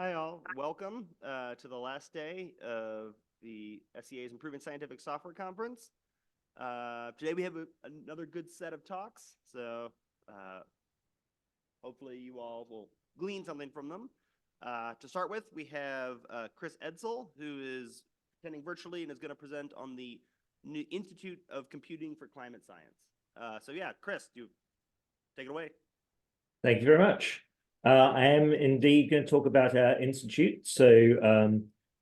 Hi all, welcome to the last day of the SEA's Improving Scientific Software Conference. Today we have another good set of talks, so hopefully you all will glean something from them. To start with, we have Chris Edsall, who is attending virtually and is going to present on the Institute of Computing for Climate Science. So yeah, Chris, you take it away. Thank you very much. I am indeed going to talk about our institute. So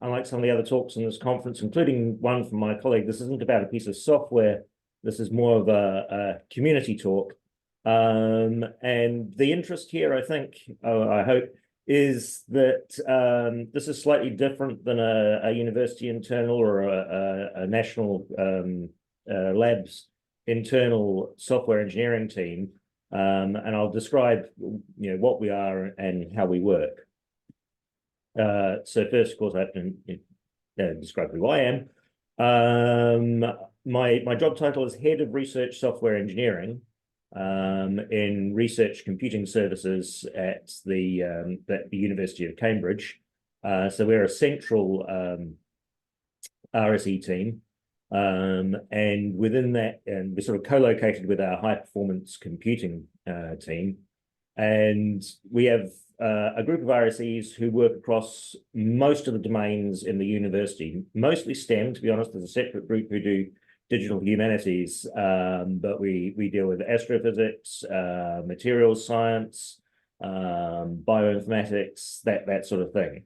unlike some of the other talks in this conference, including one from my colleague, this isn't about a piece of software. This is more of a community talk. And the interest here, I think, I hope, is that this is slightly different than a university internal or a national labs internal software engineering team. And I'll describe, what we are and how we work. So first, of course, I have to describe who I am. My job title is Head of Research Software Engineering in Research Computing Services at the University of Cambridge. So we're a central RSE team. And within that, and we're sort of co-located with our high-performance computing team. And we have a group of RSEs who work across most of the domains in the university, mostly STEM, to be honest. There's a separate group who do digital humanities, but we deal with astrophysics, materials science, bioinformatics, that sort of thing.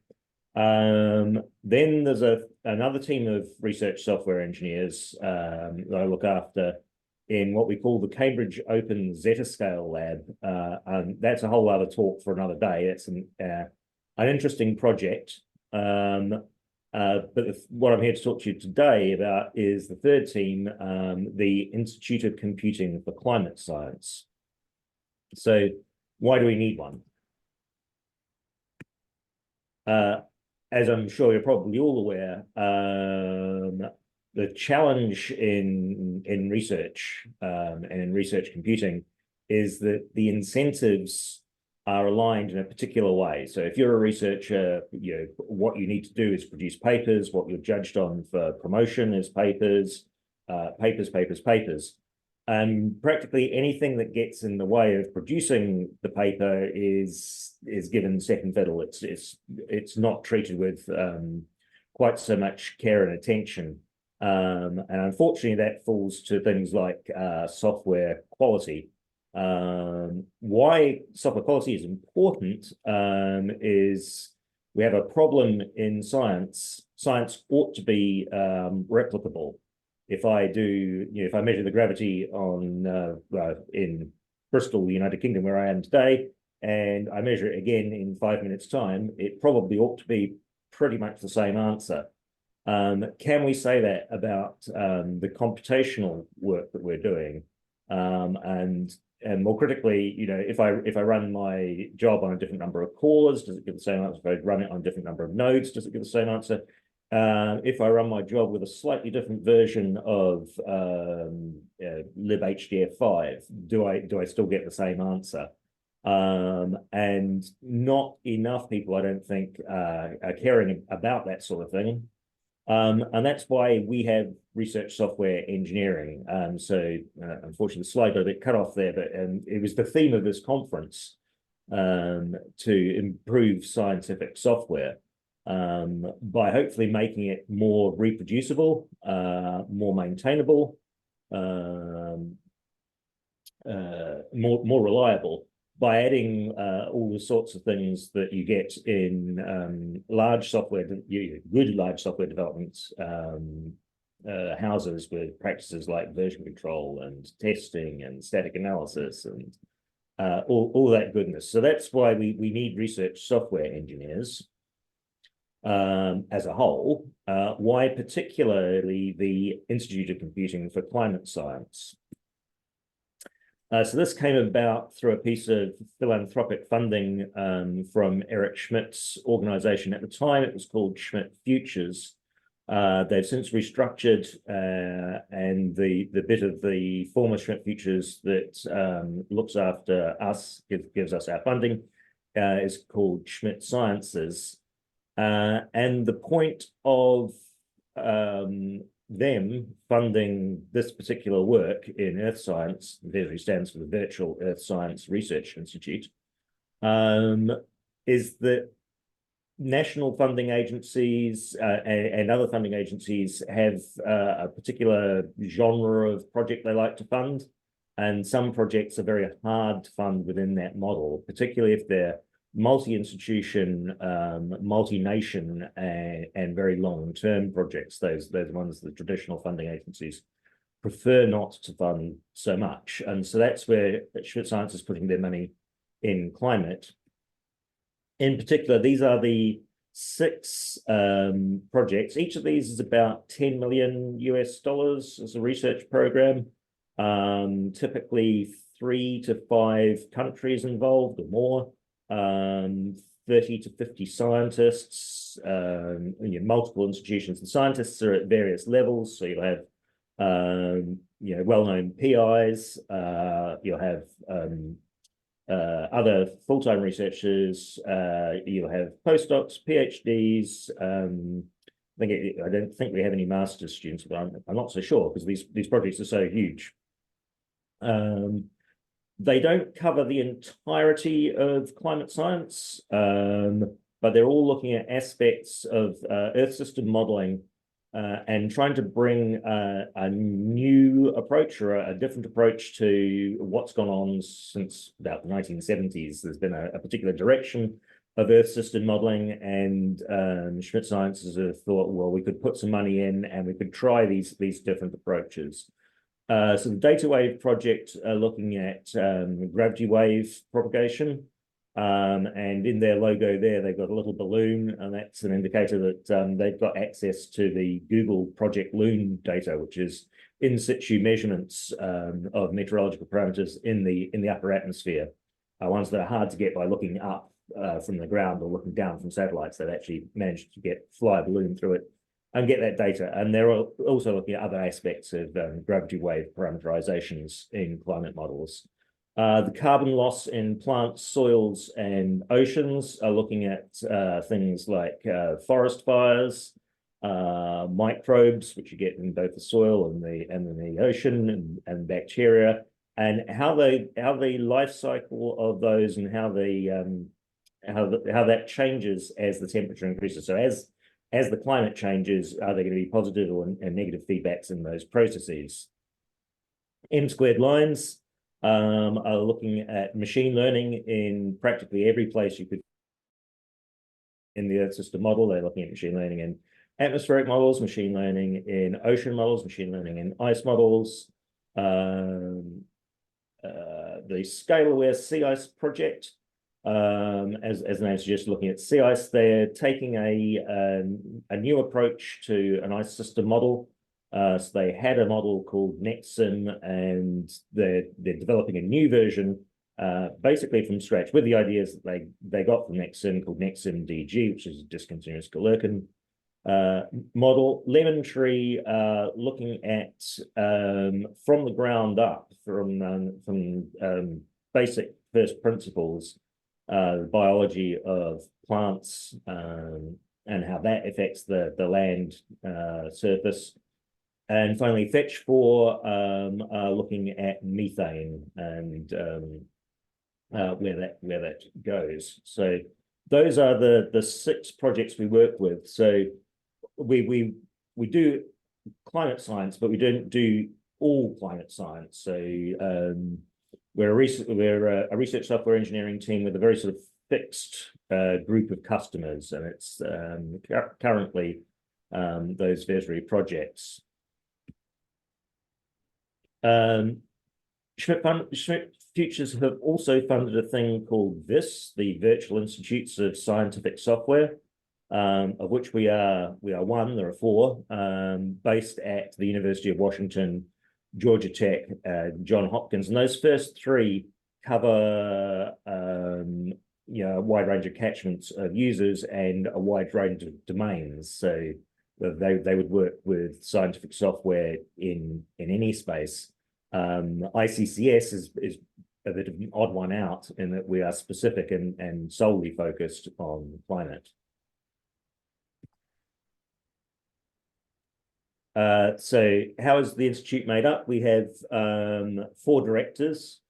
Then there's another team of research software engineers that I look after in what we call the Cambridge Open Zettascale Lab. And that's a whole other talk for another day. It's an interesting project. But what I'm here to talk to you today about is the third team, the Institute of Computing for Climate Science. So why do we need one? As I'm sure you're probably all aware, the challenge in research and in research computing is that the incentives are aligned in a particular way. So if you're a researcher, what you need to do is produce papers. What you're judged on for promotion is papers, papers. And practically anything that gets in the way of producing the paper is given second fiddle. It's not treated with quite so much care and attention. And unfortunately, that falls to things like software quality. Why software quality is important is we have a problem in science. Science ought to be replicable. If I measure the gravity on in Bristol, United Kingdom, where I am today, and I measure it again in 5 minutes' time, it probably ought to be pretty much the same answer. Can we say that about the computational work that we're doing? And more critically, if I run my job on a different number of cores, does it give the same answer? If I run it on a different number of nodes, does it give the same answer? If I run my job with a slightly different version of libhdf5, do I still get the same answer? And not enough people, I don't think, are caring about that sort of thing. And that's why we have research software engineering. So unfortunately, the slide got a bit cut off there, but it was the theme of this conference to improve scientific software. By hopefully making it more reproducible, more maintainable, more reliable, by adding all the sorts of things that you get in large software, good large software development houses with practices like version control and testing and static analysis and all that goodness. So that's why we need research software engineers. As a whole, why particularly the Institute of Computing for Climate Science? So this came about through a piece of philanthropic funding from Eric Schmidt's organization. At the time, it was called Schmidt Futures. They've since restructured, and the bit of the former Schmidt Futures that looks after us, gives us our funding, is called Schmidt Sciences. And the point of them funding this particular work in Earth Science, VESRI stands for the Virtual Earth Science Research Institute, is that national funding agencies and other funding agencies have a particular genre of project they like to fund. And some projects are very hard to fund within that model, particularly if they're multi-institution, multi-nation, and very long-term projects. Those ones the traditional funding agencies prefer not to fund so much. And so that's where Schmidt Science is putting their money in climate. In particular, these are the 6 projects. Each of these is about 10 million US dollars as a research program. Typically 3 to 5 countries involved or more, 30 to 50 scientists, multiple institutions. The scientists are at various levels, so you'll have well-known PIs, you'll have other full-time researchers, you'll have postdocs, PhDs. I don't think we have any master's students, but I'm not so sure because these projects are so huge. They don't cover the entirety of climate science, but they're all looking at aspects of Earth system modeling and trying to bring a new approach or a different approach to what's gone on since about the 1970s. There's been a particular direction of Earth system modeling, and Schmidt Sciences have thought, well, we could put some money in and we could try these different approaches. So the Data Wave project are looking at gravity wave propagation. And in their logo there, they've got a little balloon, and that's an indicator that they've got access to the Google Project Loon data, which is in situ measurements of meteorological parameters in the upper atmosphere, ones that are hard to get by looking up from the ground or looking down from satellites. They've actually managed to fly a balloon through it and get that data. And they're also looking at other aspects of gravity wave parameterizations in climate models. The carbon loss in plants, soils, and oceans are looking at things like forest fires, microbes, which you get in both the soil and the ocean, and bacteria, and how the life cycle of those and how that changes as the temperature increases. So as the climate changes, are there going to be positive and negative feedbacks in those processes? M-squared lines are looking at machine learning in practically every place you could in the Earth system model. They're looking at machine learning in atmospheric models, machine learning in ocean models, machine learning in ice models. The Chmielowiec sea ice project, as the name suggests, looking at sea ice. They're taking a new approach to an ice system model. So they had a model called NextSim, and they're developing a new version, basically from scratch, with the ideas that they got from NextSim, called NextSim DG, which is a discontinuous Galerkin model. Lemon Tree, looking at from the ground up, from basic first principles, the biology of plants and how that affects the land surface. And finally, Fetch 4 looking at methane and where that goes. So those are the 6 projects we work with. So we do climate science, but we don't do all climate science. So we're a research software engineering team with a very sort of fixed group of customers, and it's currently those VESRI projects. Schmidt Futures have also funded a thing called VIS, the Virtual Institutes of Scientific Software, of which we are one. There are 4 based at the University of Washington, Georgia Tech, Johns Hopkins, and those first 3 cover a wide range of catchments of users and a wide range of domains. So they would work with scientific software in any space. ICCS is a bit of an odd one out in that we are specific and solely focused on climate. So how is the Institute made up? We have 4 directors,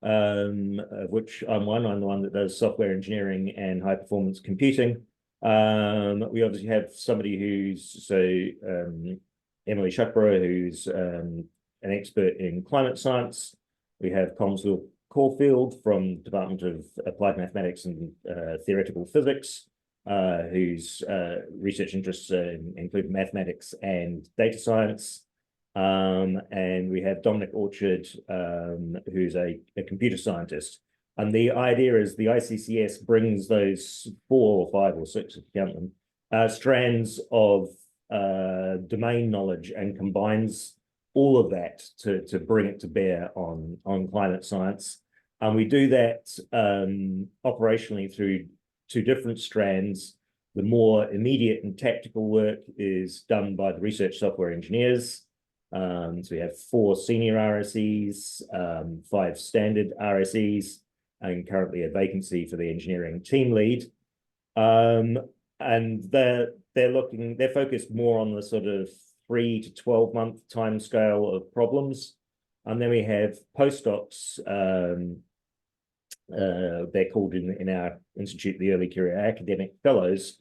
of which I'm one. I'm the one that does software engineering and high performance computing. We obviously have somebody who's Emily Shuckborough, who's an expert in climate science. We have Colmsville Caulfield from Department of Applied Mathematics and Theoretical Physics, whose research interests include mathematics and data science. And we have Dominic Orchard, who's a computer scientist. And the idea is the ICCS brings those 4 or 5 or 6, if you count them, strands of domain knowledge and combines all of that to bring it to bear on climate science. And we do that operationally through 2 different strands. The more immediate and tactical work is done by the research software engineers. So we have 4 senior RSEs, 5 standard RSEs, and currently a vacancy for the engineering team lead. And they're focused more on the sort of 3 to 12 month timescale of problems. And then we have postdocs. They're called in our institute the early career academic fellows.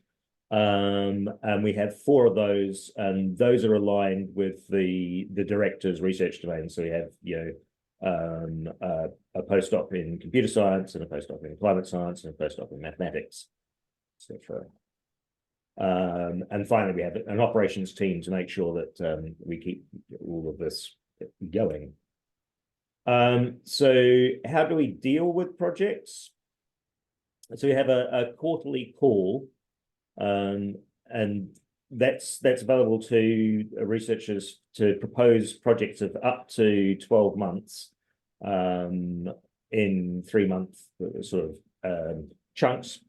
And we have 4 of those, and those are aligned with the director's research domain. So we have a postdoc in computer science, and a postdoc in climate science, and a postdoc in mathematics, etc. And finally, we have an operations team to make sure that we keep all of this going. So how do we deal with projects? So we have a quarterly call, and that's available to researchers to propose projects of up to 12 months in 3-month sort of chunks.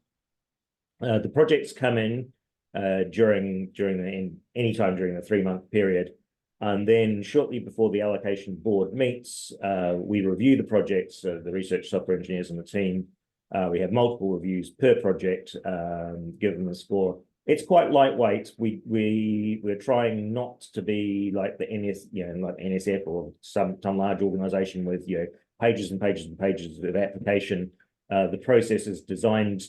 The projects come in during any time during the 3-month period. And then shortly before the allocation board meets, we review the projects, the research software engineers and the team. We have multiple reviews per project, give them a score. It's quite lightweight. We're trying not to be like the like NSF or some large organization with pages and pages and pages of application. The process is designed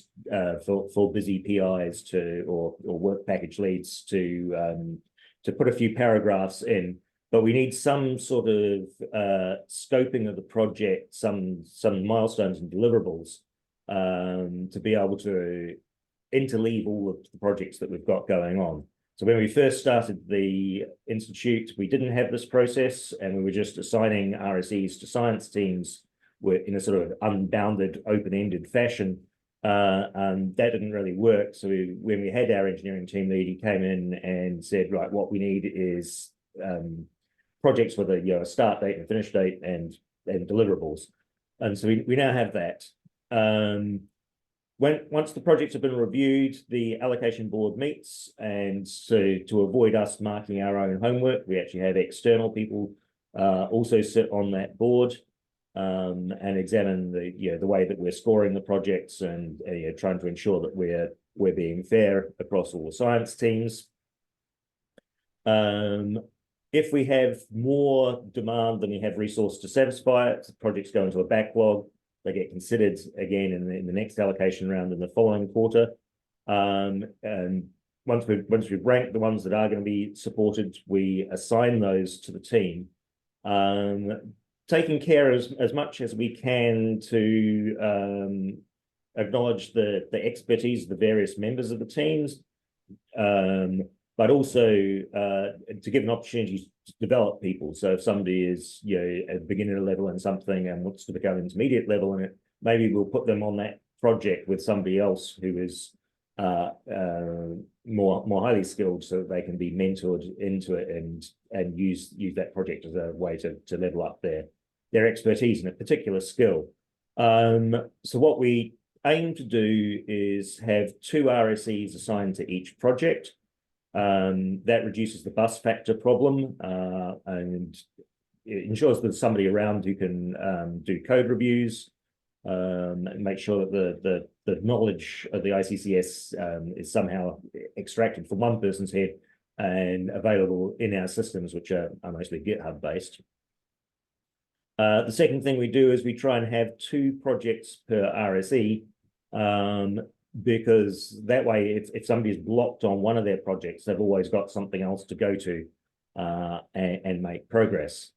for busy PIs or work package leads to put a few paragraphs in, but we need some sort of scoping of the project, some milestones and deliverables to be able to interleave all of the projects that we've got going on. So when we first started the institute, we didn't have this process, and we were just assigning RSEs to science teams in a sort of unbounded, open-ended fashion. And that didn't really work. So when we had our engineering team lead, he came in and said, right, what we need is projects with a start date and finish date and deliverables. And so we now have that. Once the projects have been reviewed, the allocation board meets, and so to avoid us marking our own homework, we actually have external people also sit on that board. And examine the way that we're scoring the projects, and trying to ensure that we're being fair across all the science teams. If we have more demand than we have resource to satisfy it, projects go into a backlog. They get considered again in the next allocation round in the following quarter. And once we've ranked the ones that are going to be supported, we assign those to the team. Taking care as much as we can to acknowledge the expertise of the various members of the teams, but also to give an opportunity to develop people. So if somebody is at beginner level in something and wants to become intermediate level in it, maybe we'll put them on that project with somebody else who is more highly skilled, so that they can be mentored into it and use that project as a way to level up their expertise in a particular skill. So what we aim to do is have 2 RSEs assigned to each project. That reduces the bus factor problem, and it ensures that there's somebody around who can do code reviews, and make sure that the knowledge of the ICCS is somehow extracted from one person's head and available in our systems, which are mostly GitHub based. The second thing we do is we try and have 2 projects per RSE, because that way, if somebody's blocked on one of their projects, they've always got something else to go to and make progress.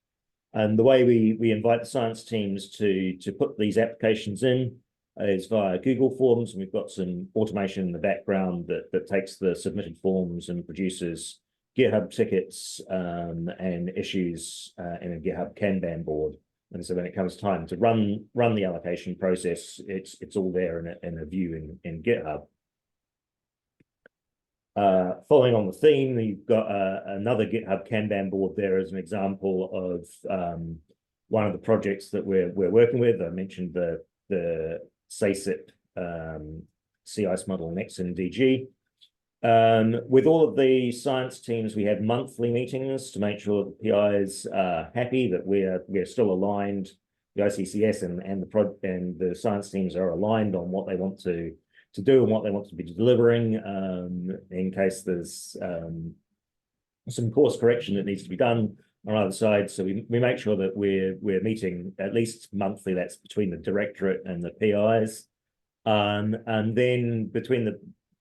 And the way we invite the science teams to put these applications in is via Google Forms. And we've got some automation in the background that takes the submitted forms and produces GitHub tickets and issues in a GitHub Kanban board. And so when it comes time to run the allocation process, it's all there in a view in GitHub. Following on the theme, you've got another GitHub Kanban board there as an example of one of the projects that we're working with. I mentioned the SACIP sea ice model next in DG. With all of the science teams, we have monthly meetings to make sure the PIs are happy, that we're still aligned. The ICCS and the science teams are aligned on what they want to do and what they want to be delivering, in case there's some course correction that needs to be done on either side. So we make sure that we're meeting at least monthly. That's between the directorate and the PIs, and then between the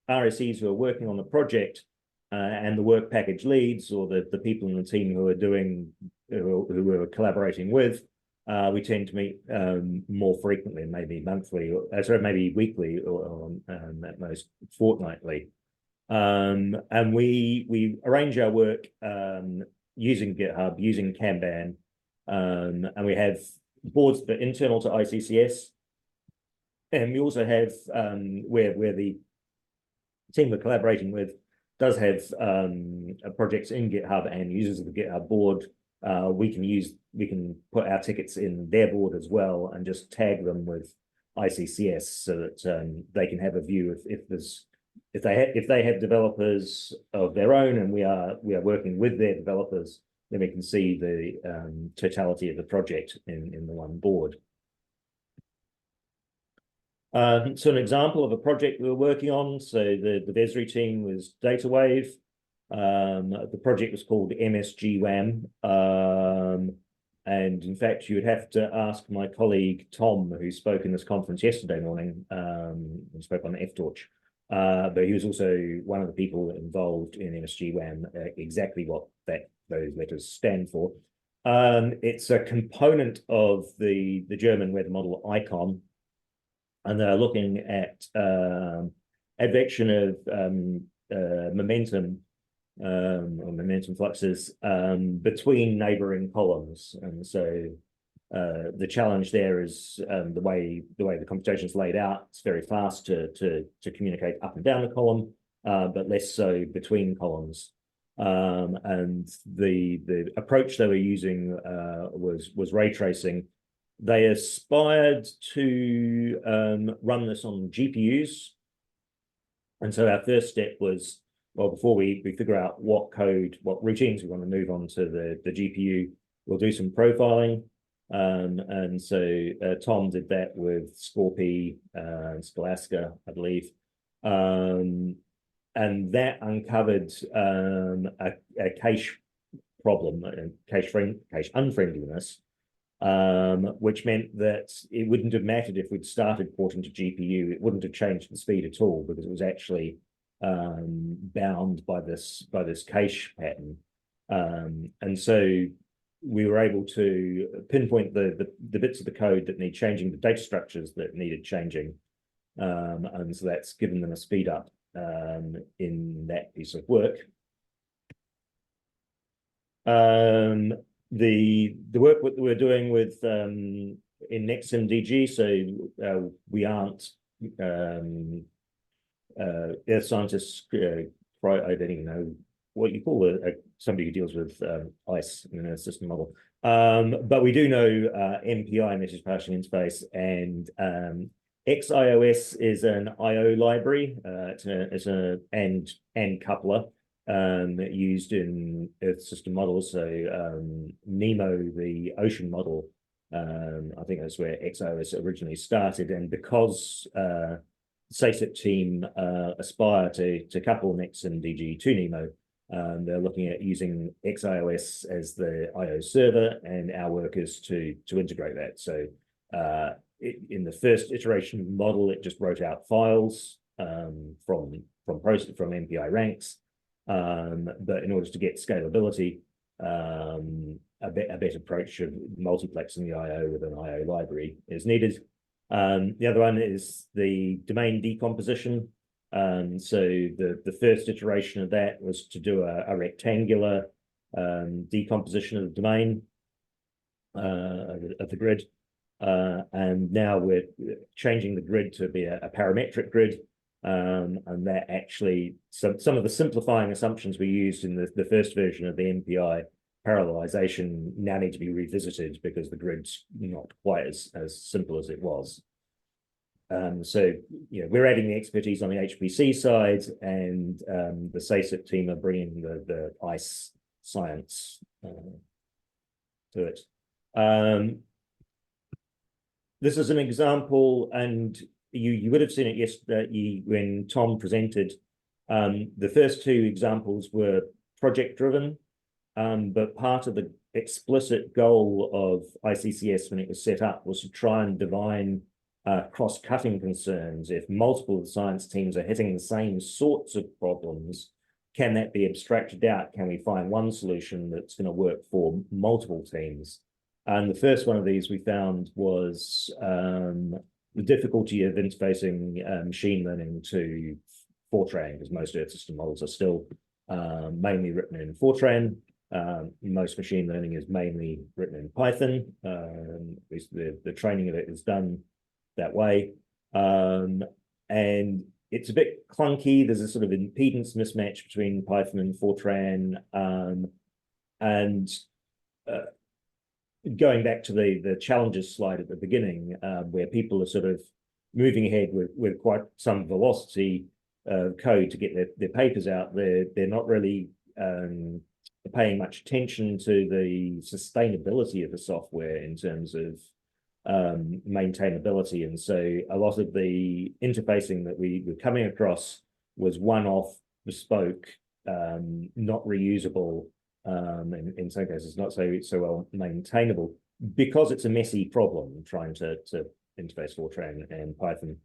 RSEs who are working on the project and the work package leads, or the people in the team who are collaborating with, we tend to meet more frequently, maybe monthly, or maybe weekly, or at most fortnightly. And we arrange our work using GitHub, using Kanban, and we have boards that are internal to ICCS, and we also have where the team we're collaborating with does have projects in GitHub and uses the GitHub board. We can put our tickets in their board as well and just tag them with ICCS so that they can have a view if they have developers of their own, and we are working with their developers, then we can see the totality of the project in the one board. So an example of a project we were working on, so the Vesri team was DataWave. The project was called MSGWAM. And in fact, you would have to ask my colleague, Tom, who spoke in this conference yesterday morning, and spoke on F-Torch. But he was also one of the people involved in MSGWAM, exactly what those letters stand for. It's a component of the German weather model ICON, and they're looking at advection of momentum or momentum fluxes between neighboring columns. And so the challenge there is the way the computation is laid out. It's very fast to communicate up and down the column, but less so between columns. And the approach they were using was ray tracing. They aspired to run this on GPUs. And so our first step was, well, before we figure out what routines we want to move on to the GPU, we'll do some profiling. And so Tom did that with Scorpy and Scholastica, I believe. And that uncovered a cache problem, cache unfriendliness, which meant that it wouldn't have mattered if we'd started porting to GPU. It wouldn't have changed the speed at all, because it was actually bound by this cache pattern. And so we were able to pinpoint the bits of the code that need changing, the data structures that needed changing. And so that's given them a speed up in that piece of work. The work that we're doing with in NextMDG, so we aren't earth scientists. I don't even know what you call somebody who deals with ice in an earth system model. But we do know MPI, message partitioning interface, and XIOS is an IO library. It's an coupler used in Earth system models. So Nemo, the ocean model, I think that's where XIOS originally started. And because SACIP team aspire to couple NextMDG to Nemo, They're looking at using XiOS as the IO server, and our work is to integrate that. So in the first iteration of the model, it just wrote out files from MPI ranks. But in order to get scalability, a better approach of multiplexing the IO with an IO library is needed. The other one is the domain decomposition. So the first iteration of that was to do a rectangular decomposition of the domain of the grid. And now we're changing the grid to be a parametric grid. And that actually, some of the simplifying assumptions we used in the first version of the MPI parallelization now need to be revisited because the grid's not quite as simple as it was. So we're adding the expertise on the HPC side, and the SASIP team are bringing the ICE science to it. This is an example, and you would have seen it yesterday when Tom presented. The first two examples were project-driven, but part of the explicit goal of ICCS when it was set up was to try and divine cross-cutting concerns. If multiple of the science teams are hitting the same sorts of problems, can that be abstracted out? Can we find one solution that's going to work for multiple teams? And the first one of these we found was the difficulty of interfacing machine learning to Fortran, because most Earth system models are still mainly written in Fortran. Most machine learning is mainly written in Python. At least the training of it is done that way. And it's a bit clunky. There's a sort of impedance mismatch between Python and Fortran. Going back to the challenges slide at the beginning, where people are sort of moving ahead with quite some velocity of code to get their papers out, they're not really paying much attention to the sustainability of the software in terms of maintainability. And so a lot of the interfacing that we were coming across was one-off, bespoke, not reusable, in some cases not so well maintainable, because it's a messy problem trying to interface Fortran and Python.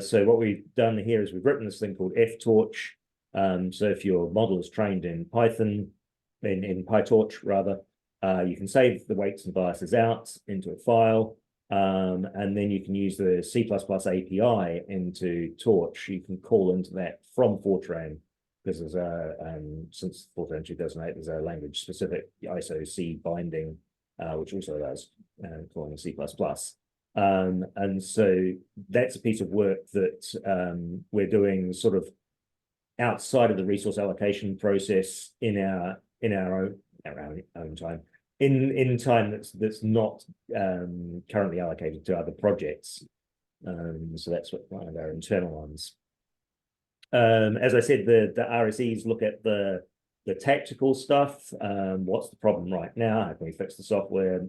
So what we've done here is we've written this thing called ftorch. So if your model is trained in Python, in PyTorch rather, you can save the weights and biases out into a file, and then you can use the C++ API into Torch. You can call into that from Fortran, because there's since Fortran 2008, there's a language-specific ISO C binding, which also allows calling C++. And so that's a piece of work that we're doing sort of outside of the resource allocation process in our own time, in time that's not currently allocated to other projects. So that's one of our internal ones. As I said, the RSEs look at the tactical stuff. What's the problem right now? How can we fix the software,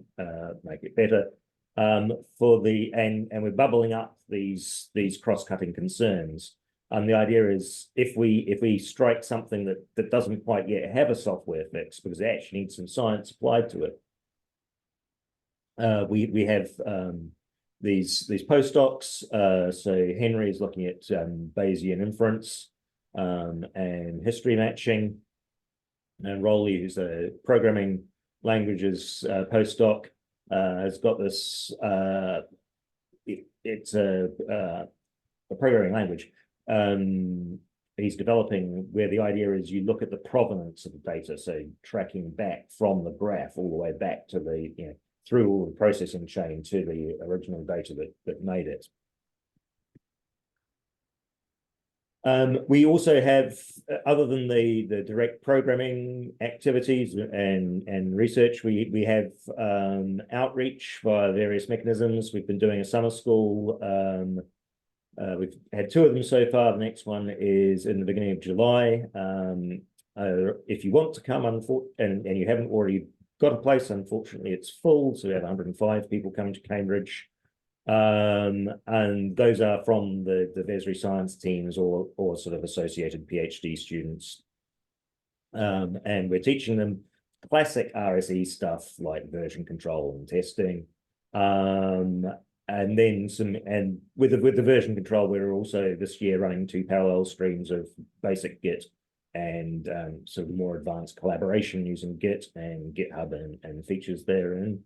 make it better? And we're bubbling up these cross-cutting concerns. And the idea is if we strike something that doesn't quite yet have a software fix because it actually needs some science applied to it, we have these postdocs. So Henry is looking at Bayesian inference and history matching, and Marlee, who's a programming languages postdoc, has got this. It's a programming language he's developing, where the idea is you look at the provenance of the data, so tracking back from the graph all the way back to the through all the processing chain to the original data that made it. We also have, other than the direct programming activities and research, we have outreach via various mechanisms. We've been doing a summer school. We've had 2 of them so far. The next one is in the beginning of July. If you want to come and you haven't already got a place, unfortunately it's full, so we have 105 people coming to Cambridge. And those are from the Vesri science teams or sort of associated PhD students. And we're teaching them classic RSE stuff like version control and testing. And then with the version control, we're also this year running 2 parallel streams of basic Git and sort of more advanced collaboration using Git and GitHub and features therein.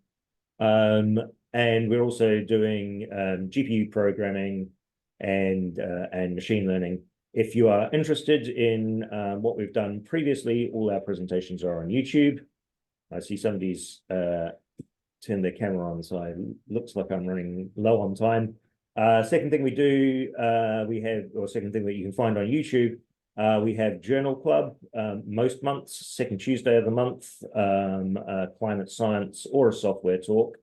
And we're also doing GPU programming and machine learning. If you are interested in what we've done previously, all our presentations are on YouTube. I see somebody's turned their camera on, so it looks like I'm running low on time. Second thing we do, second thing that you can find on YouTube, we have Journal Club most months, second Tuesday of the month, climate science or a software talk.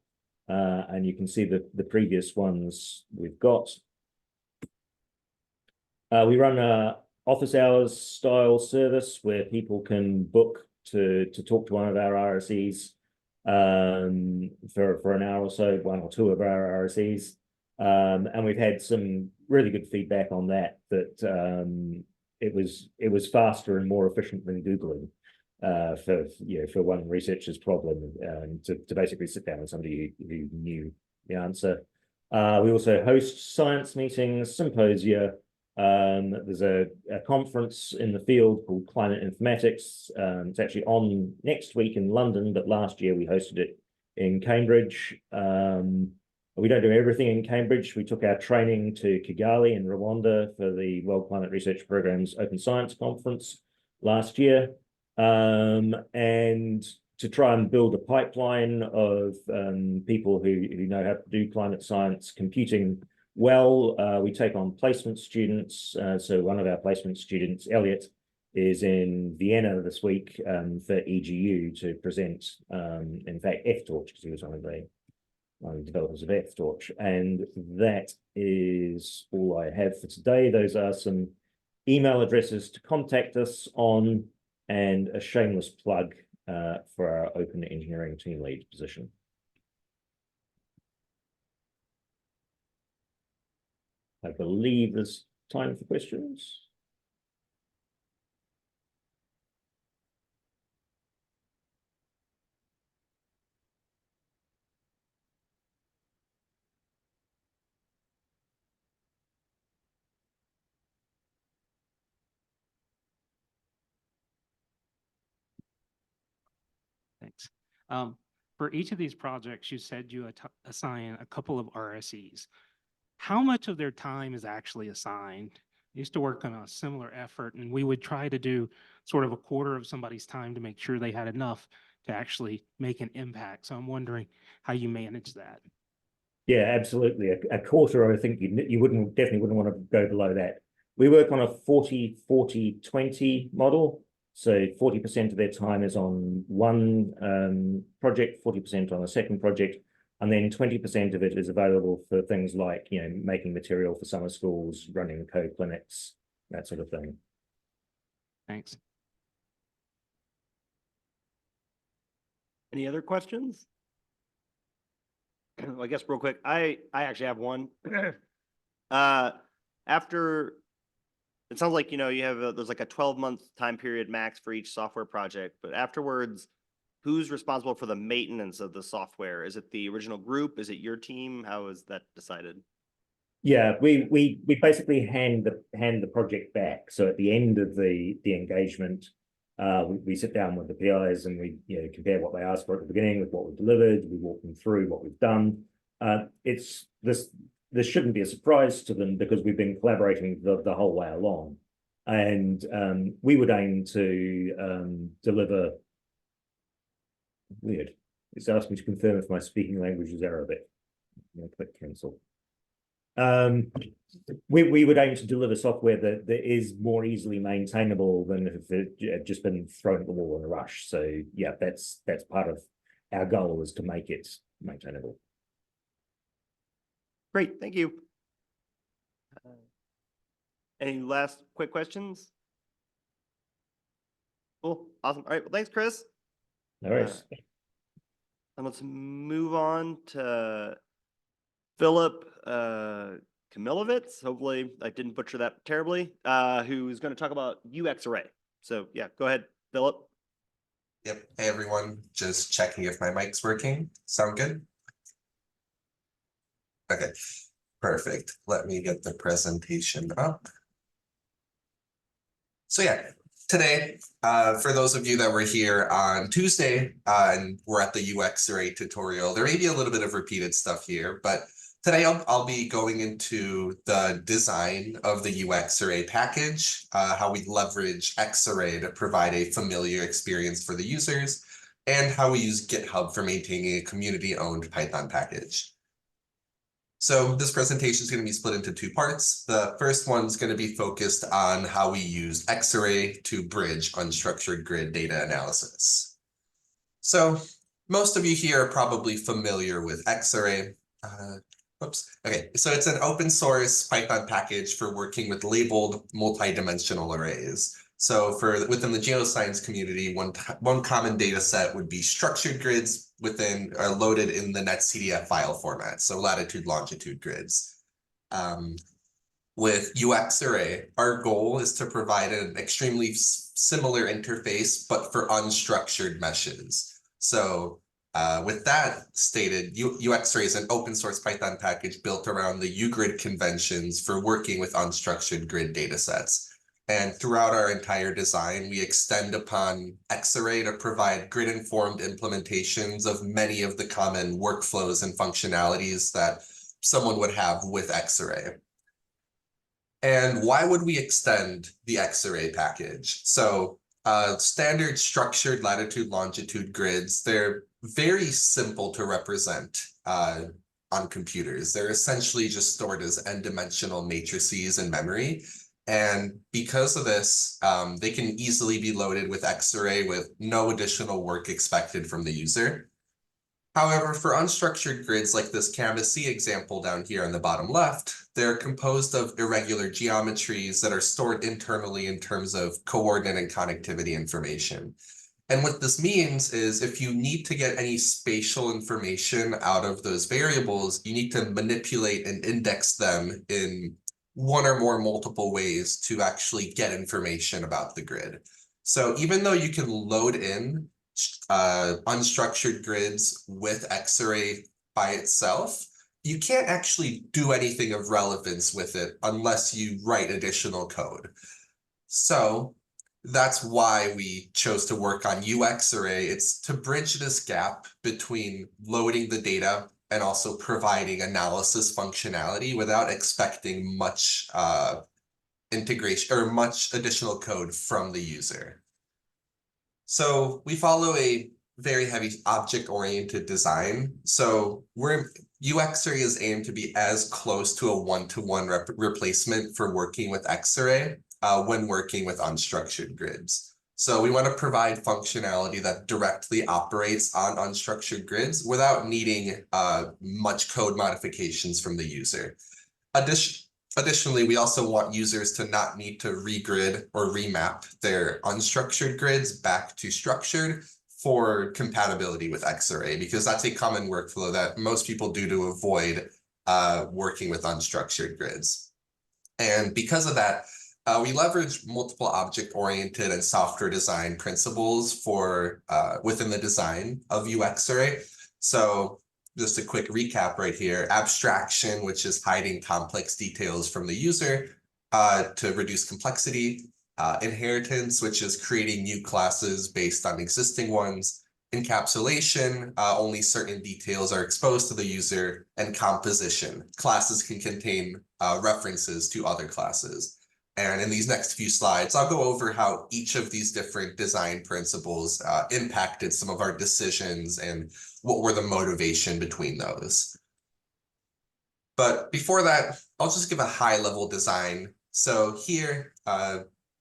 And you can see the previous ones we've got. We run a office hours style service where people can book to talk to one of our RSEs for an hour or so, 1 or 2 of our RSEs. And we've had some really good feedback on that it was faster and more efficient than Googling for one researcher's problem to basically sit down with somebody who knew the answer. We also host science meetings, symposia. There's a conference in the field called Climate Informatics. It's actually on next week in London, but last year we hosted it in Cambridge. We don't do everything in Cambridge. We took our training to Kigali in Rwanda for the World Climate Research Programme's Open Science Conference last year. And to try and build a pipeline of people who know how to do climate science computing well, we take on placement students. So one of our placement students, Elliot, is in Vienna this week for EGU to present, in fact, FTorch, because he was one of the developers of FTorch. And that is all I have for today. Those are some email addresses to contact us on, and a shameless plug for our open engineering team lead position. I believe there's time for questions. Thanks. For each of these projects, you said you assign a couple of RSEs. How much of their time is actually assigned? I used to work on a similar effort, and we would try to do sort of a quarter of somebody's time to make sure they had enough to actually make an impact. So I'm wondering how you manage that. Yeah, absolutely. A quarter, I think you definitely wouldn't want to go below that. We work on a 40-40-20 model. So 40% of their time is on one project, 40% on a second project, and then 20% of it is available for things like, making material for summer schools, running code clinics, that sort of thing. Thanks. Any other questions? Well, I guess real quick, I actually have one. After, it sounds like, you have there's like a 12-month time period max for each software project, but afterwards, who's responsible for the maintenance of the software? Is it the original group? Is it your team? How is that decided? Yeah, we basically hand the project back. So at the end of the engagement, we sit down with the PIs and we compare what they asked for at the beginning with what we delivered. We walk them through what we've done. This shouldn't be a surprise to them because we've been collaborating the whole way along, and we would aim to deliver. Weird. It's asked me to confirm if my speaking language is Arabic. I'm going to click cancel. We would aim to deliver software that is more easily maintainable than if it had just been thrown at the wall in a rush. So yeah, that's part of our goal, is to make it maintainable. Great, thank you. Any last quick questions? Cool, awesome. All right, well, thanks, Chris. No worries. And let's move on to Philip Chmielowiec. Hopefully I didn't butcher that terribly, who's going to talk about UXarray. So yeah, go ahead, Philip? Yep. Hey, everyone. Just checking if my mic's working. Sound good? Okay, perfect. Let me get the presentation up. So yeah, today, for those of you that were here on Tuesday, and we're at the UXarray tutorial, there may be a little bit of repeated stuff here, but today I'll be going into the design of the UXarray package, how we leverage Xarray to provide a familiar experience for the users, and how we use GitHub for maintaining a community-owned Python package. So this presentation is going to be split into two parts. The first one is going to be focused on how we use Xarray to bridge unstructured grid data analysis. So most of you here are probably familiar with Xarray. Okay, so it's an open source Python package for working with labeled multi-dimensional arrays. So within the geoscience community, one common data set would be structured grids loaded in the netcdf file format, so latitude, longitude grids. With UXarray, our goal is to provide an extremely similar interface, but for unstructured meshes. So with that stated, UXarray is an open source Python package built around the UGrid conventions for working with unstructured grid datasets. And throughout our entire design, we extend upon Xarray to provide grid-informed implementations of many of the common workflows and functionalities that someone would have with Xarray. And why would we extend the Xarray package? So standard structured latitude, longitude grids, they're very simple to represent on computers. They're essentially just stored as n-dimensional matrices in memory. And because of this, they can easily be loaded with Xarray with no additional work expected from the user. However, for unstructured grids like this Canvas C example down here on the bottom left, they're composed of irregular geometries that are stored internally in terms of coordinate and connectivity information. And what this means is if you need to get any spatial information out of those variables, you need to manipulate and index them in one or more multiple ways to actually get information about the grid. So even though you can load in unstructured grids with Xarray by itself, you can't actually do anything of relevance with it unless you write additional code. So that's why we chose to work on UXarray. It's to bridge this gap between loading the data and also providing analysis functionality without expecting much integration or much additional code from the user. So we follow a very heavy object-oriented design. So UXarray is aimed to be as close to a one-to-one replacement for working with Xarray when working with unstructured grids. So we want to provide functionality that directly operates on unstructured grids without needing much code modifications from the user. Additionally, we also want users to not need to regrid or remap their unstructured grids back to structured for compatibility with Xarray, because that's a common workflow that most people do to avoid working with unstructured grids. And because of that, we leverage multiple object-oriented and software design principles for within the design of UXarray. So just a quick recap right here: abstraction, which is hiding complex details from the user to reduce complexity; inheritance, which is creating new classes based on existing ones; encapsulation, only certain details are exposed to the user; and composition, classes can contain references to other classes. And in these next few slides, I'll go over how each of these different design principles impacted some of our decisions and what were the motivation between those. But before that, I'll just give a high-level design. So here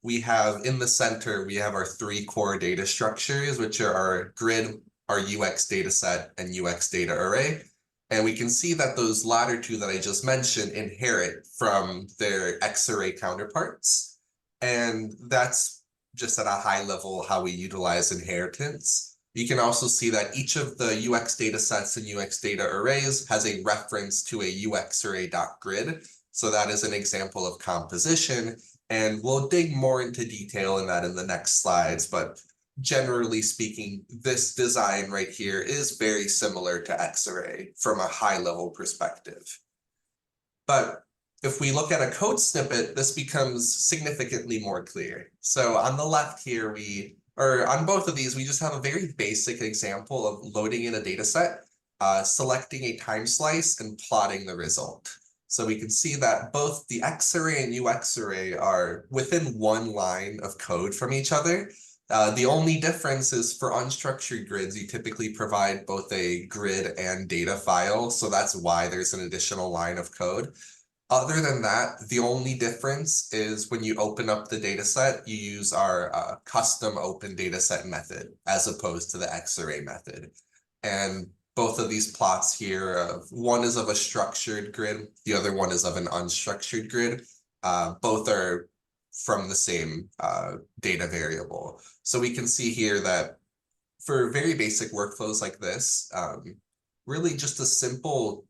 we have in the center, we have our three core data structures, which are our grid, our UX data set, and UX data array. And we can see that those latter two that I just mentioned inherit from their Xarray counterparts. And that's just at a high level how we utilize inheritance. You can also see that each of the UX data sets and UX data arrays has a reference to a uxarray.grid. So that is an example of composition. And we'll dig more into detail in that in the next slides. But generally speaking, this design right here is very similar to Xarray from a high level perspective. But if we look at a code snippet, this becomes significantly more clear. So on the left here, or on both of these, we just have a very basic example of loading in a data set, selecting a time slice and plotting the result. So we can see that both the Xarray and UXarray are within one line of code from each other. The only difference is for unstructured grids, you typically provide both a grid and data file. So that's why there's an additional line of code. Other than that, the only difference is when you open up the data set, you use our custom open dataset method as opposed to the Xarray method. And both of these plots here, one is of a structured grid, the other one is of an unstructured grid. Both are from the same data variable. So we can see here that for very basic workflows like this, really just a simple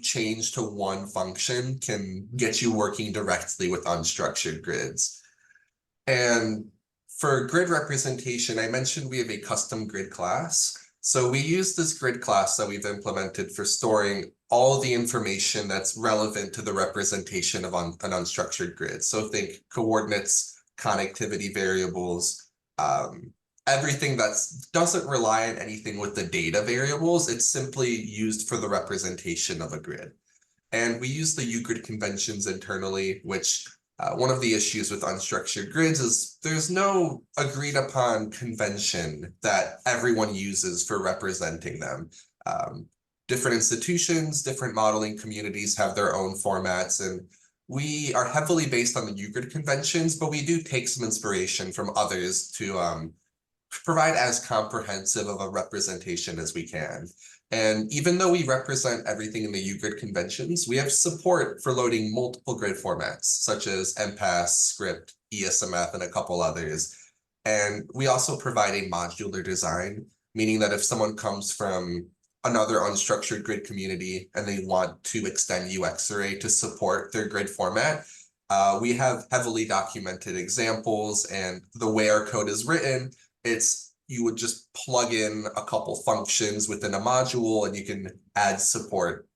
change to one function can get you working directly with unstructured grids. And for grid representation, I mentioned we have a custom grid class. So we use this grid class that we've implemented for storing all the information that's relevant to the representation of an unstructured grid. So think coordinates, connectivity variables, everything that doesn't rely on anything with the data variables. It's simply used for the representation of a grid. And we use the UGrid conventions internally, which one of the issues with unstructured grids is there's no agreed upon convention that everyone uses for representing them. Different institutions, different modeling communities have their own formats, and we are heavily based on the UGrid conventions, but we do take some inspiration from others to provide as comprehensive of a representation as we can. And even though we represent everything in the UGrid conventions, we have support for loading multiple grid formats, such as MPaaS, Script, ESMF, and a couple others. And we also provide a modular design, meaning that if someone comes from another unstructured grid community and they want to extend UXarray to support their grid format, we have heavily documented examples, and the way our code is written, you would just plug in a couple functions within a module and you can add support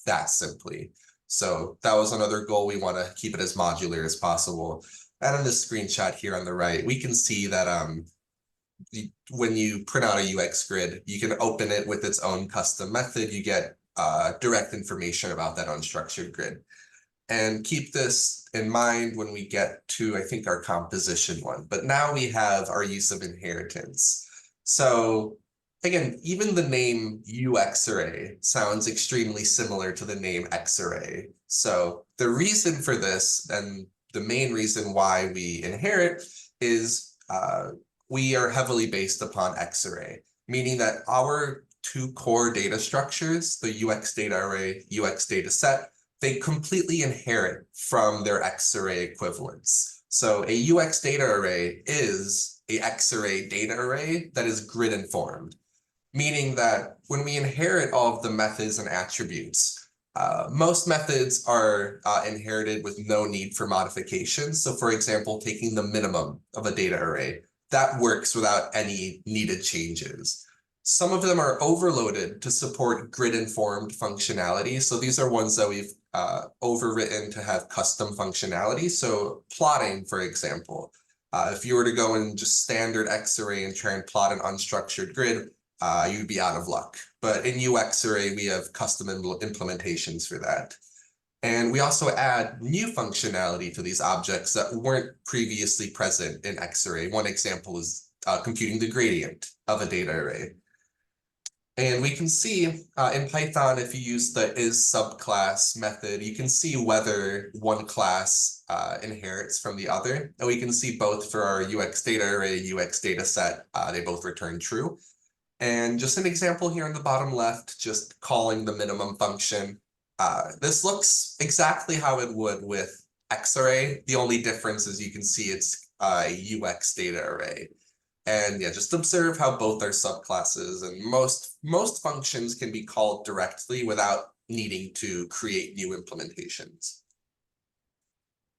that simply. So that was another goal. We want to keep it as modular as possible. And in this screenshot here on the right, we can see that when you print out a UX grid, you can open it with its own custom method. You get direct information about that unstructured grid. And keep this in mind when we get to, I think, our composition one. But now we have our use of inheritance. So again, even the name UXarray sounds extremely similar to the name Xarray. So the reason for this, and the main reason why we inherit, is we are heavily based upon Xarray, meaning that our two core data structures, the UX data array, UX data set, they completely inherit from their Xarray equivalents. So a UX data array is a Xarray data array that is grid informed, meaning that when we inherit all of the methods and attributes, most methods are inherited with no need for modification. So for example, taking the minimum of a data array, that works without any needed changes. Some of them are overloaded to support grid-informed functionality. So these are ones that we've overwritten to have custom functionality. So plotting, for example, if you were to go in just standard Xarray and try and plot an unstructured grid, you'd be out of luck. But in UXarray, we have custom implementations for that. And we also add new functionality to these objects that weren't previously present in Xarray. One example is computing the gradient of a data array. And we can see in Python, if you use the is subclass method, you can see whether one class inherits from the other. And we can see both for our UX data array, UX data set, they both return true. And just an example here on the bottom left, just calling the minimum function. This looks exactly how it would with Xarray. The only difference is you can see it's a UX data array. And yeah, just observe how both are subclasses, and most functions can be called directly without needing to create new implementations.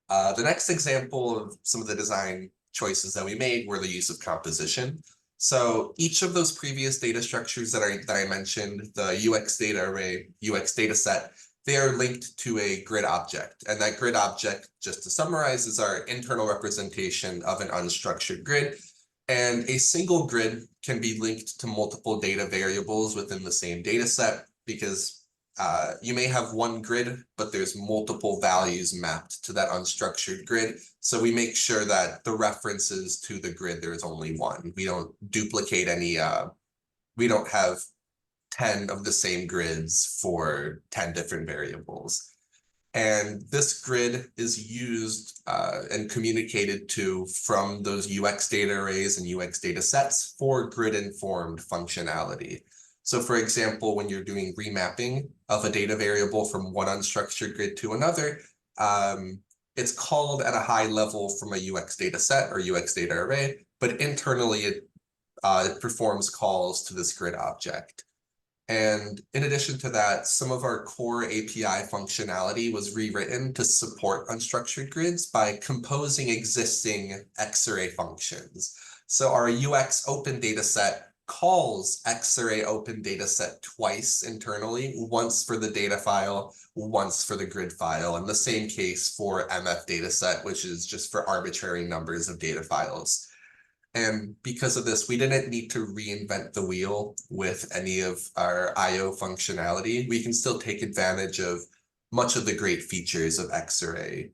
The next example of some of the design choices that we made were the use of composition. So each of those previous data structures that I mentioned, the UX data array, UX data set, they are linked to a grid object. And that grid object, just to summarize, is our internal representation of an unstructured grid. And a single grid can be linked to multiple data variables within the same data set, because you may have one grid, but there's multiple values mapped to that unstructured grid. So we make sure that the references to the grid, there is only one. We don't duplicate any, we don't have 10 of the same grids for 10 different variables. And this grid is used and communicated to from those UX data arrays and UX data sets for grid-informed functionality. So for example, when you're doing remapping of a data variable from one unstructured grid to another, it's called at a high level from a UX data set or UX data array, but internally it performs calls to this grid object. And in addition to that, some of our core API functionality was rewritten to support unstructured grids by composing existing Xarray functions. So our UX open data set calls Xarray open data set twice internally, once for the data file, once for the grid file, and the same case for MF data set, which is just for arbitrary numbers of data files. And because of this, we didn't need to reinvent the wheel with any of our IO functionality. We can still take advantage of much of the great features of Xarray.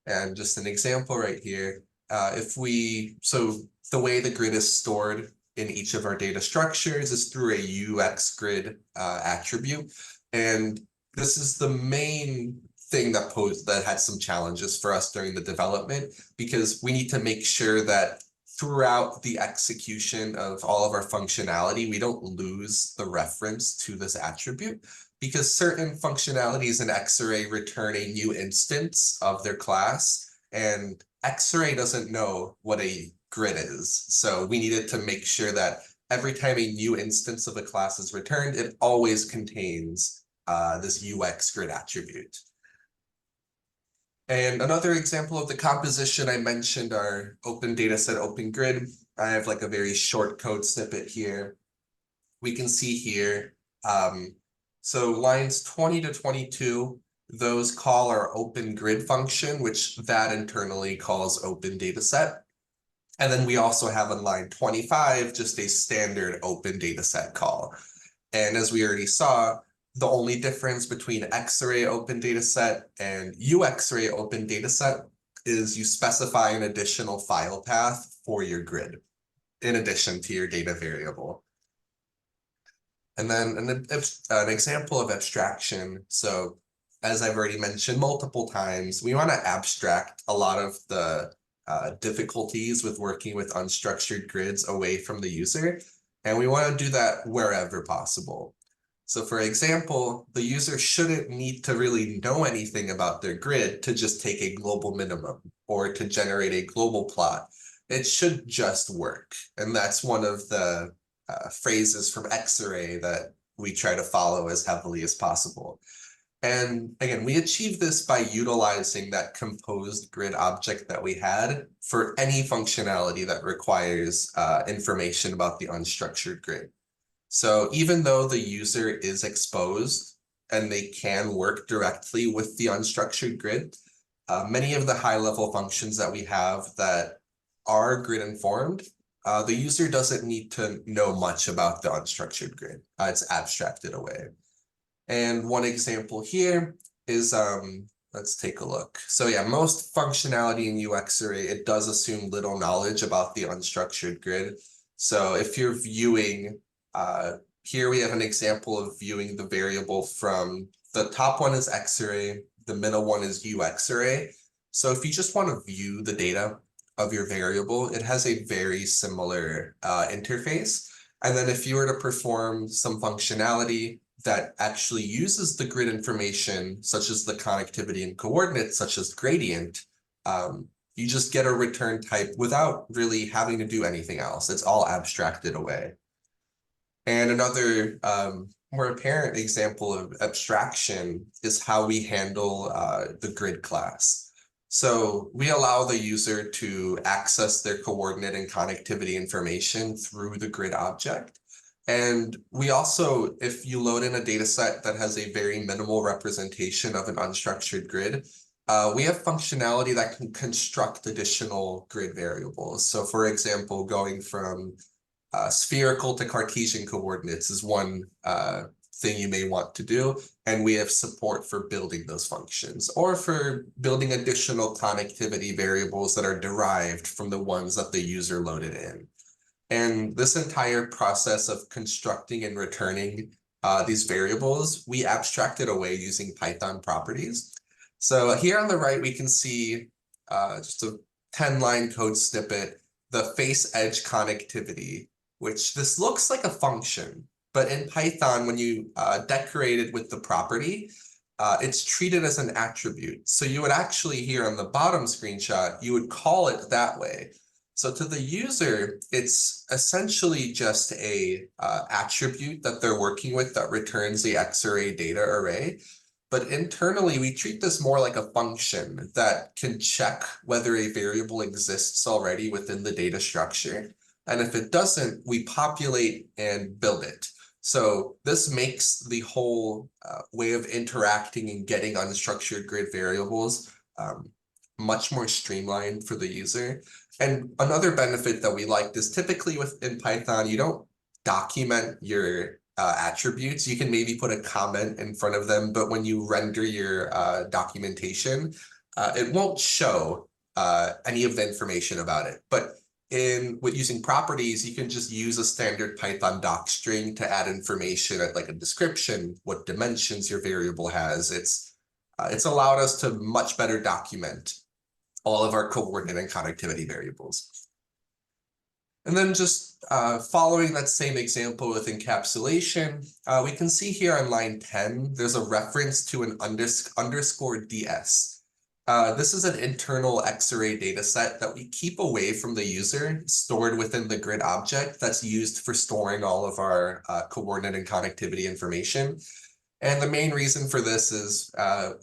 And just an example right here, so the way the grid is stored in each of our data structures is through a UX grid attribute. And this is the main thing that had some challenges for us during the development, because we need to make sure that throughout the execution of all of our functionality, we don't lose the reference to this attribute, because certain functionalities in Xarray return a new instance of their class, and Xarray doesn't know what a grid is. So we needed to make sure that every time a new instance of a class is returned, it always contains this UX grid attribute. And another example of the composition, I mentioned our open dataset, open grid. I have like a very short code snippet here. We can see here, so lines 20 to 22, those call our open grid function, which that internally calls open dataset. And then we also have on line 25, just a standard open dataset call. And as we already saw, the only difference between Xarray open dataset and UXarray open dataset is you specify an additional file path for your grid in addition to your data variable. And then an example of abstraction. So as I've already mentioned multiple times, we want to abstract a lot of the difficulties with working with unstructured grids away from the user. And we want to do that wherever possible. So for example, the user shouldn't need to really know anything about their grid to just take a global minimum or to generate a global plot. It should just work. And that's one of the phrases from Xarray that we try to follow as heavily as possible. And again, we achieve this by utilizing that composed grid object that we had for any functionality that requires information about the unstructured grid. So even though the user is exposed and they can work directly with the unstructured grid, many of the high-level functions that we have that are grid-informed, the user doesn't need to know much about the unstructured grid. It's abstracted away. And one example here is, let's take a look. So yeah, most functionality in UXarray, it does assume little knowledge about the unstructured grid. So if you're viewing, here we have an example of viewing the variable from the top one is Xarray, the middle one is UXarray. So if you just want to view the data of your variable, it has a very similar interface. And then if you were to perform some functionality that actually uses the grid information, such as the connectivity and coordinates, such as gradient, you just get a return type without really having to do anything else. It's all abstracted away. And another more apparent example of abstraction is how we handle the grid class. So we allow the user to access their coordinate and connectivity information through the grid object. And we also, if you load in a data set that has a very minimal representation of an unstructured grid, we have functionality that can construct additional grid variables. So for example, going from spherical to Cartesian coordinates is one thing you may want to do. And we have support for building those functions or for building additional connectivity variables that are derived from the ones that the user loaded in. And this entire process of constructing and returning these variables, we abstracted away using Python properties. So here on the right, we can see just a 10-line code snippet, the face edge connectivity, which this looks like a function. But in Python, when you decorate it with the property, it's treated as an attribute. So you would actually here on the bottom screenshot, you would call it that way. So to the user, it's essentially just a attribute that they're working with that returns the Xarray data array. But internally, we treat this more like a function that can check whether a variable exists already within the data structure. And if it doesn't, we populate and build it. So this makes the whole way of interacting and getting unstructured grid variables much more streamlined for the user. And another benefit that we liked is typically within Python, you don't document your attributes. You can maybe put a comment in front of them, but when you render your documentation, it won't show any of the information about it. But with using properties, you can just use a standard Python doc string to add information at like a description, what dimensions your variable has. It's allowed us to much better document all of our coordinate and connectivity variables. And then just following that same example with encapsulation, we can see here on line 10, there's a reference to an underscore DS. This is an internal Xarray data set that we keep away from the user, stored within the grid object that's used for storing all of our coordinate and connectivity information. And the main reason for this is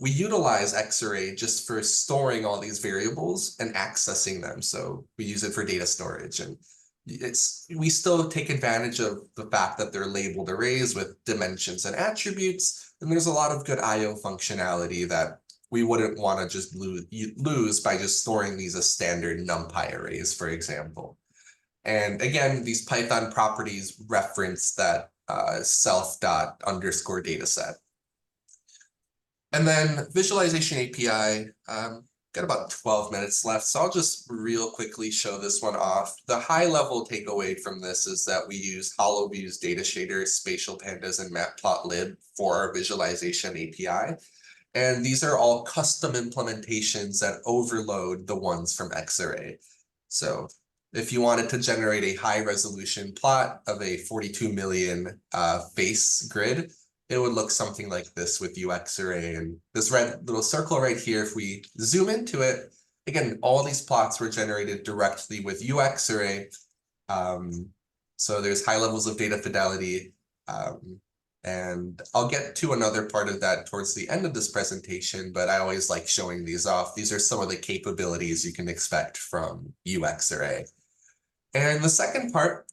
we utilize Xarray just for storing all these variables and accessing them. So we use it for data storage. And we still take advantage of the fact that they're labeled arrays with dimensions and attributes. And there's a lot of good IO functionality that we wouldn't want to just lose by just storing these as standard NumPy arrays, for example. And again, these Python properties reference that self.underscore dataset. And then visualization API, got about 12 minutes left, so I'll just real quickly show this one off. The high level takeaway from this is that we use HoloView's data shaders, spatial pandas, and matplotlib for our visualization API. And these are all custom implementations that overload the ones from Xarray. So if you wanted to generate a high resolution plot of a 42 million face grid, it would look something like this with UXarray. And this red little circle right here, if we zoom into it, again, all these plots were generated directly with UXarray. So there's high levels of data fidelity. And I'll get to another part of that towards the end of this presentation, but I always like showing these off. These are some of the capabilities you can expect from UXarray. And the second part,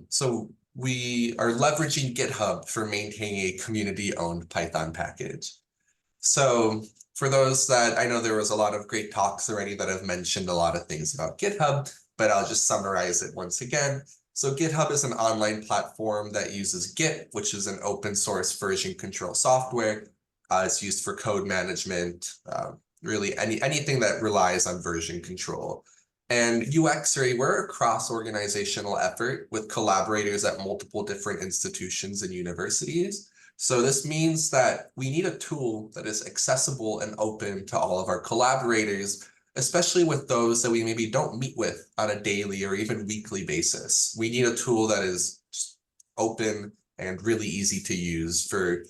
so we are leveraging GitHub for maintaining a community-owned Python package. So for those that, I know there was a lot of great talks already that have mentioned a lot of things about GitHub, but I'll just summarize it once again. So GitHub is an online platform that uses Git, which is an open source version control software. It's used for code management, really anything that relies on version control. And UXarray, we're a cross-organizational effort with collaborators at multiple different institutions and universities. So this means that we need a tool that is accessible and open to all of our collaborators, especially with those that we maybe don't meet with on a daily or even weekly basis. We need a tool that is just open and really easy to use for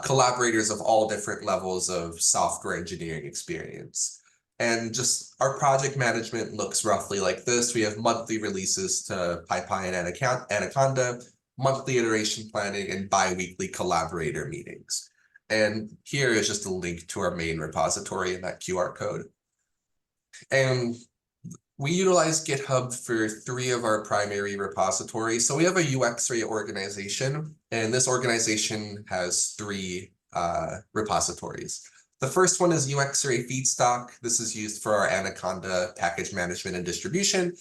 collaborators of all different levels of software engineering experience. And just our project management looks roughly like this. We have monthly releases to PyPy and Anaconda, monthly iteration planning, and bi-weekly collaborator meetings. And here is just a link to our main repository in that QR code. And we utilize GitHub for 3 of our primary repositories. So we have a UXarray organization, and this organization has 3 repositories. The first one is UXarray Feedstock. This is used for our Anaconda package management and distribution.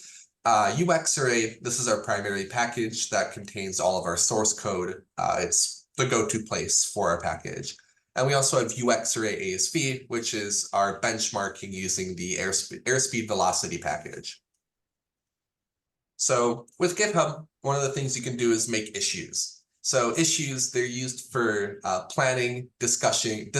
UXarray, this is our primary package that contains all of our source code. It's the go-to place for our package. And we also have UXarray ASV, which is our benchmarking using the airspeed velocity package. So with GitHub, one of the things you can do is make issues. So issues, they're used for planning, discussing,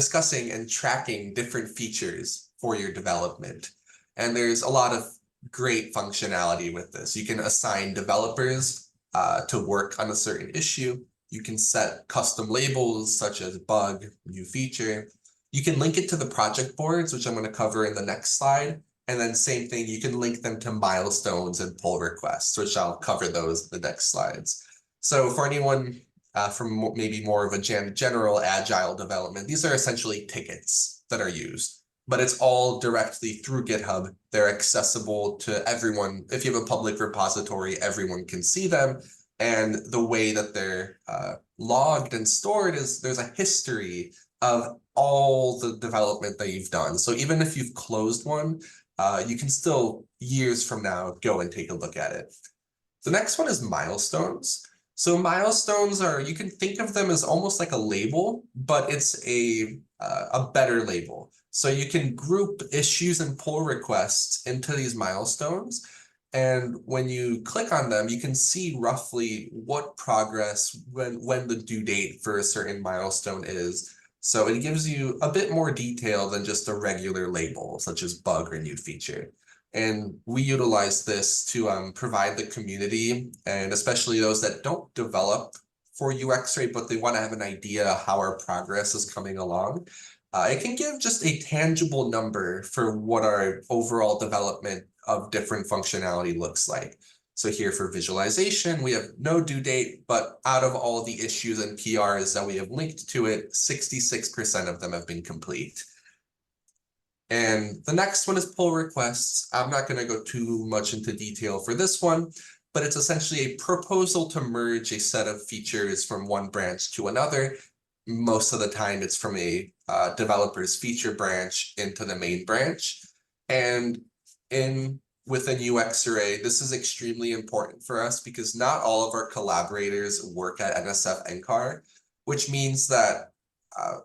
and tracking different features for your development. And there's a lot of great functionality with this. You can assign developers to work on a certain issue. You can set custom labels such as bug, new feature. You can link it to the project boards, which I'm going to cover in the next slide. And then same thing, you can link them to milestones and pull requests, which I'll cover those in the next slides. So for anyone from maybe more of a general agile development, these are essentially tickets that are used, but it's all directly through GitHub. They're accessible to everyone. If you have a public repository, everyone can see them. And the way that they're logged and stored is there's a history of all the development that you've done. So even if you've closed one, you can still, years from now, go and take a look at it. The next one is milestones. So milestones are, you can think of them as almost like a label, but it's a better label. So you can group issues and pull requests into these milestones. And when you click on them, you can see roughly what progress, when the due date for a certain milestone is. So it gives you a bit more detail than just a regular label, such as bug or new feature. And we utilize this to provide the community, and especially those that don't develop for UXarray, but they want to have an idea how our progress is coming along. It can give just a tangible number for what our overall development of different functionality looks like. So here for visualization, we have no due date, but out of all the issues and PRs that we have linked to it, 66% of them have been complete. And the next one is pull requests. I'm not going to go too much into detail for this one, but it's essentially a proposal to merge a set of features from one branch to another. Most of the time, it's from a developer's feature branch into the main branch. And within UXarray, this is extremely important for us because not all of our collaborators work at NSF NCAR, which means that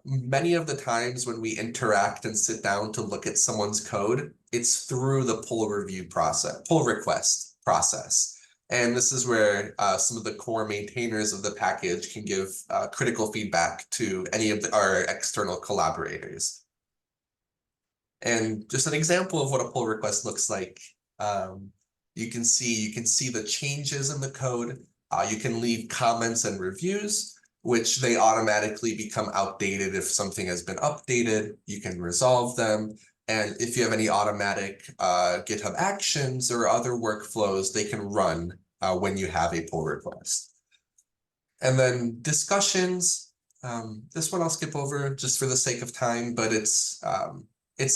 many of the times when we interact and sit down to look at someone's code, it's through the pull request process. And this is where some of the core maintainers of the package can give critical feedback to any of our external collaborators. And just an example of what a pull request looks like, you can see the changes in the code. You can leave comments and reviews, which they automatically become outdated if something has been updated. You can resolve them. And if you have any automatic GitHub actions or other workflows, they can run when you have a pull request. And then discussions. This one I'll skip over just for the sake of time, but it's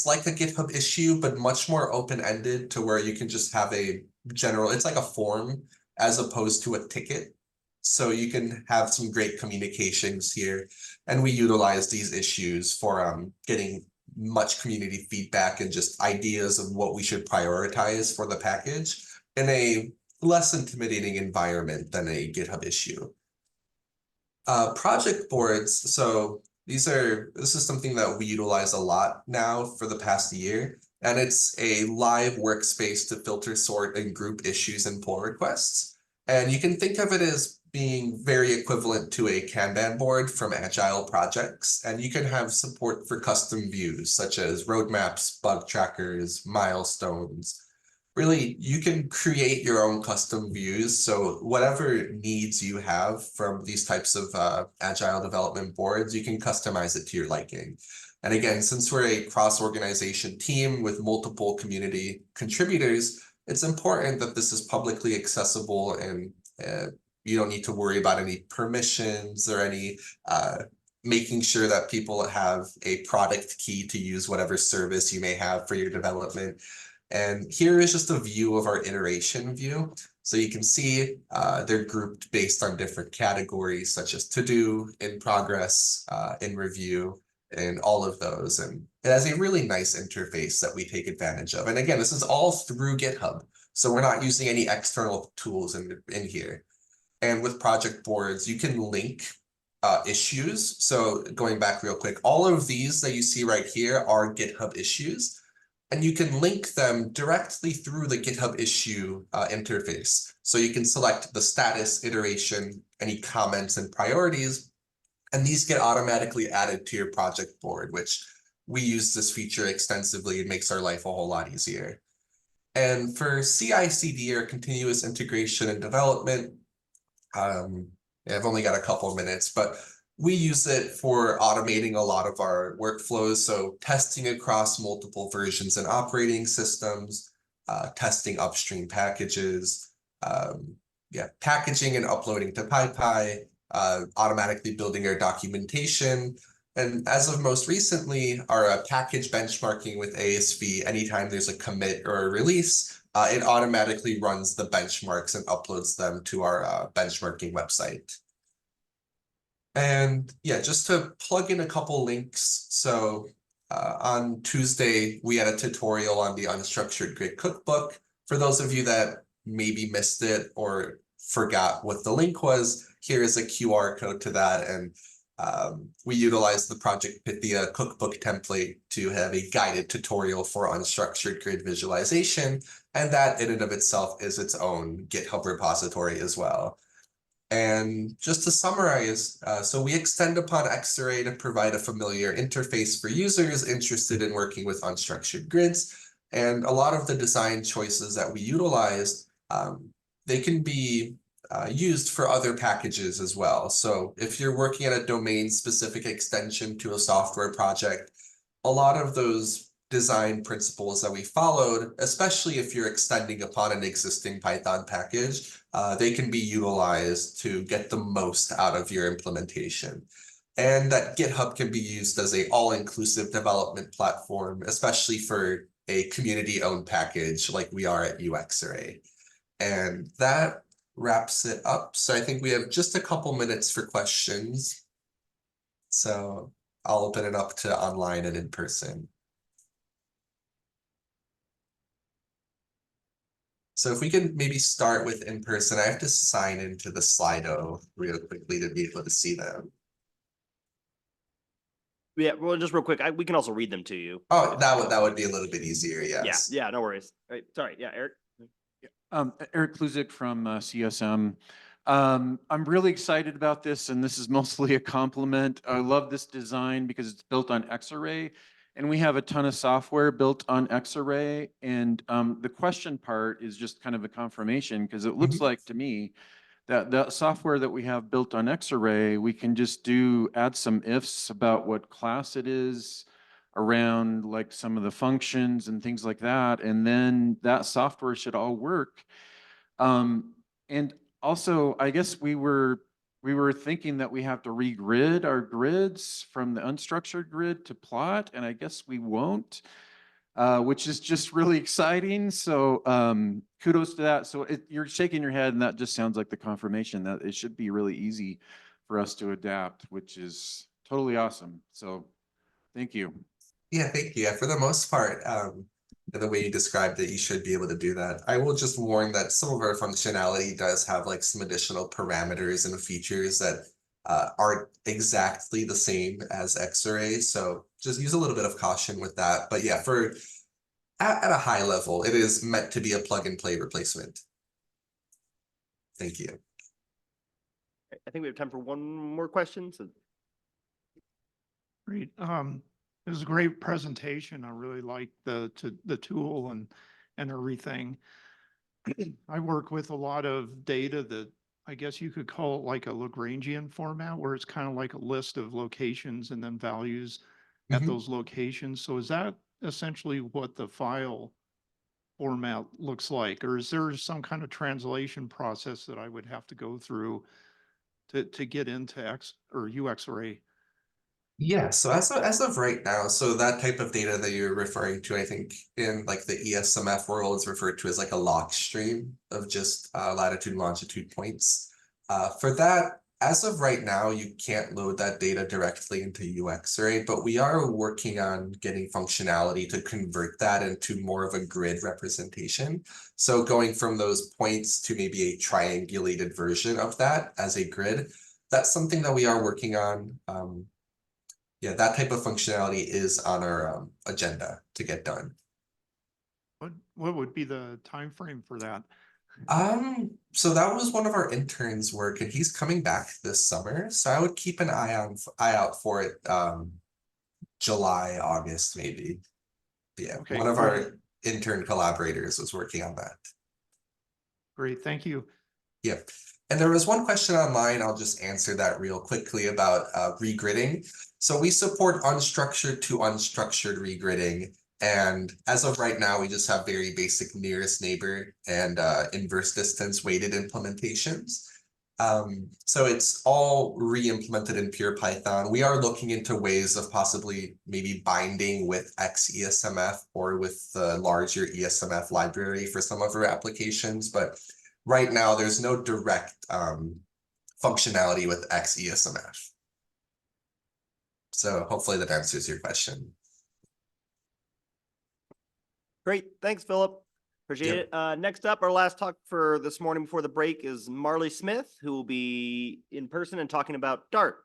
like a GitHub issue, but much more open-ended to where you can just have a general, it's like a form as opposed to a ticket. So you can have some great communications here. And we utilize these issues for getting much community feedback and just ideas of what we should prioritize for the package in a less intimidating environment than a GitHub issue. Project boards. So this is something that we utilize a lot now for the past year, and it's a live workspace to filter, sort, and group issues and pull requests. And you can think of it as being very equivalent to a Kanban board from agile projects, and you can have support for custom views such as roadmaps, bug trackers, milestones. Really, you can create your own custom views. So whatever needs you have from these types of agile development boards, you can customize it to your liking. And again, since we're a cross-organization team with multiple community contributors, it's important that this is publicly accessible, and you don't need to worry about any permissions or any making sure that people have a product key to use whatever service you may have for your development. And here is just a view of our iteration view. So you can see they're grouped based on different categories such as to do, in progress, in review, and all of those. And it has a really nice interface that we take advantage of. And again, this is all through GitHub. So we're not using any external tools in here. And with project boards, you can link issues. So going back real quick, all of these that you see right here are GitHub issues. And you can link them directly through the GitHub issue interface. So you can select the status, iteration, any comments and priorities, and these get automatically added to your project board, which we use this feature extensively. It makes our life a whole lot easier. And for CI/CD, or continuous integration and development, I've only got a couple of minutes, but we use it for automating a lot of our workflows. So testing across multiple versions and operating systems, testing upstream packages, packaging and uploading to PyPy, automatically building our documentation. And as of most recently, our package benchmarking with ASV, anytime there's a commit or a release, it automatically runs the benchmarks and uploads them to our benchmarking website. And yeah, just to plug in a couple links. So on Tuesday, we had a tutorial on the Unstructured Grid Cookbook. For those of you that maybe missed it or forgot what the link was, here is a QR code to that. And we utilized the Project Pythia cookbook template to have a guided tutorial for unstructured grid visualization. And that in and of itself is its own GitHub repository as well. And just to summarize, so we extend upon Xarray to provide a familiar interface for users interested in working with unstructured grids. And a lot of the design choices that we utilized, they can be used for other packages as well. So if you're working at a domain-specific extension to a software project, a lot of those design principles that we followed, especially if you're extending upon an existing Python package, they can be utilized to get the most out of your implementation. And that GitHub can be used as an all-inclusive development platform, especially for a community-owned package like we are at UXarray. And that wraps it up. So I think we have just a couple minutes for questions. So I'll open it up to online and in person. So if we can maybe start with in person, I have to sign into the Slido real quickly to be able to see them. Yeah, well, just real quick, we can also read them to you. Oh, that would be a little bit easier, yes. Yeah, no worries. All right, sorry, yeah, Eric. Eric Kluzik from CSM. I'm really excited about this, and this is mostly a compliment. I love this design because it's built on Xarray, and we have a ton of software built on Xarray. And the question part is just kind of a confirmation, because it looks like to me that the software that we have built on Xarray, we can just add some ifs about what class it is, around like some of the functions and things like that, and then that software should all work. And also, I guess we were thinking that we have to regrid our grids from the unstructured grid to plot, and I guess we won't, which is just really exciting. So kudos to that. So you're shaking your head, and that just sounds like the confirmation that it should be really easy for us to adapt, which is totally awesome. So thank you. Yeah, thank you. Yeah, for the most part, the way you described it, you should be able to do that. I will just warn that some of our functionality does have like some additional parameters and features that aren't exactly the same as Xarray. So just use a little bit of caution with that. But yeah, at a high level, it is meant to be a plug and play replacement. Thank you. I think we have time for one more question. So Great. It was a great presentation. I really liked the tool and everything. I work with a lot of data that I guess you could call it like a Lagrangian format, where it's kind of like a list of locations and then values at those locations. So is that essentially what the file format looks like? Or is there some kind of translation process that I would have to go through to get into UXarray? Yeah, so as of right now, so that type of data that you're referring to, I think in like the ESMF world is referred to as like a lock stream of just latitude and longitude points. For that, as of right now, you can't load that data directly into UXarray, but we are working on getting functionality to convert that into more of a grid representation. So going from those points to maybe a triangulated version of that as a grid, that's something that we are working on. Yeah, that type of functionality is on our agenda to get done. What would be the time frame for that? So that was one of our interns' work, and he's coming back this summer. So I would keep an eye out for it. July, August, maybe. Yeah, Okay, one of great. our intern collaborators was working on that. Great, thank you. Yep. And there was one question online. I'll just answer that real quickly about regridding. So we support unstructured to unstructured regridding. And as of right now, we just have very basic nearest neighbor and inverse distance weighted implementations. So it's all re-implemented in pure Python. We are looking into ways of possibly maybe binding with XESMF or with the larger ESMF library for some of our applications, but right now there's no direct functionality with XESMF. So hopefully that answers your question. Great, thanks, Philip. Appreciate it. Next up, our last talk for this morning before the break is Marlee Smith, who will be in person and talking about Dart.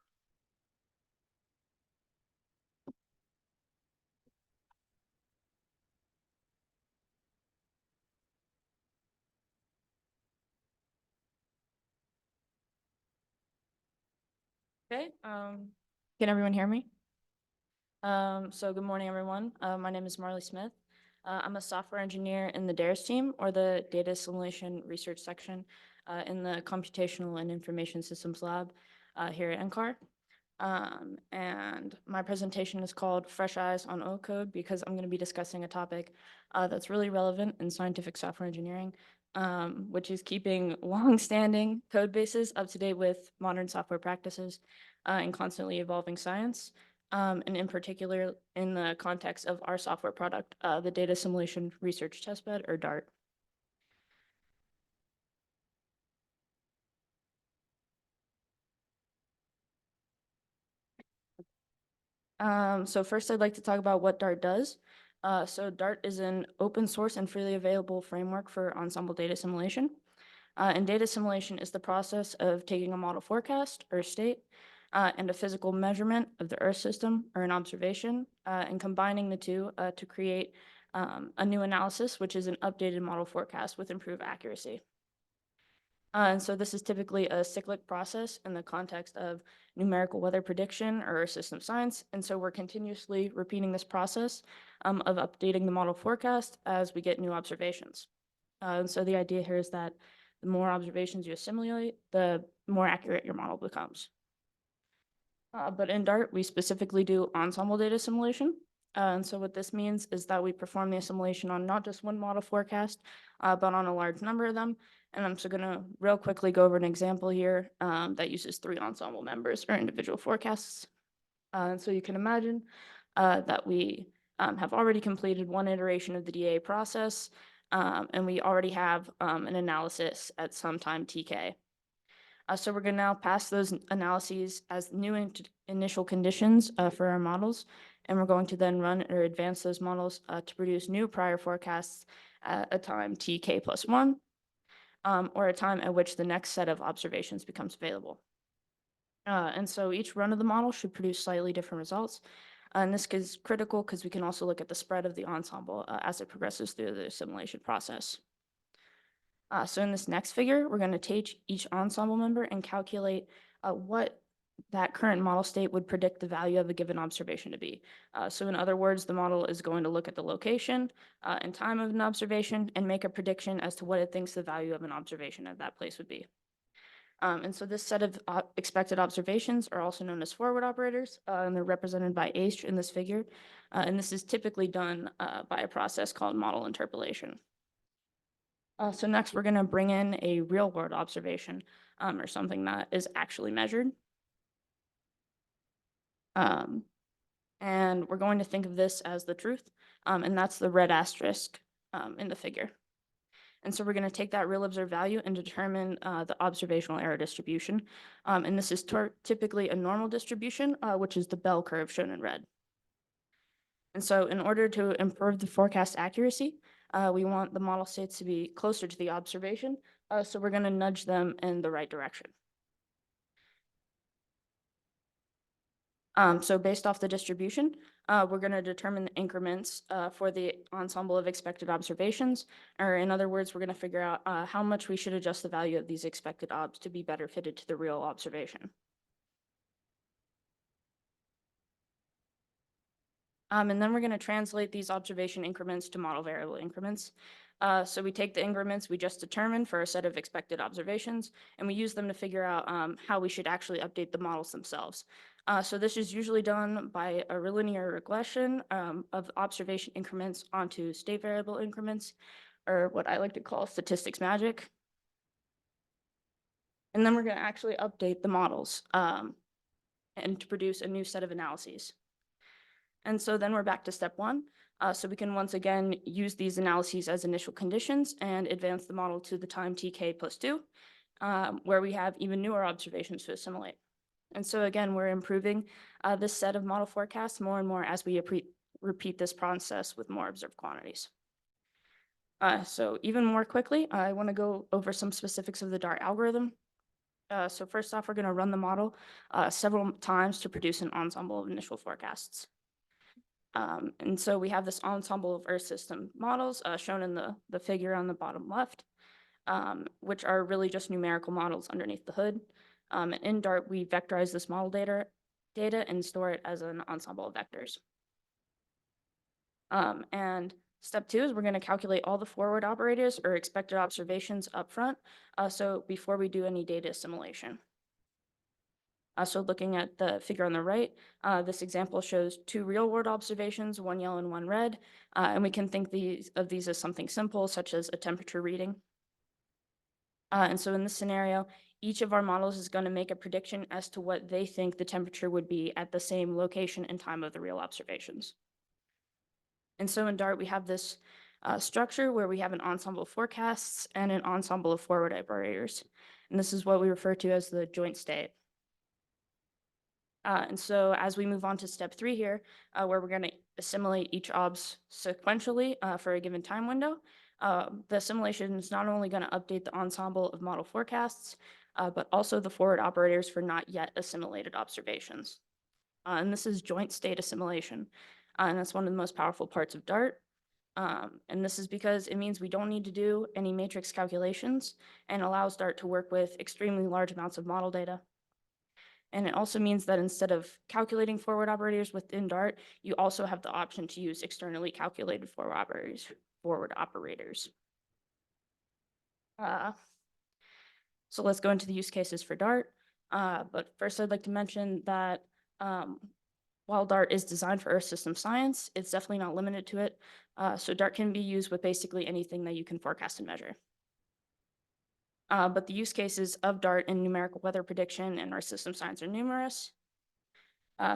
Okay, can everyone hear me? So good morning, everyone. My name is Marlee Smith. I'm a software engineer in the DARES team, or the Data Assimilation Research Section, in the Computational and Information Systems Lab here at NCAR. And my presentation is called Fresh Eyes on O Code because I'm going to be discussing a topic that's really relevant in scientific software engineering, which is keeping long-standing code bases up to date with modern software practices and constantly evolving science. And in particular, in the context of our software product, the Data Assimilation Research Testbed, or DART. So first, I'd like to talk about what DART does. So DART is an open source and freely available framework for ensemble data assimilation. And data assimilation is the process of taking a model forecast or state and a physical measurement of the Earth system or an observation and combining the two to create a new analysis, which is an updated model forecast with improved accuracy. And so this is typically a cyclic process in the context of numerical weather prediction or system science. And so we're continuously repeating this process of updating the model forecast as we get new observations. And so the idea here is that the more observations you assimilate, the more accurate your model becomes. But in DART, we specifically do ensemble data assimilation. And so what this means is that we perform the assimilation on not just one model forecast, but on a large number of them. And I'm so going to real quickly go over an example here that uses 3 ensemble members or individual forecasts. And so you can imagine that we have already completed one iteration of the DA process, and we already have an analysis at some time TK. So we're going to now pass those analyses as new initial conditions for our models, and we're going to then run or advance those models to produce new prior forecasts at a time TK plus 1, or a time at which the next set of observations becomes available. And so each run of the model should produce slightly different results. And this is critical because we can also look at the spread of the ensemble as it progresses through the assimilation process. So in this next figure, we're going to take each ensemble member and calculate what that current model state would predict the value of a given observation to be. So in other words, the model is going to look at the location and time of an observation and make a prediction as to what it thinks the value of an observation at that place would be. And so this set of expected observations are also known as forward operators, and they're represented by H in this figure. And this is typically done by a process called model interpolation. So next, we're going to bring in a real-world observation or something that is actually measured. And we're going to think of this as the truth, and that's the red asterisk in the figure. And so we're going to take that real observed value and determine the observational error distribution. And this is typically a normal distribution, which is the bell curve shown in red. And so in order to improve the forecast accuracy, we want the model states to be closer to the observation. So we're going to nudge them in the right direction. So based off the distribution, we're going to determine the increments for the ensemble of expected observations, or in other words, we're going to figure out how much we should adjust the value of these expected obs to be better fitted to the real observation. And then we're going to translate these observation increments to model variable increments. So we take the increments we just determined for a set of expected observations, and we use them to figure out how we should actually update the models themselves. So this is usually done by a linear regression of observation increments onto state variable increments, or what I like to call statistics magic. And then we're going to actually update the models and to produce a new set of analyses. And so then we're back to step one. So we can once again use these analyses as initial conditions and advance the model to the time tk plus 2, where we have even newer observations to assimilate. And so again, we're improving this set of model forecasts more and more as we repeat this process with more observed quantities. So even more quickly, I want to go over some specifics of the Dart algorithm. So first off, we're going to run the model several times to produce an ensemble of initial forecasts. And so we have this ensemble of Earth system models shown in the figure on the bottom left, which are really just numerical models underneath the hood. And in Dart, we vectorize this model data and store it as an ensemble of vectors. And step 2 is we're going to calculate all the forward operators or expected observations up front, so before we do any data assimilation. So looking at the figure on the right, this example shows 2 real-world observations, 1 yellow and 1 red, and we can think of these as something simple, such as a temperature reading. And so in this scenario, each of our models is going to make a prediction as to what they think the temperature would be at the same location and time of the real observations. And so in Dart, we have this structure where we have an ensemble of forecasts and an ensemble of forward operators. And this is what we refer to as the joint state. And so as we move on to step 3 here, where we're going to assimilate each obs sequentially for a given time window, the assimilation is not only going to update the ensemble of model forecasts, but also the forward operators for not yet assimilated observations. And this is joint state assimilation. And that's one of the most powerful parts of Dart. And this is because it means we don't need to do any matrix calculations and allows Dart to work with extremely large amounts of model data. And it also means that instead of calculating forward operators within Dart, you also have the option to use externally calculated forward operators. So let's go into the use cases for Dart. But first I'd like to mention that while Dart is designed for Earth system science, it's definitely not limited to it. So Dart can be used with basically anything that you can forecast and measure. But the use cases of Dart in numerical weather prediction and Earth system science are numerous.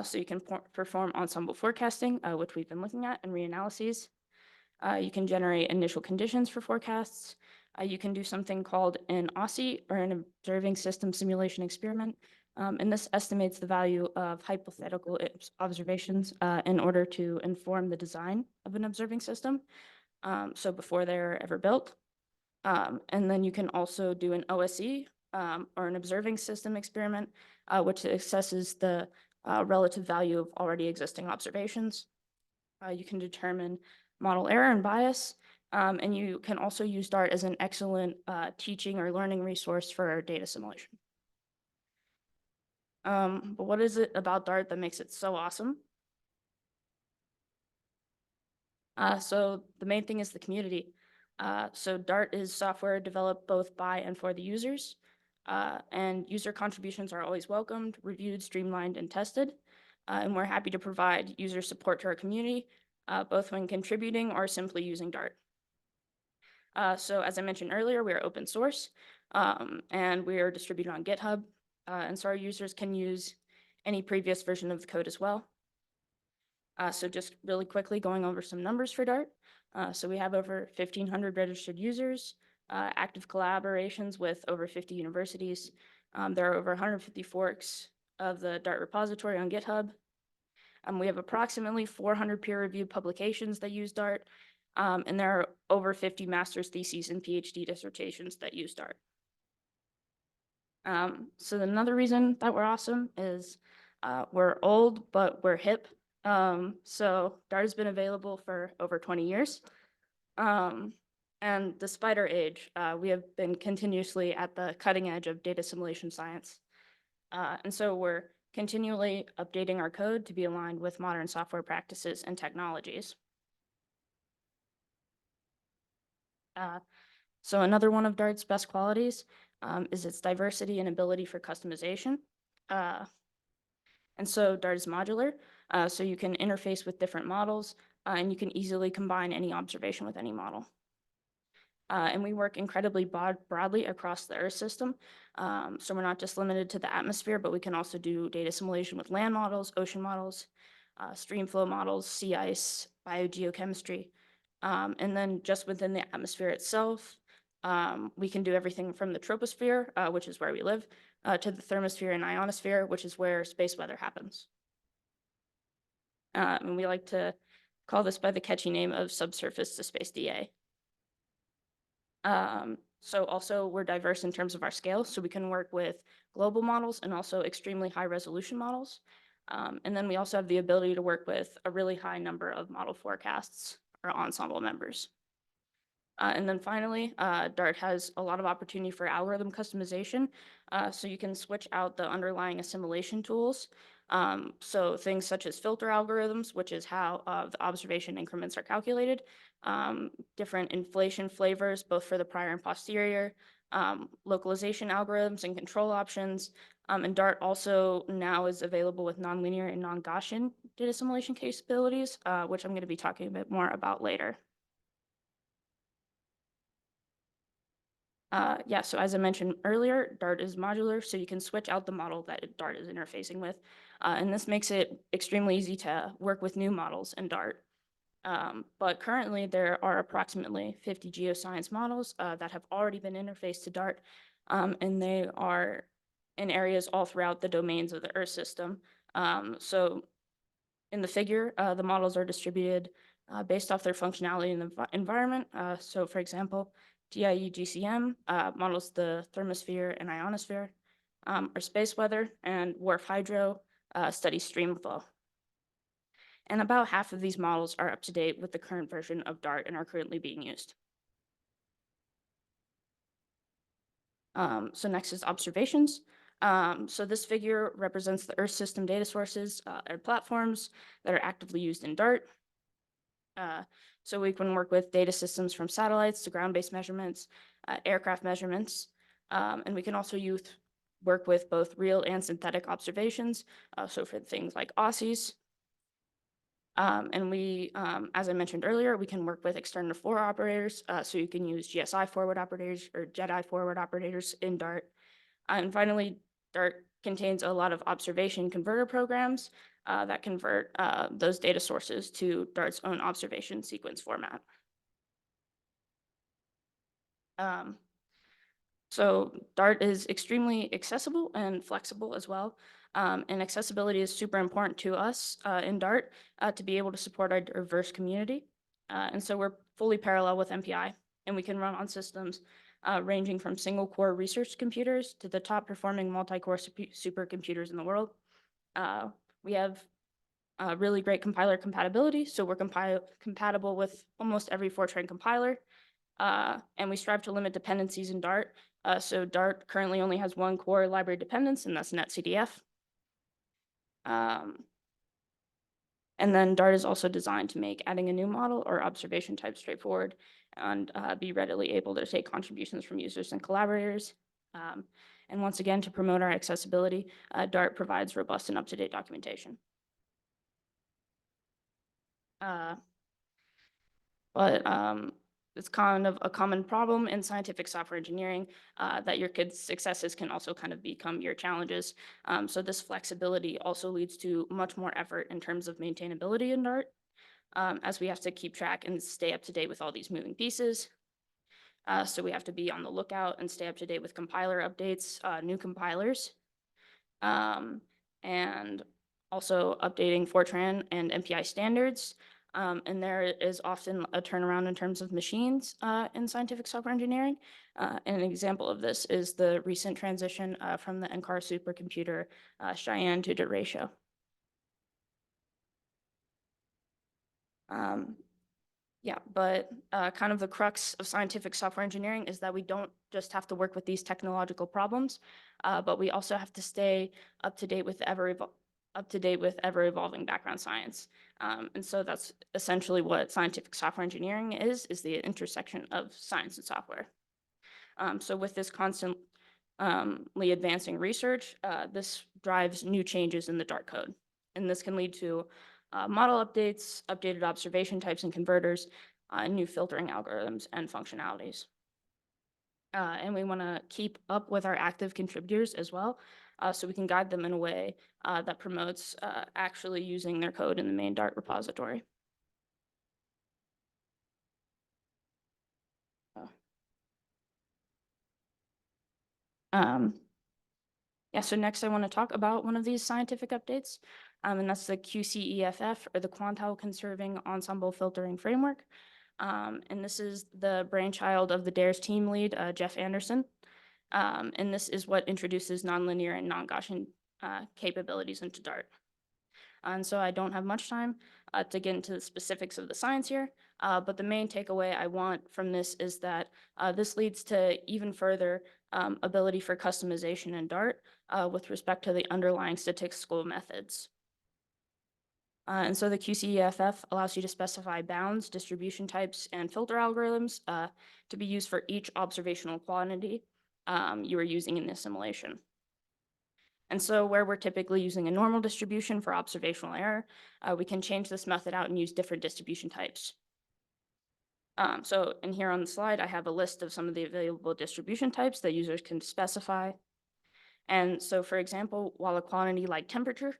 So you can perform ensemble forecasting, which we've been looking at, and reanalyses. You can generate initial conditions for forecasts. You can do something called an OSSI, or an observing system simulation experiment. And this estimates the value of hypothetical observations in order to inform the design of an observing system, so before they're ever built. And then you can also do an OSE, or an observing system experiment, which assesses the relative value of already existing observations. You can determine model error and bias, and you can also use Dart as an excellent teaching or learning resource for data simulation. But what is it about Dart that makes it so awesome? So the main thing is the community. So Dart is software developed both by and for the users, and user contributions are always welcomed, reviewed, streamlined, and tested. And we're happy to provide user support to our community, both when contributing or simply using Dart. So as I mentioned earlier, we are open source, and we are distributed on GitHub. And so our users can use any previous version of the code as well. So just really quickly going over some numbers for Dart. So we have over 1,500 registered users, active collaborations with over 50 universities. There are over 150 forks of the Dart repository on GitHub. We have approximately 400 peer-reviewed publications that use Dart, and there are over 50 master's theses and PhD dissertations that use Dart. So another reason that we're awesome is we're old, but we're hip. So Dart has been available for over 20 years. And despite our age, we have been continuously at the cutting edge of data simulation science. And so we're continually updating our code to be aligned with modern software practices and technologies. So another one of Dart's best qualities is its diversity and ability for customization. And so Dart is modular, so you can interface with different models, and you can easily combine any observation with any model. And we work incredibly broadly across the Earth system. So we're not just limited to the atmosphere, but we can also do data simulation with land models, ocean models, stream flow models, sea ice, biogeochemistry. And then just within the atmosphere itself, we can do everything from the troposphere, which is where we live, to the thermosphere and ionosphere, which is where space weather happens. And we like to call this by the catchy name of subsurface to space DA. So also we're diverse in terms of our scale, so we can work with global models and also extremely high resolution models. And then we also have the ability to work with a really high number of model forecasts or ensemble members. And then finally, Dart has a lot of opportunity for algorithm customization. So you can switch out the underlying assimilation tools. So things such as filter algorithms, which is how the observation increments are calculated, different inflation flavors, both for the prior and posterior, localization algorithms and control options. And Dart also now is available with nonlinear and non-Gaussian data simulation capabilities, which I'm going to be talking a bit more about later. Yeah, so as I mentioned earlier, Dart is modular, so you can switch out the model that Dart is interfacing with. And this makes it extremely easy to work with new models in Dart. But currently, there are approximately 50 geoscience models that have already been interfaced to Dart, and they are in areas all throughout the domains of the Earth system. So in the figure, the models are distributed based off their functionality in the environment. So for example, DIE-GCM models the thermosphere and ionosphere, or space weather, and WRF Hydro studies stream flow. And about half of these models are up to date with the current version of Dart and are currently being used. So next is observations. So this figure represents the Earth system data sources and platforms that are actively used in Dart. So we can work with data systems from satellites to ground-based measurements, aircraft measurements, and we can also work with both real and synthetic observations, so for things like OSSIs. And we, as I mentioned earlier, we can work with external forward operators, so you can use GSI forward operators or JEDI forward operators in Dart. And finally, Dart contains a lot of observation converter programs that convert those data sources to Dart's own observation sequence format. So Dart is extremely accessible and flexible as well. And accessibility is super important to us in Dart to be able to support our diverse community. And so we're fully parallel with MPI, and we can run on systems ranging from single core research computers to the top performing multi-core supercomputers in the world. We have really great compiler compatibility, so we're compatible with almost every Fortran compiler, and we strive to limit dependencies in Dart. So Dart currently only has one core library dependence, and that's netcdf. And then Dart is also designed to make adding a new model or observation type straightforward and be readily able to take contributions from users and collaborators. And once again, to promote our accessibility, Dart provides robust and up-to-date documentation. it's kind of a common problem in scientific software engineering that your kids' successes can also kind of become your challenges. So this flexibility also leads to much more effort in terms of maintainability in Dart, as we have to keep track and stay up to date with all these moving pieces. So we have to be on the lookout and stay up to date with compiler updates, new compilers, and also updating Fortran and MPI standards. And there is often a turnaround in terms of machines in scientific software engineering. And an example of this is the recent transition from the NCAR supercomputer Cheyenne to Derecho. Yeah, but kind of the crux of scientific software engineering is that we don't just have to work with these technological problems, but we also have to stay up to date with ever evolving background science. And so that's essentially what scientific software engineering is the intersection of science and software. So with this constantly advancing research, this drives new changes in the Dart code. And this can lead to model updates, updated observation types and converters, new filtering algorithms and functionalities. And we want to keep up with our active contributors as well, so we can guide them in a way that promotes actually using their code in the main Dart repository. Yeah, so next I want to talk about one of these scientific updates, and that's the QCEFF, or the Quantile Conserving Ensemble Filtering Framework. And this is the brainchild of the DARES team lead, Jeff Anderson. And this is what introduces nonlinear and non-Gaussian capabilities into Dart. And so I don't have much time to get into the specifics of the science here, but the main takeaway I want from this is that this leads to even further ability for customization in Dart with respect to the underlying statistical methods. And so the QCEFF allows you to specify bounds, distribution types, and filter algorithms to be used for each observational quantity you are using in the assimilation. And so where we're typically using a normal distribution for observational error, we can change this method out and use different distribution types. So in here on the slide, I have a list of some of the available distribution types that users can specify. And so, for example, while a quantity like temperature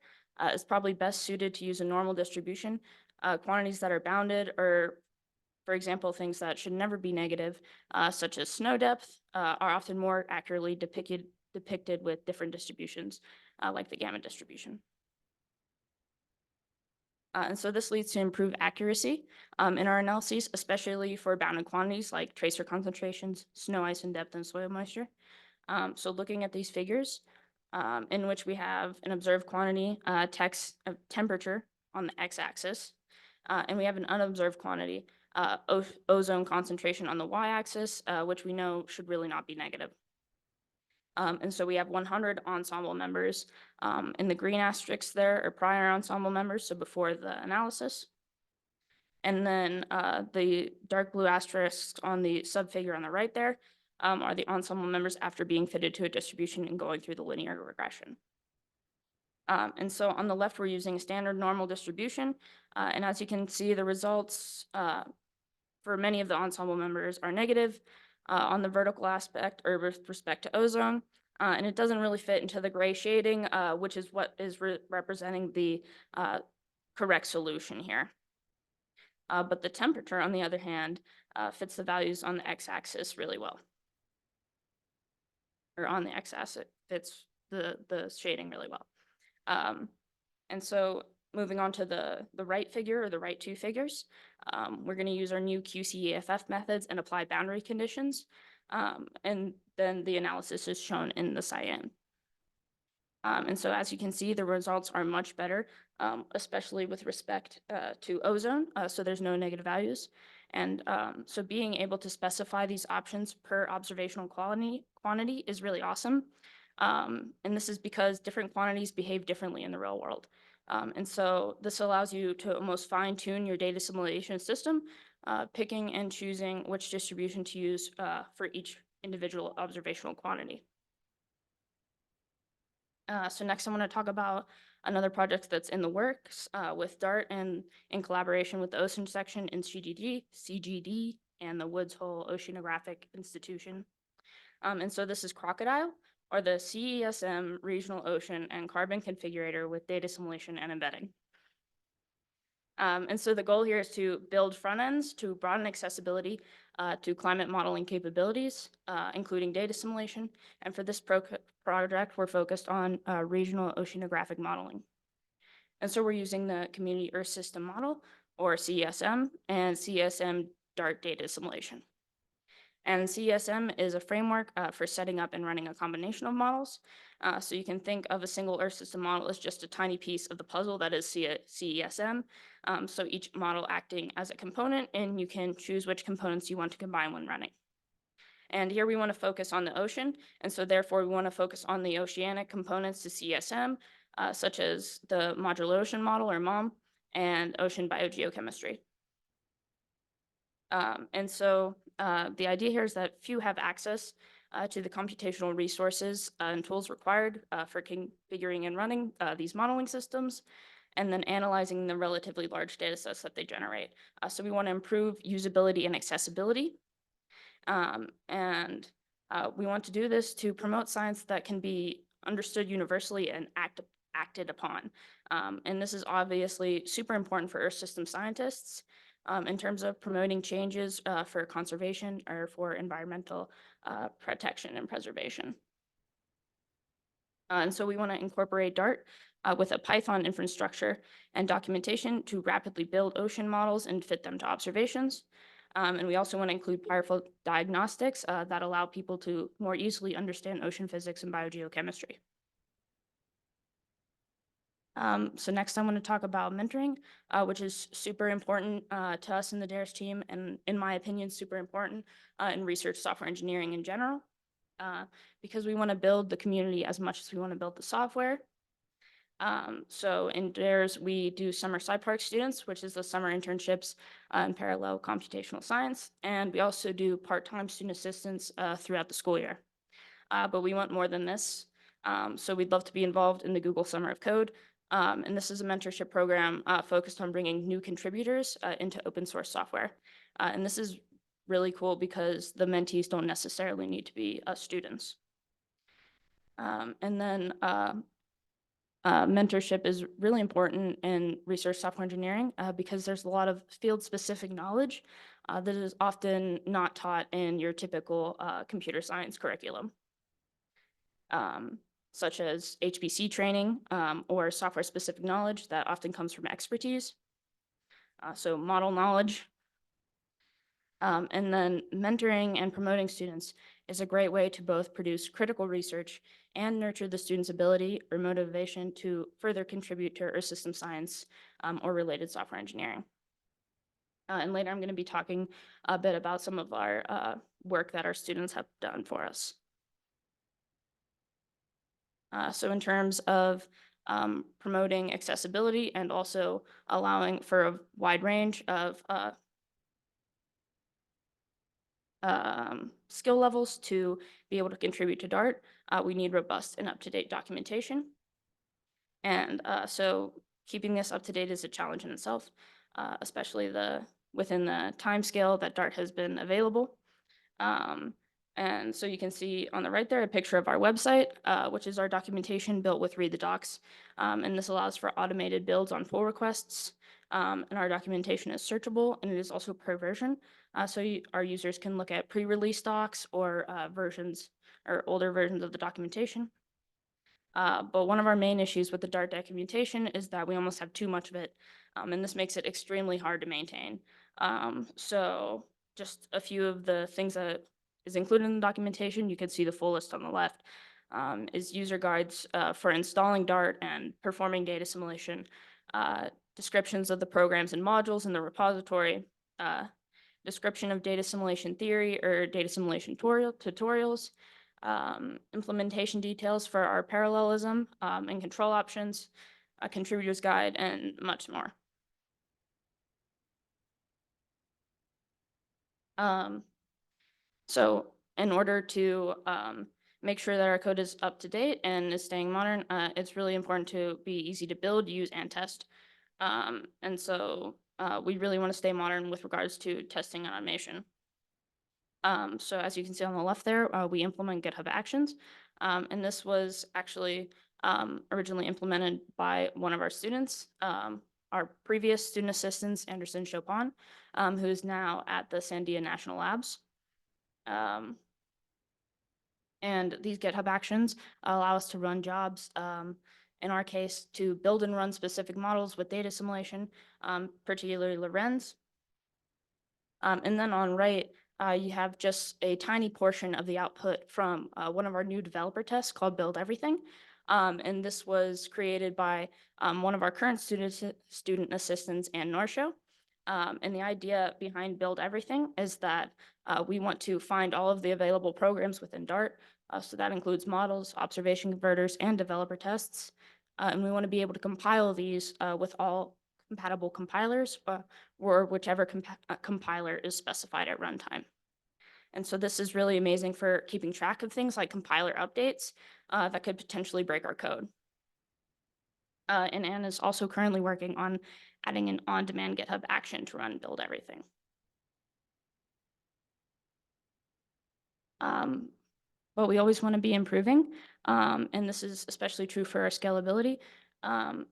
is probably best suited to use a normal distribution, quantities that are bounded, or for example, things that should never be negative, such as snow depth, are often more accurately depicted with different distributions, like the gamma distribution. And so this leads to improved accuracy in our analyses, especially for bounded quantities like tracer concentrations, snow, ice, and depth, and soil moisture. So looking at these figures, in which we have an observed quantity, temperature on the x-axis, and we have an unobserved quantity, ozone concentration on the y-axis, which we know should really not be negative. And so we have 100 ensemble members, and the green asterisks there are prior ensemble members, so before the analysis. And then the dark blue asterisks on the subfigure on the right there are the ensemble members after being fitted to a distribution and going through the linear regression. And so on the left, we're using a standard normal distribution. And as you can see, the results for many of the ensemble members are negative on the vertical aspect or with respect to ozone. And it doesn't really fit into the gray shading, which is what is representing the correct solution here. But the temperature, on the other hand, fits the values on the x-axis really well. Or on the x-axis, fits the shading really well. And so moving on to the right figure, or the right two figures, we're going to use our new QCEFF methods and apply boundary conditions. And then the analysis is shown in the cyan. And so as you can see, the results are much better, especially with respect to ozone. So there's no negative values. And so being able to specify these options per observational quantity is really awesome. And this is because different quantities behave differently in the real world. And so this allows you to almost fine-tune your data assimilation system, picking and choosing which distribution to use for each individual observational quantity. So next I want to talk about another project that's in the works with Dart and in collaboration with the OSINT section in CGD and the Woods Hole Oceanographic Institution. And so this is Crocodile, or the CESM Regional Ocean and Carbon Configurator with data assimilation and embedding. And so the goal here is to build front ends to broaden accessibility to climate modeling capabilities, including data assimilation. And for this project, we're focused on regional oceanographic modeling. And so we're using the Community Earth System Model, or CESM, and CESM Dart data assimilation. And CESM is a framework for setting up and running a combination of models. So you can think of a single Earth system model as just a tiny piece of the puzzle that is CESM. So each model acting as a component, and you can choose which components you want to combine when running. And here we want to focus on the ocean. And so therefore we want to focus on the oceanic components to CESM, such as the Modular Ocean Model, or MOM, and ocean biogeochemistry. And so the idea here is that few have access to the computational resources and tools required for configuring and running these modeling systems, and then analyzing the relatively large data sets that they generate. So we want to improve usability and accessibility. And we want to do this to promote science that can be understood universally and acted upon. And this is obviously super important for Earth system scientists in terms of promoting changes for conservation or for environmental protection and preservation. And so we want to incorporate Dart with a Python infrastructure and documentation to rapidly build ocean models and fit them to observations. And we also want to include powerful diagnostics that allow people to more easily understand ocean physics and biogeochemistry. So next I want to talk about mentoring, which is super important to us in the DARES team, and in my opinion, super important in research software engineering in general, because we want to build the community as much as we want to build the software. So in DARES, we do summer SciPark students, which is the summer internships in parallel computational science, and we also do part-time student assistants throughout the school year. But we want more than this. So we'd love to be involved in the Google Summer of Code. And this is a mentorship program focused on bringing new contributors into open source software. And this is really cool because the mentees don't necessarily need to be students. And then mentorship is really important in research software engineering because there's a lot of field-specific knowledge that is often not taught in your typical computer science curriculum. Such as HPC training or software-specific knowledge that often comes from expertise. So model knowledge. And then mentoring and promoting students is a great way to both produce critical research and nurture the student's ability or motivation to further contribute to Earth system science or related software engineering. And later I'm going to be talking a bit about some of our work that our students have done for us. So in terms of promoting accessibility and also allowing for a wide range of skill levels to be able to contribute to Dart, we need robust and up-to-date documentation. And so keeping this up to date is a challenge in itself, especially within the time scale that Dart has been available. And so you can see on the right there a picture of our website, which is our documentation built with Read the Docs. And this allows for automated builds on pull requests. And our documentation is searchable, and it is also per version. So our users can look at pre-release docs or versions or older versions of the documentation. But one of our main issues with the Dart documentation is that we almost have too much of it, and this makes it extremely hard to maintain. So just a few of the things that is included in the documentation, you can see the full list on the left, is user guides for installing Dart and performing data assimilation, descriptions of the programs and modules in the repository, description of data assimilation theory or data assimilation tutorials, implementation details for our parallelism and control options, a contributor's guide, and much more. So in order to make sure that our code is up to date and is staying modern, it's really important to be easy to build, use, and test. And so we really want to stay modern with regards to testing and automation. So as you can see on the left there, we implement GitHub Actions. And this was actually originally implemented by one of our students, our previous student assistants, Anderson Chopin, who is now at the Sandia National Labs. And these GitHub Actions allow us to run jobs, in our case, to build and run specific models with data assimilation, particularly Lorenz. And then on right, you have just a tiny portion of the output from one of our new developer tests called Build Everything. And this was created by one of our current student assistants, Ann Norshow. And the idea behind Build Everything is that we want to find all of the available programs within Dart. So that includes models, observation converters, and developer tests. And we want to be able to compile these with all compatible compilers or whichever compiler is specified at runtime. And so this is really amazing for keeping track of things like compiler updates that could potentially break our code. And Anne is also currently working on adding an on-demand GitHub action to run Build Everything. But we always want to be improving, and this is especially true for our scalability.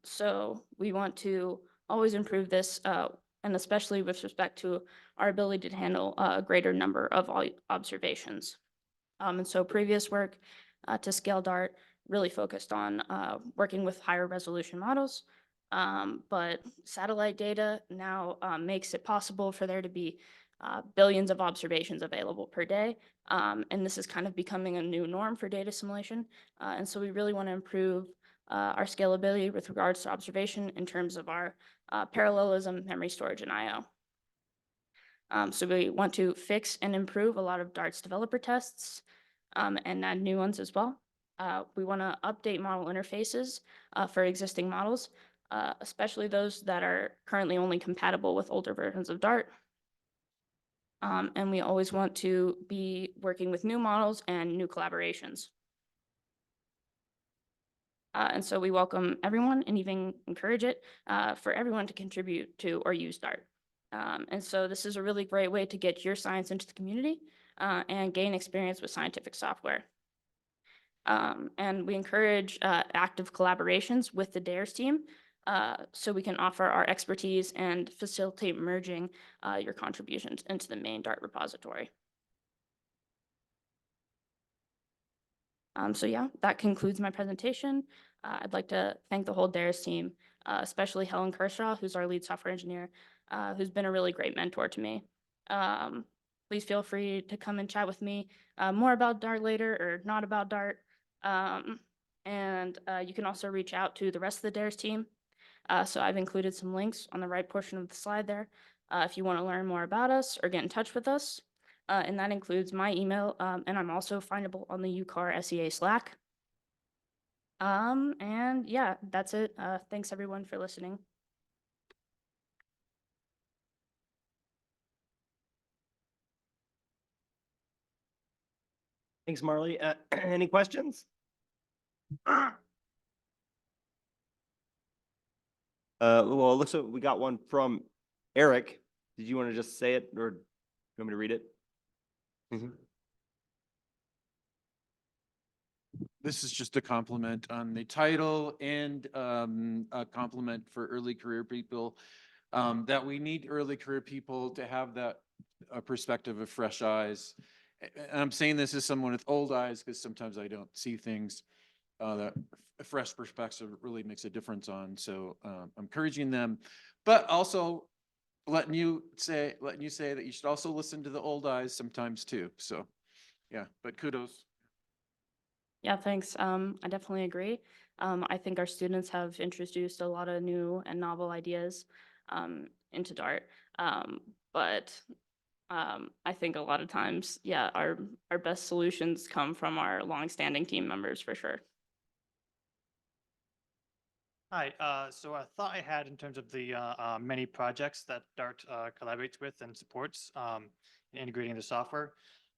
So we want to always improve this, and especially with respect to our ability to handle a greater number of observations. And so previous work to scale Dart really focused on working with higher resolution models, but satellite data now makes it possible for there to be billions of observations available per day. And this is kind of becoming a new norm for data assimilation. And so we really want to improve our scalability with regards to observation in terms of our parallelism, memory storage, and I/O. So we want to fix and improve a lot of Dart's developer tests and add new ones as well. We want to update model interfaces for existing models, especially those that are currently only compatible with older versions of Dart. And we always want to be working with new models and new collaborations. And so we welcome everyone and even encourage it for everyone to contribute to or use Dart. And so this is a really great way to get your science into the community and gain experience with scientific software. And we encourage active collaborations with the DARES team so we can offer our expertise and facilitate merging your contributions into the main Dart repository. So yeah, that concludes my presentation. I'd like to thank the whole DARES team, especially Helen Kershaw, who's our lead software engineer, who's been a really great mentor to me. Please feel free to come and chat with me more about Dart later or not about Dart. And you can also reach out to the rest of the DARES team. So I've included some links on the right portion of the slide there if you want to learn more about us or get in touch with us. And that includes my email, and I'm also findable on the UCAR SEA Slack. And yeah, that's it. Thanks everyone for listening. Thanks, Marlee. Any questions? Well, it looks like we got one from Eric. Did you want to just say it or do you want me to read it? This is just a compliment on the title and a compliment for early career people, that we need early career people to have that perspective of fresh eyes. And I'm saying this as someone with old eyes because sometimes I don't see things that a fresh perspective really makes a difference on. So I'm encouraging them, but also letting you say that you should also listen to the old eyes sometimes too. So yeah, but kudos. Yeah, thanks. I definitely agree. I think our students have introduced a lot of new and novel ideas into Dart. But I think a lot of times, yeah, our best solutions come from our longstanding team members for sure. Hi, so a thought I had in terms of the many projects that Dart collaborates with and supports in integrating the software.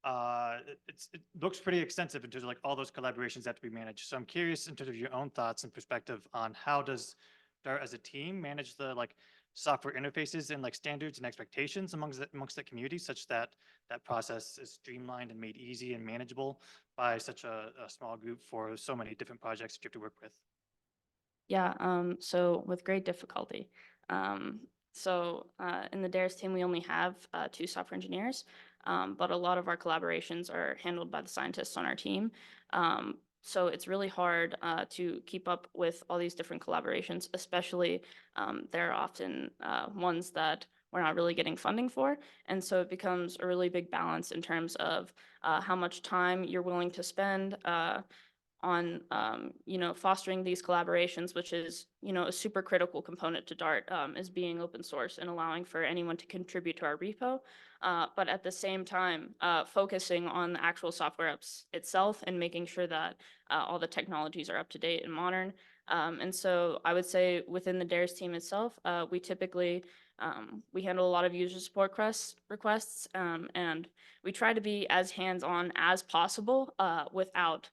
It looks pretty extensive in terms of like all those collaborations that have to be managed. So I'm curious in terms of your own thoughts and perspective on how does Dart as a team manage the like software interfaces and like standards and expectations amongst the community, such that that process is streamlined and made easy and manageable by such a small group for so many different projects that you have to work with? Yeah, so with great difficulty. In the DARES team, we only have 2 software engineers, but a lot of our collaborations are handled by the scientists on our team. So it's really hard to keep up with all these different collaborations, especially there are often ones that we're not really getting funding for. And so it becomes a really big balance in terms of how much time you're willing to spend on fostering these collaborations, which is a super critical component to Dart, is being open source and allowing for anyone to contribute to our repo, but at the same time focusing on the actual software itself and making sure that all the technologies are up to date and modern. And so I would say within the DARES team itself, we typically we handle a lot of user support requests, and we try to be as hands-on as possible without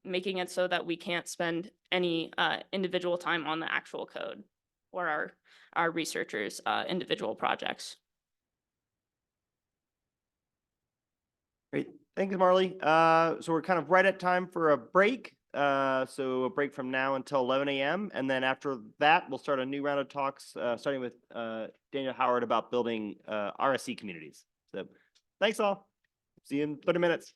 making it so that we can't spend any individual time on the actual code or our researchers' individual projects. Great. Thanks, Marlee. So we're kind of right at time for a break. So a break from now until 11 a.m. And then after that, we'll start a new round of talks, starting with Daniel Howard about building RSC communities. So thanks all. See you in 30 minutes.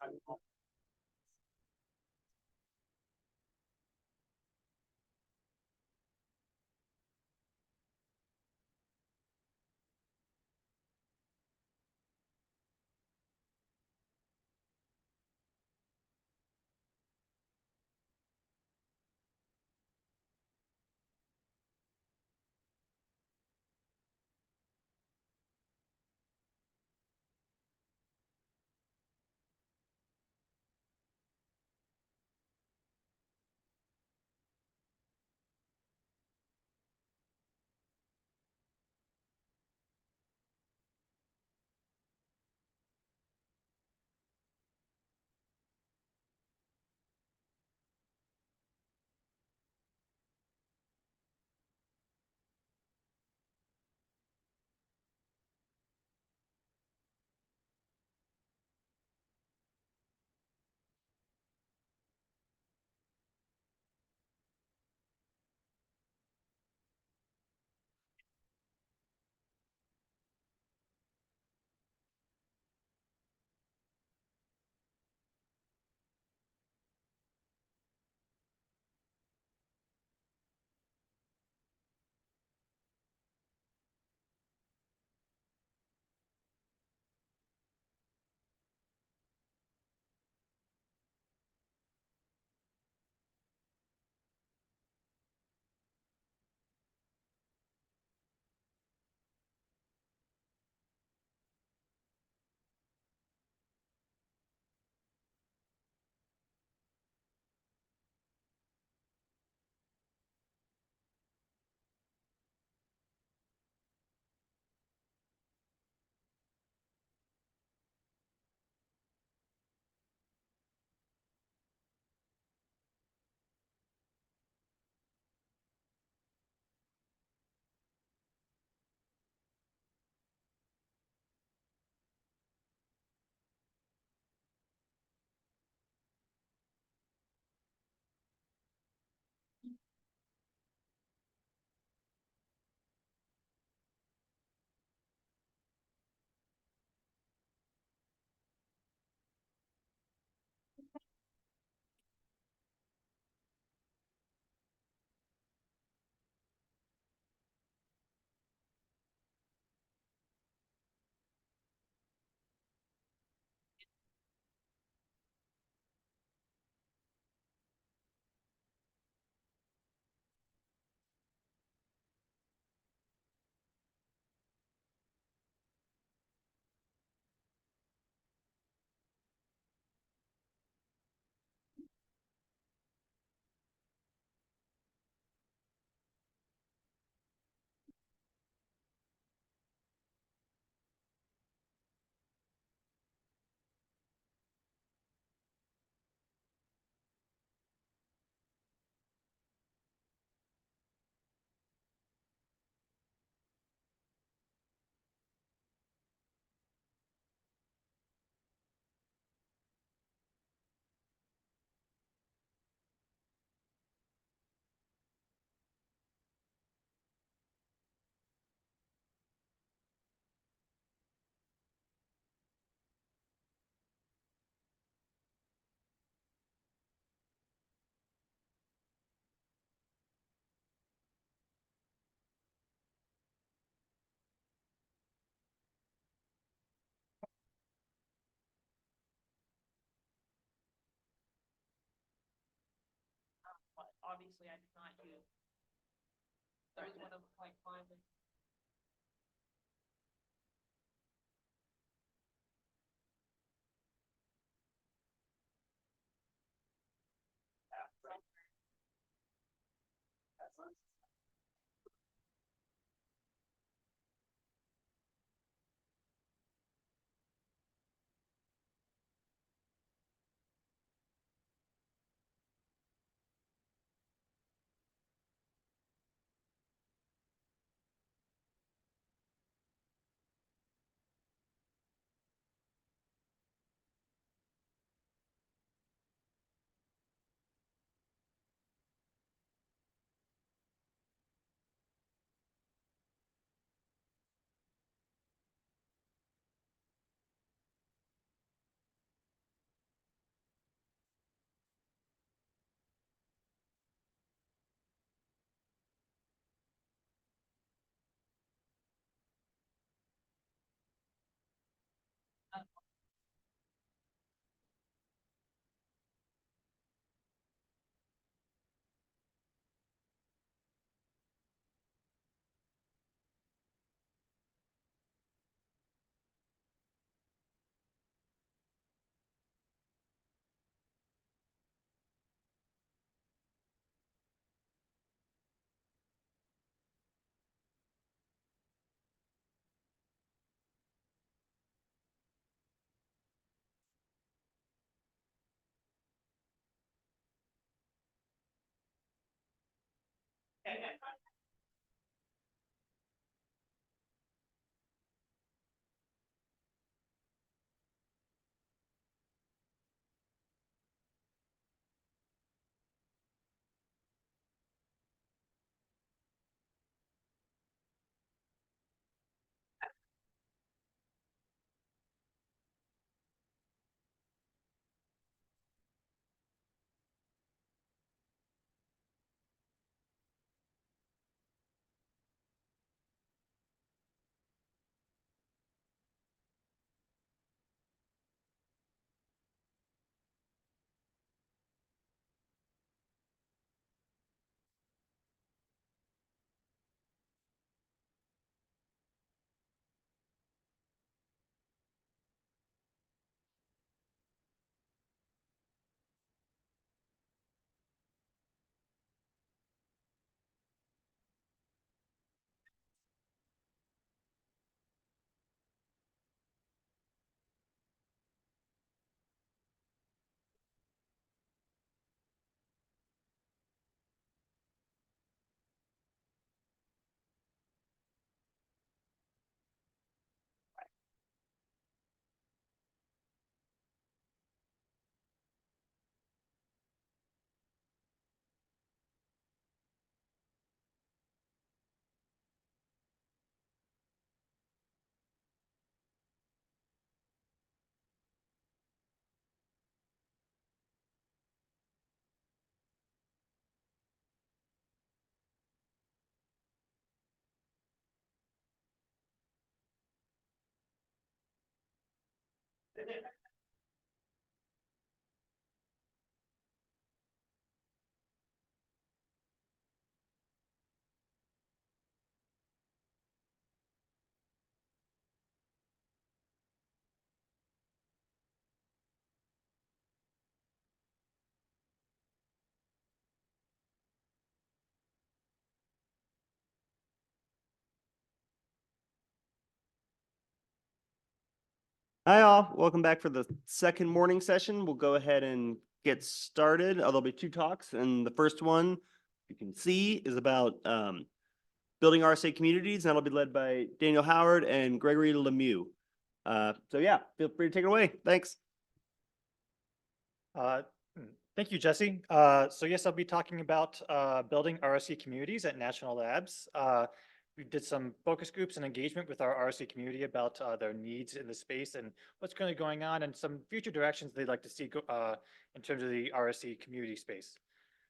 Obviously, I did not use. There's one of like five. Hi all, welcome back for the second morning session. We'll go ahead and get started. There'll be two talks, and the first one you can see is about building RSA communities, and that'll be led by Daniel Howard and Gregory Lemieux. So yeah, feel free to take it away. Thanks. Thank you, Jesse. So yes, I'll be talking about building RSC communities at national labs. We did some focus groups and engagement with our RSC community about their needs in the space and what's currently going on and some future directions they'd like to see in terms of the RSC community space.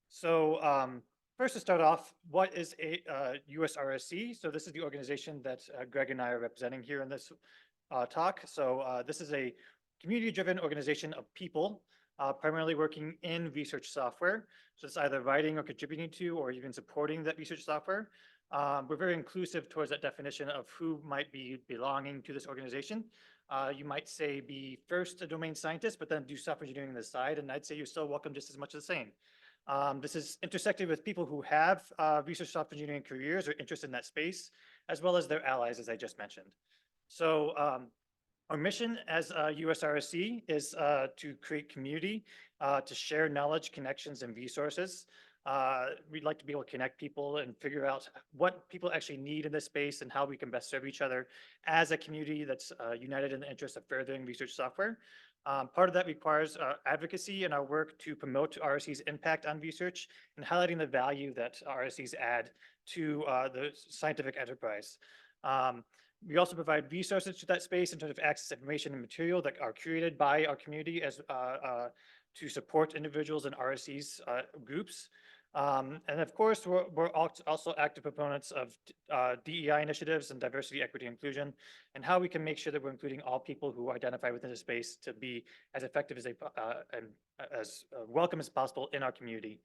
So first to start off, what is a USRSC? So this is the organization that Greg and I are representing here in this talk. So this is a community-driven organization of people primarily working in research software. So it's either writing or contributing to or even supporting that research software. We're very inclusive towards that definition of who might be belonging to this organization. You might say be first a domain scientist, but then do software engineering on the side, and I'd say you're still welcome just as much as the same. This is intersected with people who have research software engineering careers or interest in that space, as well as their allies, as I just mentioned. So our mission as USRSC is to create community, to share knowledge, connections, and resources. We'd like to be able to connect people and figure out what people actually need in this space and how we can best serve each other as a community that's united in the interest of furthering research software. Part of that requires advocacy in our work to promote RSC's impact on research and highlighting the value that RSCs add to the scientific enterprise. We also provide resources to that space in terms of access to information and material that are curated by our community as to support individuals and RSCs groups. And of course, we're also active proponents of DEI initiatives and diversity, equity, inclusion, and how we can make sure that we're including all people who identify within the space to be as effective as and as welcome as possible in our community.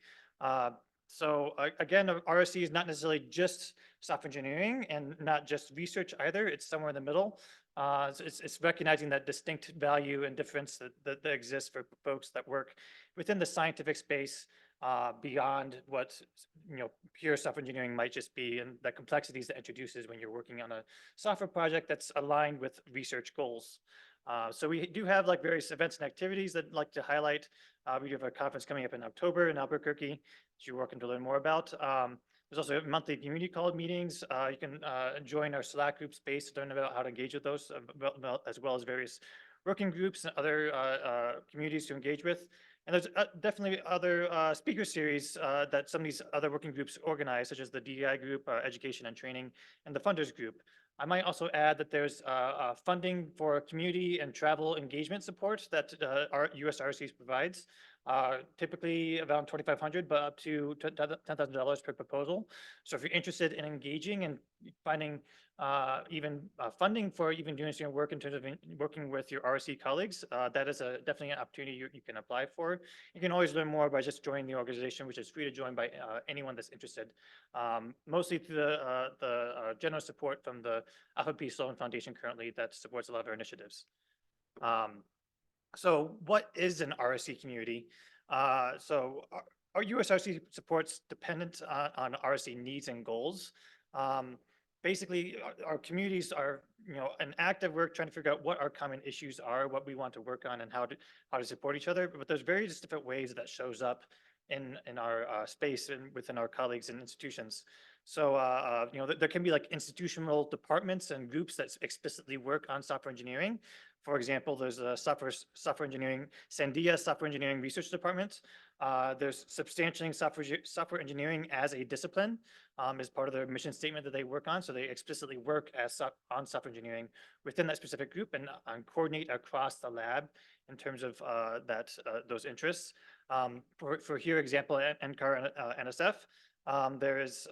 So again, RSC is not necessarily just software engineering and not just research either. It's somewhere in the middle. It's recognizing that distinct value and difference that exists for folks that work within the scientific space beyond what pure software engineering might just be, and the complexities that introduces when you're working on a software project that's aligned with research goals. So we do have like various events and activities that I'd like to highlight. We do have a conference coming up in October in Albuquerque that you're welcome to learn more about. There's also monthly community call meetings. You can join our Slack group space to learn about how to engage with those, as well as various working groups and other communities to engage with. And there's definitely other speaker series that some of these other working groups organize, such as the DEI group, Education and Training, and the Funders group. I might also add that there's funding for community and travel engagement support that our USRC provides. Typically around $2,500, but up to $10,000 per proposal. So if you're interested in engaging and finding even funding for even doing some work in terms of working with your RSC colleagues, that is definitely an opportunity you can apply for. You can always learn more by just joining the organization, which is free to join by anyone that's interested. Mostly through the generous support from the Alpha P Sloan Foundation currently that supports a lot of our initiatives. So what is an RSC community? So our USRC supports dependent on RSC needs and goals. Basically, our communities are, an active work trying to figure out what our common issues are, what we want to work on, and how to support each other. But there's various different ways that shows up in our space and within our colleagues and institutions. So, there can be like institutional departments and groups that explicitly work on software engineering. For example, there's a software engineering, Sandia software engineering research department. There's substantiating software engineering as a discipline as part of their mission statement that they work on. So they explicitly work on software engineering within that specific group and coordinate across the lab in terms of those interests. For here example, NCAR NSF. There is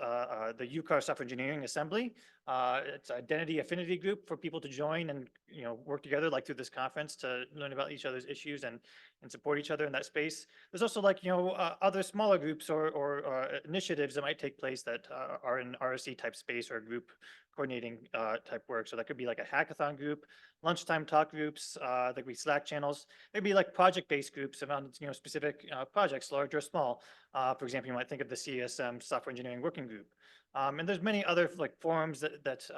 the UCAR Software Engineering Assembly. It's an identity affinity group for people to join and work together, like through this conference, to learn about each other's issues and support each other in that space. There's also like other smaller groups or initiatives that might take place that are in RSC type space or group coordinating type work. So that could be like a hackathon group, lunchtime talk groups, there could be Slack channels. There'd be like project-based groups around specific projects, large or small. For example, you might think of the CSM Software Engineering Working Group. And there's many other like forums that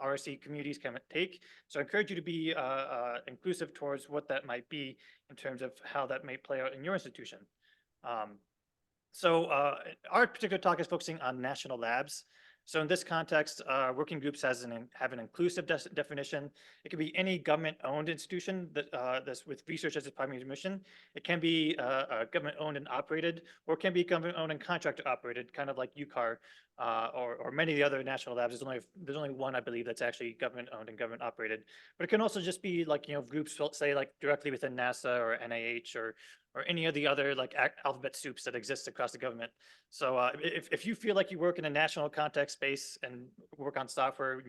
RSC communities can take. So I encourage you to be inclusive towards what that might be in terms of how that may play out in your institution. So our particular talk is focusing on national labs. So in this context, working groups have an inclusive definition. It could be any government-owned institution that's with research as its primary mission. It can be government-owned and operated, or it can be government-owned and contractor-operated, kind of like UCAR or many of the other national labs. There's only one, I believe, that's actually government-owned and government-operated. But it can also just be like groups, say like directly within NASA or NIH or any of the other like alphabet soups that exist across the government. So if you feel like you work in a national context space and work on software,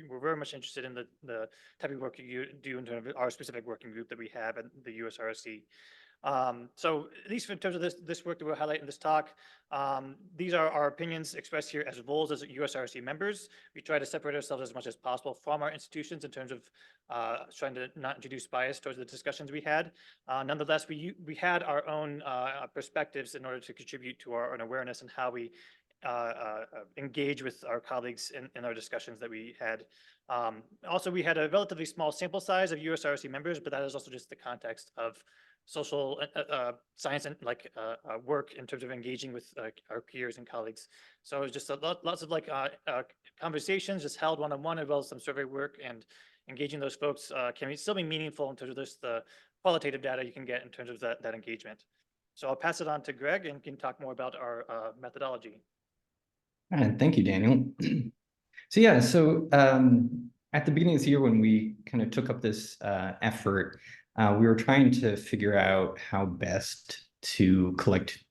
we're very much interested in the type of work you do in terms of our specific working group that we have at the USRC. So at least in terms of this work that we'll highlight in this talk, these are our opinions expressed here as roles as USRC members. We try to separate ourselves as much as possible from our institutions in terms of trying to not introduce bias towards the discussions we had. Nonetheless, we had our own perspectives in order to contribute to our own awareness and how we engage with our colleagues in our discussions that we had. Also, we had a relatively small sample size of USRC members, but that is also just the context of social science and like work in terms of engaging with our peers and colleagues. So it was just lots of like conversations just held one-on-one, as well as some survey work, and engaging those folks can still be meaningful in terms of the qualitative data you can get in terms of that engagement. So I'll pass it on to Greg and can talk more about our methodology. All right, thank you, Daniel. So at the beginning of this year, when we kind of took up this effort, we were trying to figure out how best to collect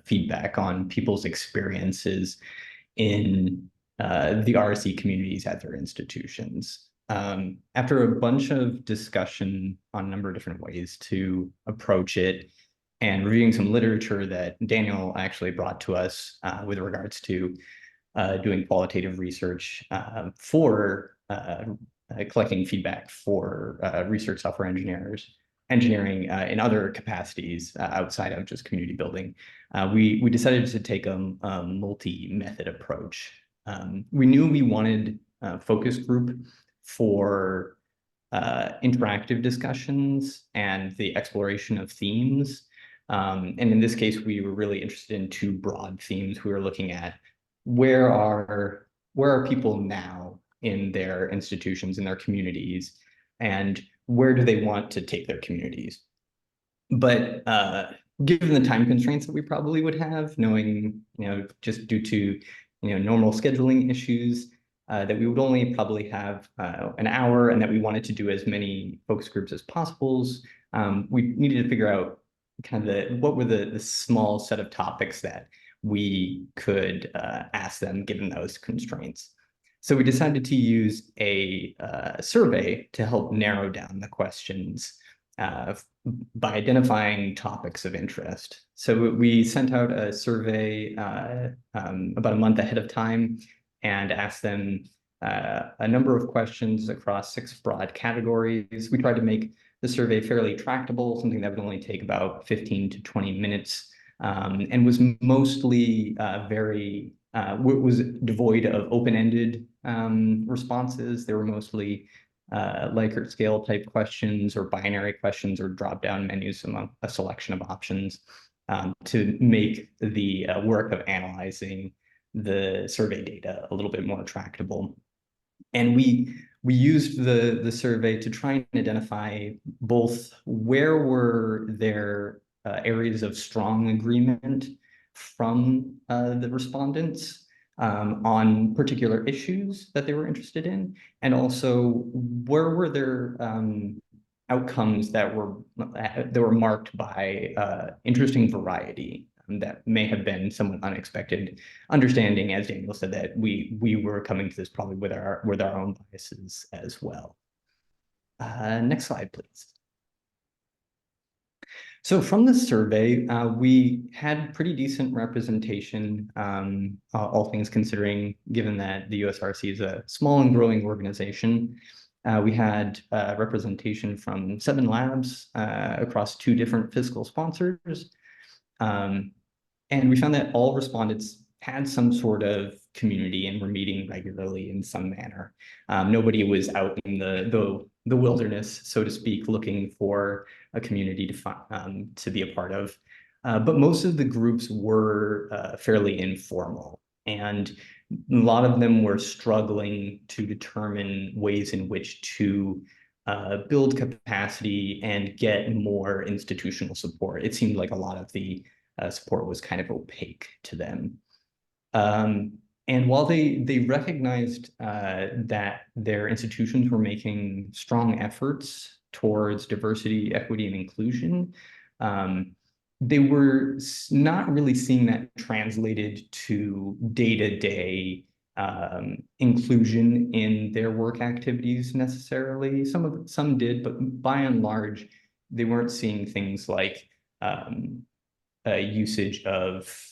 feedback on people's experiences in the RSC communities at their institutions. After a bunch of discussion on a number of different ways to approach it, and reviewing some literature that Daniel actually brought to us with regards to doing qualitative research for collecting feedback for research software engineering in other capacities outside of just community building, we decided to take a multi-method approach. We knew we wanted a focus group for interactive discussions and the exploration of themes. And in this case, we were really interested in two broad themes. We were looking at where are people now in their institutions, in their communities, and where do they want to take their communities? But given the time constraints that we probably would have, knowing, just due to, normal scheduling issues, that we would only probably have an hour, and that we wanted to do as many focus groups as possible, we needed to figure out kind of what were the small set of topics that we could ask them given those constraints. So we decided to use a survey to help narrow down the questions by identifying topics of interest. So we sent out a survey about a month ahead of time and asked them a number of questions across 6 broad categories. We tried to make the survey fairly tractable, something that would only take about 15 to 20 minutes, and was mostly was devoid of open-ended responses. They were mostly Likert scale type questions or binary questions or drop-down menus among a selection of options to make the work of analyzing the survey data a little bit more tractable. And we used the survey to try and identify both where were there areas of strong agreement from the respondents on particular issues that they were interested in, and also where were there outcomes that were marked by interesting variety that may have been somewhat unexpected, understanding, as Daniel said, that we were coming to this probably with our own biases as well. Next slide, please. So from the survey, we had pretty decent representation, all things considering, given that the USRC is a small and growing organization. We had representation from 7 labs across 2 different fiscal sponsors. And we found that all respondents had some sort of community and were meeting regularly in some manner. Nobody was out in the wilderness, so to speak, looking for a community to be a part of. But most of the groups were fairly informal, and a lot of them were struggling to determine ways in which to build capacity and get more institutional support. It seemed like a lot of the support was kind of opaque to them. And while they recognized that their institutions were making strong efforts towards diversity, equity, and inclusion, they were not really seeing that translated to day-to-day inclusion in their work activities necessarily. Some did, but by and large, they weren't seeing things like usage of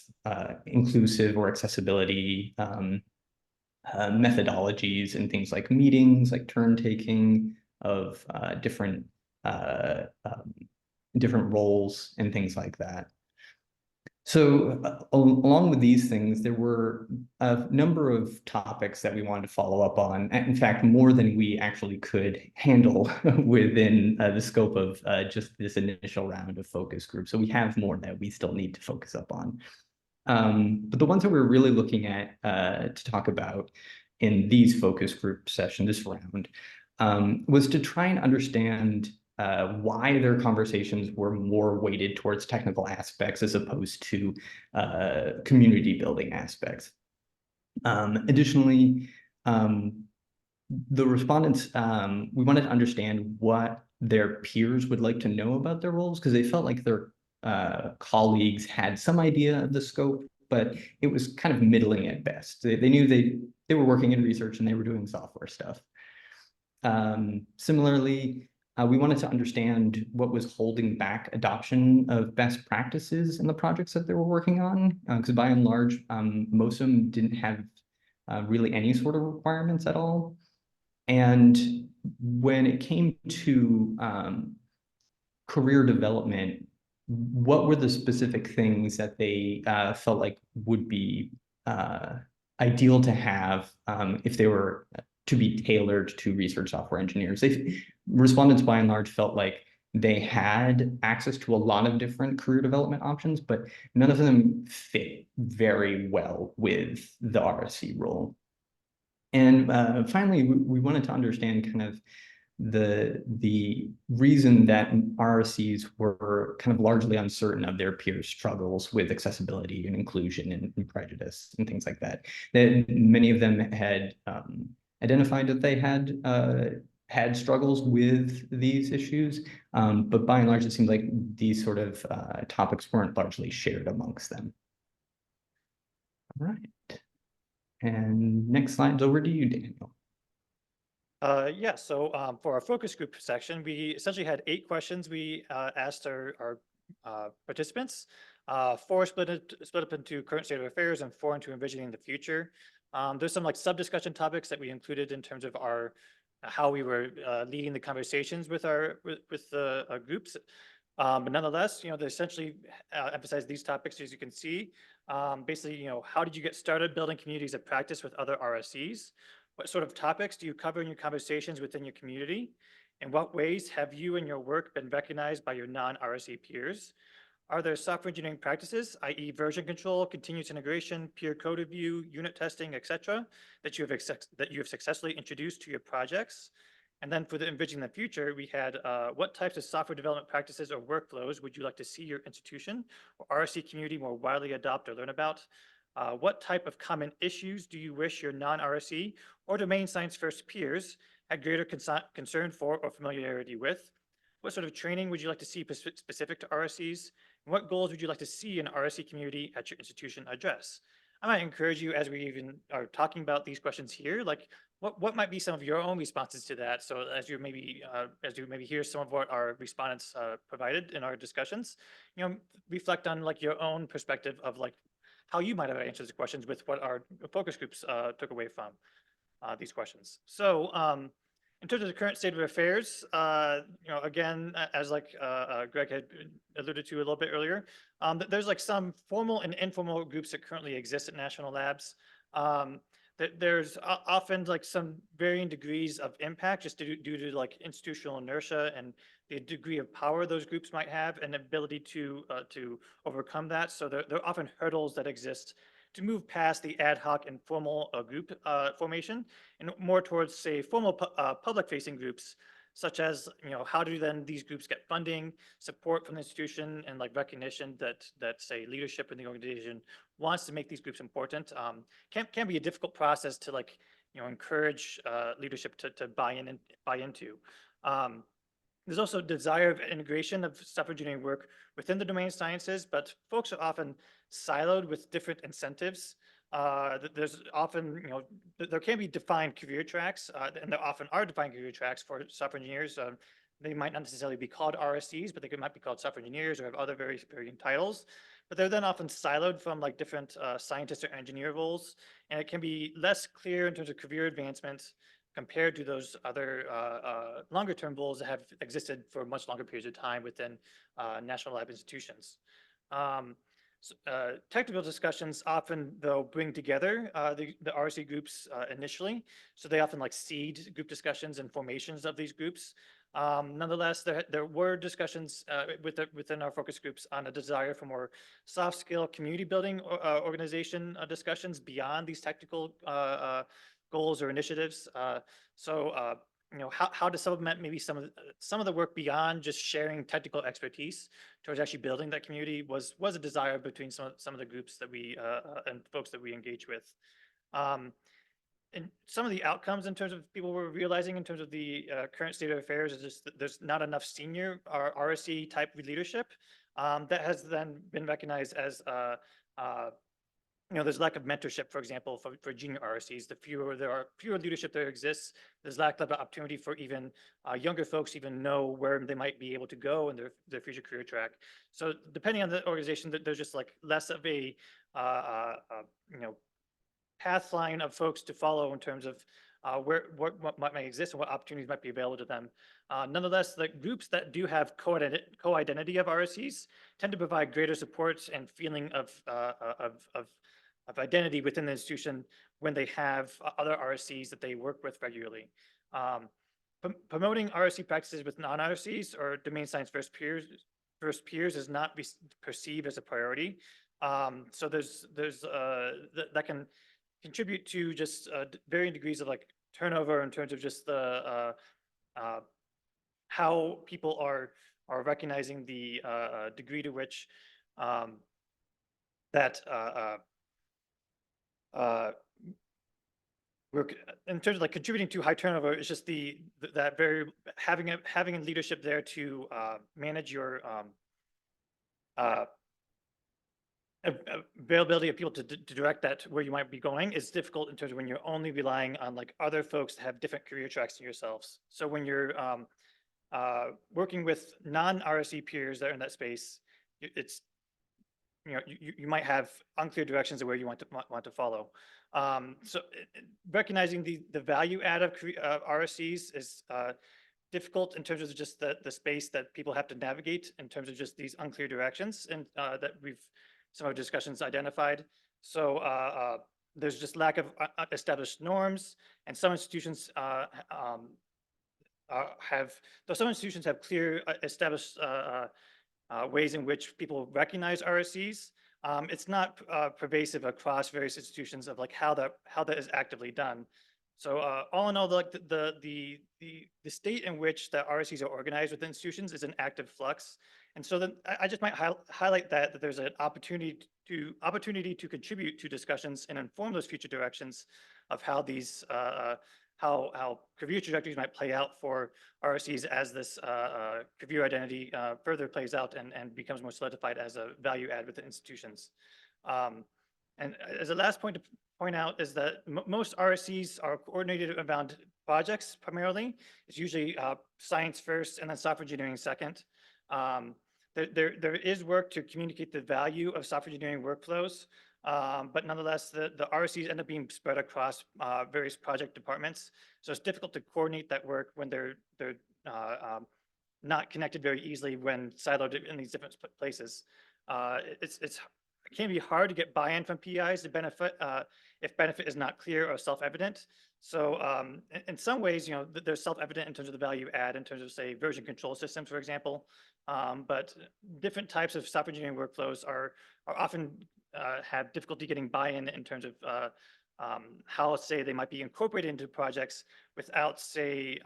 inclusive or accessibility methodologies and things like meetings, like turn taking of different roles and things like that. So along with these things, there were a number of topics that we wanted to follow up on. In fact, more than we actually could handle within the scope of just this initial round of focus groups. So we have more that we still need to focus up on. But the ones that we're really looking at to talk about in these focus group sessions, this round, was to try and understand why their conversations were more weighted towards technical aspects as opposed to community building aspects. Additionally, the respondents, we wanted to understand what their peers would like to know about their roles, because they felt like their colleagues had some idea of the scope, but it was kind of middling at best. They knew they were working in research and they were doing software stuff. Similarly, we wanted to understand what was holding back adoption of best practices in the projects that they were working on, because by and large, most of them didn't have really any sort of requirements at all. And when it came to career development, what were the specific things that they felt like would be ideal to have if they were to be tailored to research software engineers? Respondents by and large felt like they had access to a lot of different career development options, but none of them fit very well with the RSC role. And finally, we wanted to understand kind of the reason that RSCs were kind of largely uncertain of their peers' struggles with accessibility and inclusion and prejudice and things like that. That many of them had identified that they had struggles with these issues, but by and large, it seemed like these sort of topics weren't largely shared amongst them. All right. And next slide's over to you, Daniel. Yeah, so for our focus group section, we essentially had 8 questions we asked our participants. 4 split up into current state of affairs and 4 into envisioning the future. There's some like sub-discussion topics that we included in terms of our how we were leading the conversations with our groups. But nonetheless, they essentially emphasize these topics, as you can see. Basically, how did you get started building communities of practice with other RSCs? What sort of topics do you cover in your conversations within your community? In what ways have you and your work been recognized by your non-RSC peers? Are there software engineering practices, i.e. version control, continuous integration, peer code review, unit testing, etc., that you have successfully introduced to your projects? And then for the envisioning the future, we had what types of software development practices or workflows would you like to see your institution or RSC community more widely adopt or learn about? What type of common issues do you wish your non-RSC or domain science first peers had greater concern for or familiarity with? What sort of training would you like to see specific to RSCs? And what goals would you like to see an RSC community at your institution address? I might encourage you, as we even are talking about these questions here, like what might be some of your own responses to that? So as you maybe hear some of what our respondents provided in our discussions, reflect on like your own perspective of like how you might have answered the questions with what our focus groups took away from these questions. So in terms of the current state of affairs, again, as like Greg had alluded to a little bit earlier, there's like some formal and informal groups that currently exist at national labs. There's often like some varying degrees of impact just due to like institutional inertia and the degree of power those groups might have and ability to overcome that. So there are often hurdles that exist to move past the ad hoc and formal group formation and more towards, say, formal public-facing groups, such as, how do then these groups get funding, support from the institution, and like recognition that say leadership in the organization wants to make these groups important. Can be a difficult process to like, encourage leadership to buy into. There's also desire of integration of software engineering work within the domain sciences, but folks are often siloed with different incentives. There's often, there can be defined career tracks, and there often are defined career tracks for software engineers. They might not necessarily be called RSCs, but they might be called software engineers or have other very varying titles. But they're then often siloed from like different scientist or engineer roles, and it can be less clear in terms of career advancement compared to those other longer term goals that have existed for much longer periods of time within national lab institutions. Technical discussions often, though, bring together the RSC groups initially. So they often like seed group discussions and formations of these groups. Nonetheless, there were discussions within our focus groups on a desire for more soft skill community building organization discussions beyond these technical goals or initiatives. How to supplement maybe some of the work beyond just sharing technical expertise towards actually building that community was a desire between some of the groups that we and folks that we engage with. And some of the outcomes in terms of people were realizing in terms of the current state of affairs is just that there's not enough senior RSC type leadership that has then been recognized as there's lack of mentorship, for example, for junior RSCs. Fewer leadership there exists, there's lack of opportunity for even younger folks to even know where they might be able to go in their future career track. So depending on the organization, there's just like less of a path line of folks to follow in terms of what might exist and what opportunities might be available to them. Nonetheless, the groups that do have co-identity of RSCs tend to provide greater support and feeling of identity within the institution when they have other RSCs that they work with regularly. promoting RSC practices with non-RSCs or domain science versus peers is not perceived as a priority. So that can contribute to just varying degrees of like turnover in terms of just the how people are recognizing the degree to which that in terms of like contributing to high turnover, it's just that very having a leadership there to manage your availability of people to direct that where you might be going is difficult in terms of when you're only relying on like other folks to have different career tracks than yourselves. So when you're working with non-RSE peers that are in that space, it's you might have unclear directions of where you want to follow. So recognizing the value add of RSCs is difficult in terms of just the space that people have to navigate in terms of just these unclear directions, and that some of our discussions identified. So there's just lack of established norms, and some institutions some institutions have clear established ways in which people recognize RSCs. It's not pervasive across various institutions of like how that is actively done. So all in all, like the state in which the RSCs are organized within institutions is an active flux. And so then I just might highlight that there's an opportunity to contribute to discussions and inform those future directions of how these how career trajectories might play out for RSCs as this career identity further plays out and becomes more solidified as a value add within institutions. And as a last point to point out is that most RSCs are coordinated around projects primarily. It's usually science first and then software engineering second. There is work to communicate the value of software engineering workflows, but nonetheless, the RSCs end up being spread across various project departments. So it's difficult to coordinate that work when they're not connected very easily when siloed in these different places. It can be hard to get buy-in from PIs to benefit if benefit is not clear or self-evident. So in some ways, they're self-evident in terms of the value add, in terms of say version control systems, for example. But different types of software engineering workflows are often have difficulty getting buy-in in terms of how, say, they might be incorporated into projects without, say,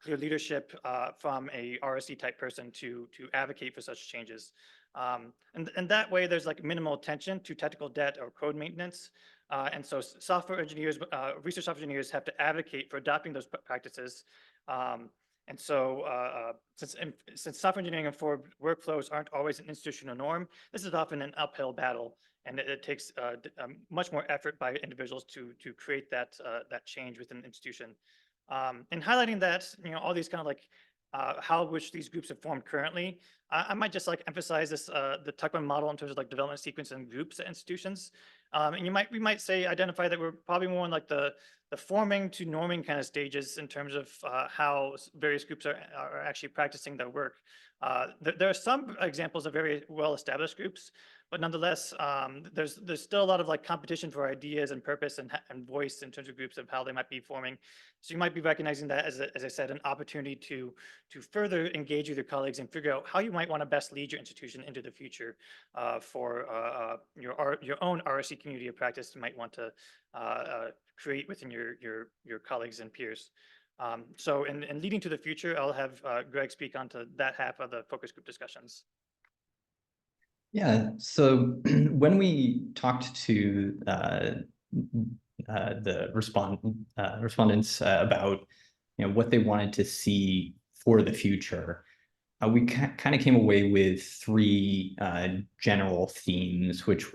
clear leadership from a RSC type person to advocate for such changes. And that way, there's like minimal attention to technical debt or code maintenance. And so software engineers, research software engineers have to advocate for adopting those practices. And so since software engineering and forward workflows aren't always an institutional norm, this is often an uphill battle. And it takes much more effort by individuals to create that change within an institution. And highlighting that, all these kind of like how which these groups have formed currently, I might just like emphasize this the Tuckman model in terms of like development sequence and groups at institutions. And we might say identify that we're probably more in like the forming to norming kind of stages in terms of how various groups are actually practicing their work. There are some examples of very well-established groups, but nonetheless, there's still a lot of like competition for ideas and purpose and voice in terms of groups of how they might be forming. So you might be recognizing that as I said, an opportunity to further engage with your colleagues and figure out how you might want to best lead your institution into the future for your own RSC community of practice you might want to create within your colleagues and peers. So in leading to the future, I'll have Greg speak onto that half of the focus group discussions. Yeah, so when we talked to the respondents about what they wanted to see for the future, we kind of came away with three general themes, which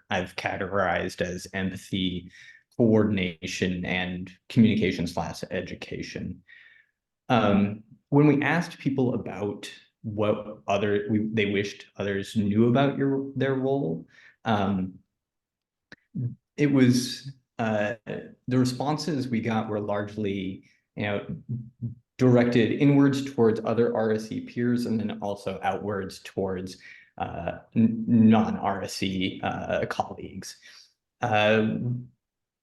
I've categorized as empathy, coordination, and communication/education. When we asked people about what they wished others knew about their role, it was the responses we got were largely directed inwards towards other RSE peers and then also outwards towards non-RSE colleagues.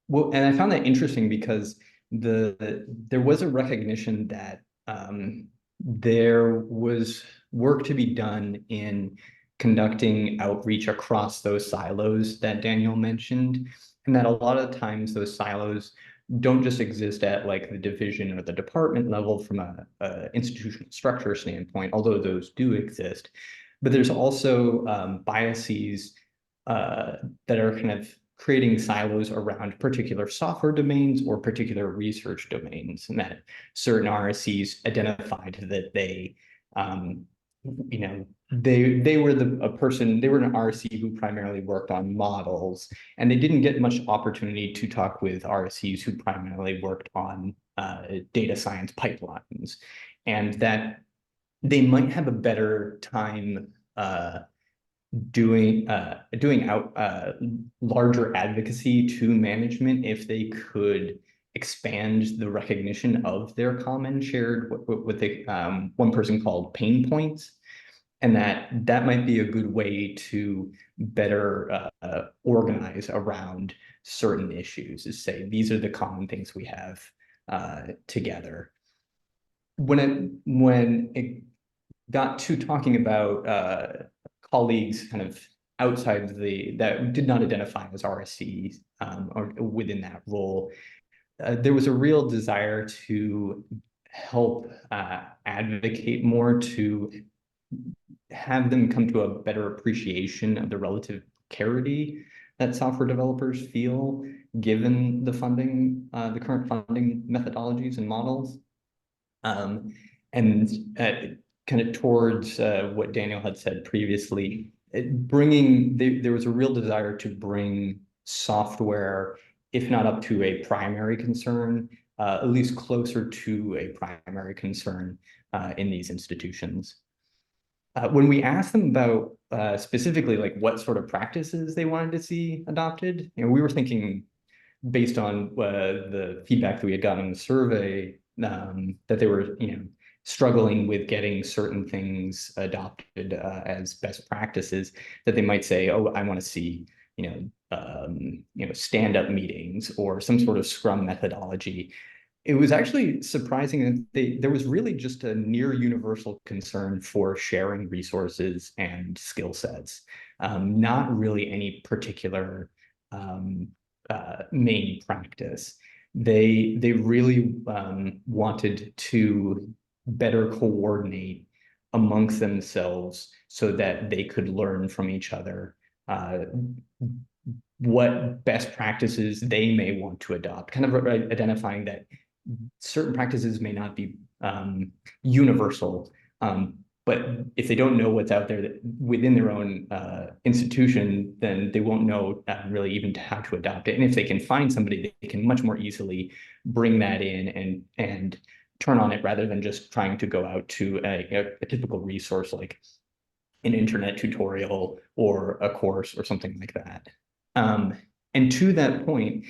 Well, and I found that interesting because there was a recognition that there was work to be done in conducting outreach across those silos that Daniel mentioned, and that a lot of times those silos don't just exist at like the division or the department level from a institutional structure standpoint, although those do exist, but there's also biases that are kind of creating silos around particular software domains or particular research domains, and that certain RSCs identified that they, you know, they were they were an RSC who primarily worked on models, and they didn't get much opportunity to talk with RSCs who primarily worked on data science pipelines, and that they might have a better time doing out larger advocacy to management if they could expand the recognition of their common shared what they one person called pain points, and that might be a good way to better organize around certain issues, is say these are the common things we have together. When it got to talking about colleagues kind of outside that did not identify as RSCs or within that role, there was a real desire to help advocate more, to have them come to a better appreciation of the relative parity that software developers feel given the funding, the current funding methodologies and models. And kind of towards what Daniel had said previously, there was a real desire to bring software, if not up to a primary concern, at least closer to a primary concern in these institutions. When we asked them about specifically like what sort of practices they wanted to see adopted, we were thinking based on the feedback that we had gotten in the survey, that they were, struggling with getting certain things adopted as best practices, that they might say, oh, I want to see, stand-up meetings or some sort of Scrum methodology. It was actually surprising that there was really just a near universal concern for sharing resources and skill sets, not really any particular main practice. They really wanted to better coordinate amongst themselves so that they could learn from each other what best practices they may want to adopt, kind of identifying that certain practices may not be universal, but if they don't know what's out there within their own institution, then they won't know really even how to adopt it. And if they can find somebody, they can much more easily bring that in and turn on it, rather than just trying to go out to a typical resource like an internet tutorial or a course or something like that. And to that point,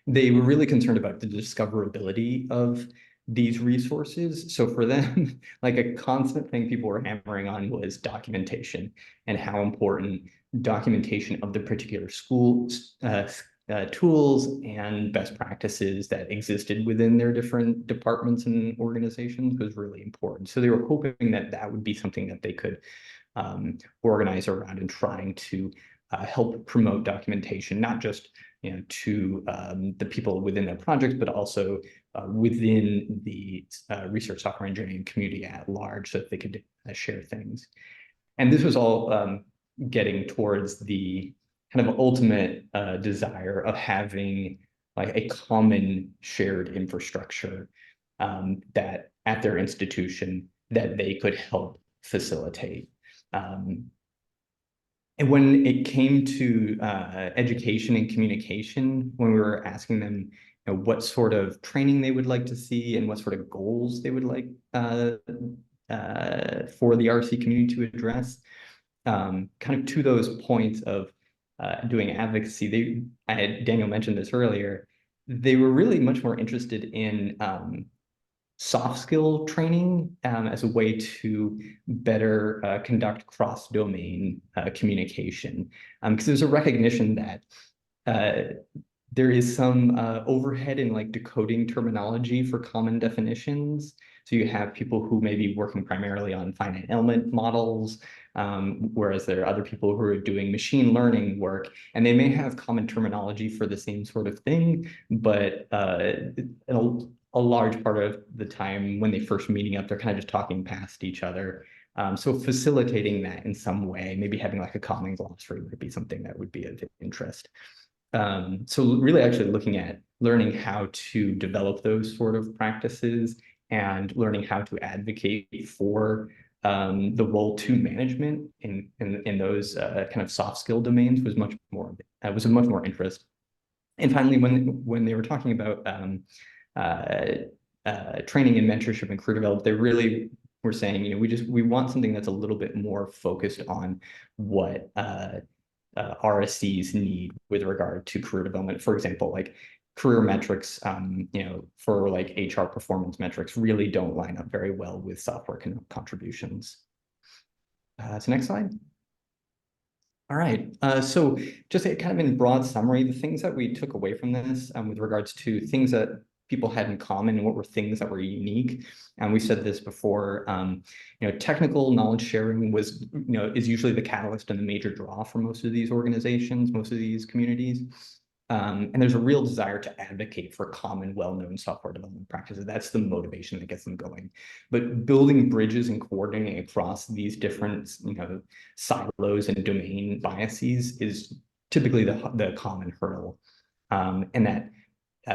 they were really concerned about the discoverability of these resources. So for them, like a constant thing people were hammering on was documentation, and how important documentation of the particular school's tools and best practices that existed within their different departments and organizations was really important. So they were hoping that that would be something that they could organize around, and trying to help promote documentation, not just to the people within their projects, but also within the research software engineering community at large, so that they could share things. And this was all getting towards the kind of ultimate desire of having like a common shared infrastructure that at their institution that they could help facilitate. And when it came to education and communication, when we were asking them what sort of training they would like to see and what sort of goals they would like for the RC community to address, kind of to those points of doing advocacy, Daniel mentioned this earlier, they were really much more interested in soft skill training as a way to better conduct cross-domain communication, because there's a recognition that there is some overhead in like decoding terminology for common definitions. So you have people who may be working primarily on finite element models, whereas there are other people who are doing machine learning work, and they may have common terminology for the same sort of thing, but a large part of the time when they first meeting up, they're kind of just talking past each other. So facilitating that in some way, maybe having like a common glossary would be something that would be of interest. So really actually looking at learning how to develop those sort of practices and learning how to advocate for the role to management in those kind of soft skill domains was much more of much more interest. And finally, when they were talking about training and mentorship and career development, they really were saying, you know, we want something that's a little bit more focused on what RSCs need with regard to career development. For example, like career metrics, you know, for like HR performance metrics really don't line up very well with software contributions. So next slide. All right, so just kind of in broad summary, the things that we took away from this with regards to things that people had in common and what were things that were unique. And we said this before, you know, technical knowledge sharing was, you know, is usually the catalyst and the major draw for most of these organizations, most of these communities. And there's a real desire to advocate for common, well-known software development practices. That's the motivation that gets them going. But building bridges and coordinating across these different, you know, silos and domain biases is typically the common hurdle. And that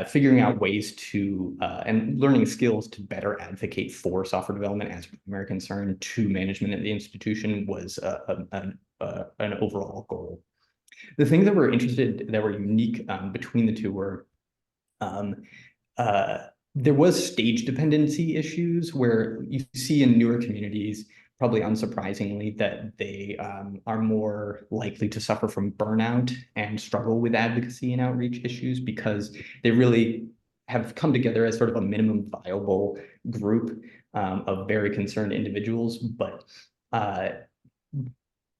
figuring out ways to and learning skills to better advocate for software development as a primary concern to management at the institution was an overall goal. The things that were unique between the two were there was stage dependency issues where you see in newer communities, probably unsurprisingly, that they are more likely to suffer from burnout and struggle with advocacy and outreach issues because they really have come together as sort of a minimum viable group of very concerned individuals, but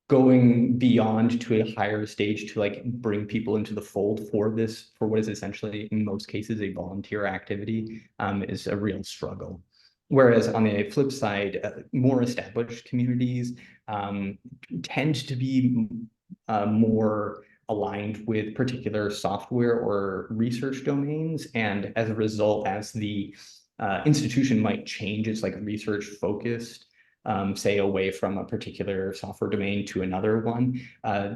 going beyond to a higher stage to like bring people into the fold for what is essentially in most cases a volunteer activity is a real struggle. Whereas on the flip side, more established communities tend to be more aligned with particular software or research domains. And as a result, as the institution might change its like research focused, say away from a particular software domain to another one,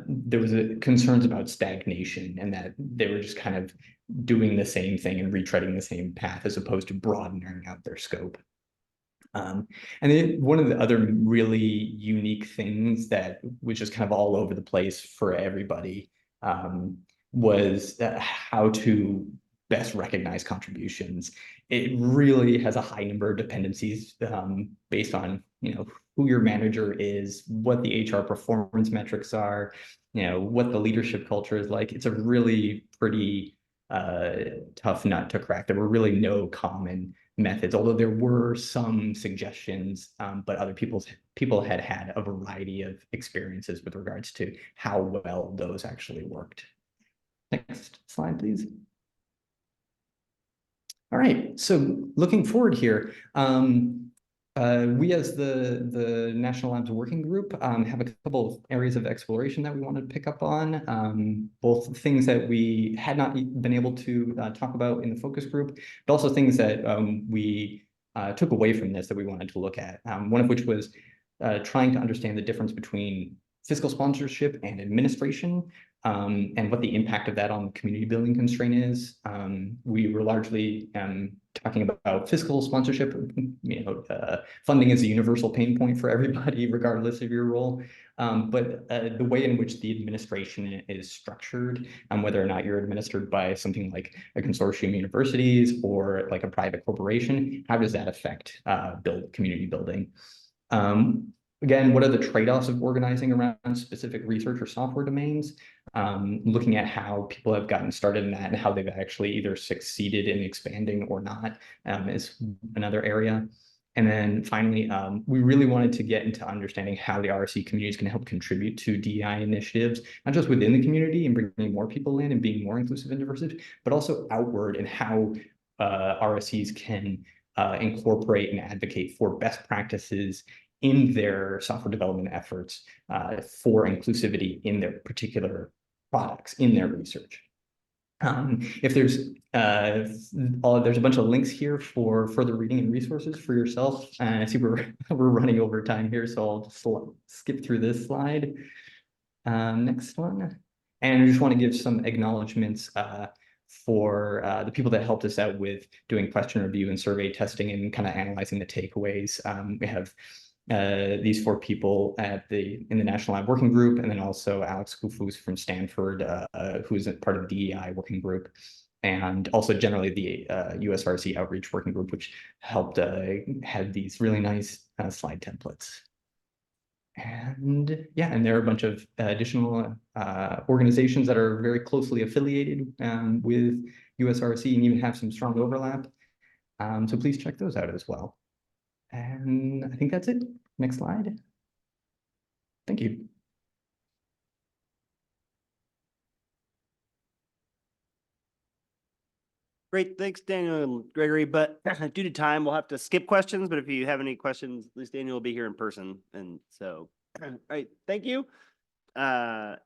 there was concerns about stagnation and that they were just kind of doing the same thing and retreading the same path as opposed to broadening out their scope. And then one of the other really unique things that was just kind of all over the place for everybody was how to best recognize contributions. It really has a high number of dependencies based on, you know, who your manager is, what the HR performance metrics are, you know, what the leadership culture is like. It's a really pretty tough nut to crack. There were really no common methods, although there were some suggestions, but other people had a variety of experiences with regards to how well those actually worked. Next slide, please. All right, so looking forward here, we as the National Labs Working Group have a couple of areas of exploration that we want to pick up on, both things that we had not been able to talk about in the focus group, but also things that we took away from this that we wanted to look at, one of which was trying to understand the difference between fiscal sponsorship and administration, and what the impact of that on the community building constraint is. We were largely talking about fiscal sponsorship. You know, funding is a universal pain point for everybody, regardless of your role. But the way in which the administration is structured, whether or not you're administered by something like a consortium of universities or like a private corporation, how does that affect community building? Again, what are the trade-offs of organizing around specific research or software domains? Looking at how people have gotten started in that and how they've actually either succeeded in expanding or not is another area. And then finally, we really wanted to get into understanding how the RSE communities can help contribute to DEI initiatives, not just within the community and bringing more people in and being more inclusive and diverse, but also outward, and how RSEs can incorporate and advocate for best practices in their software development efforts for inclusivity in their particular products, in their research. If there's a bunch of links here for further reading and resources for yourself. I see we're running over time here, so I'll just skip through this slide. Next one. And I just want to give some acknowledgements for the people that helped us out with doing question review and survey testing and kind of analyzing the takeaways. We have these 4 people in the National Lab Working Group, and then also Alex Kufus from Stanford, who's part of the DEI Working Group, and also generally the USRC Outreach Working Group, which helped had these really nice slide templates. And yeah, and there are a bunch of additional organizations that are very closely affiliated with USRC and even have some strong overlap. So please check those out as well. And I think that's it. Next slide. Thank you. Great, thanks, Daniel and Gregory. But due to time, we'll have to skip questions. But if you have any questions, at least Daniel will be here in person. And so, all right, thank you. Final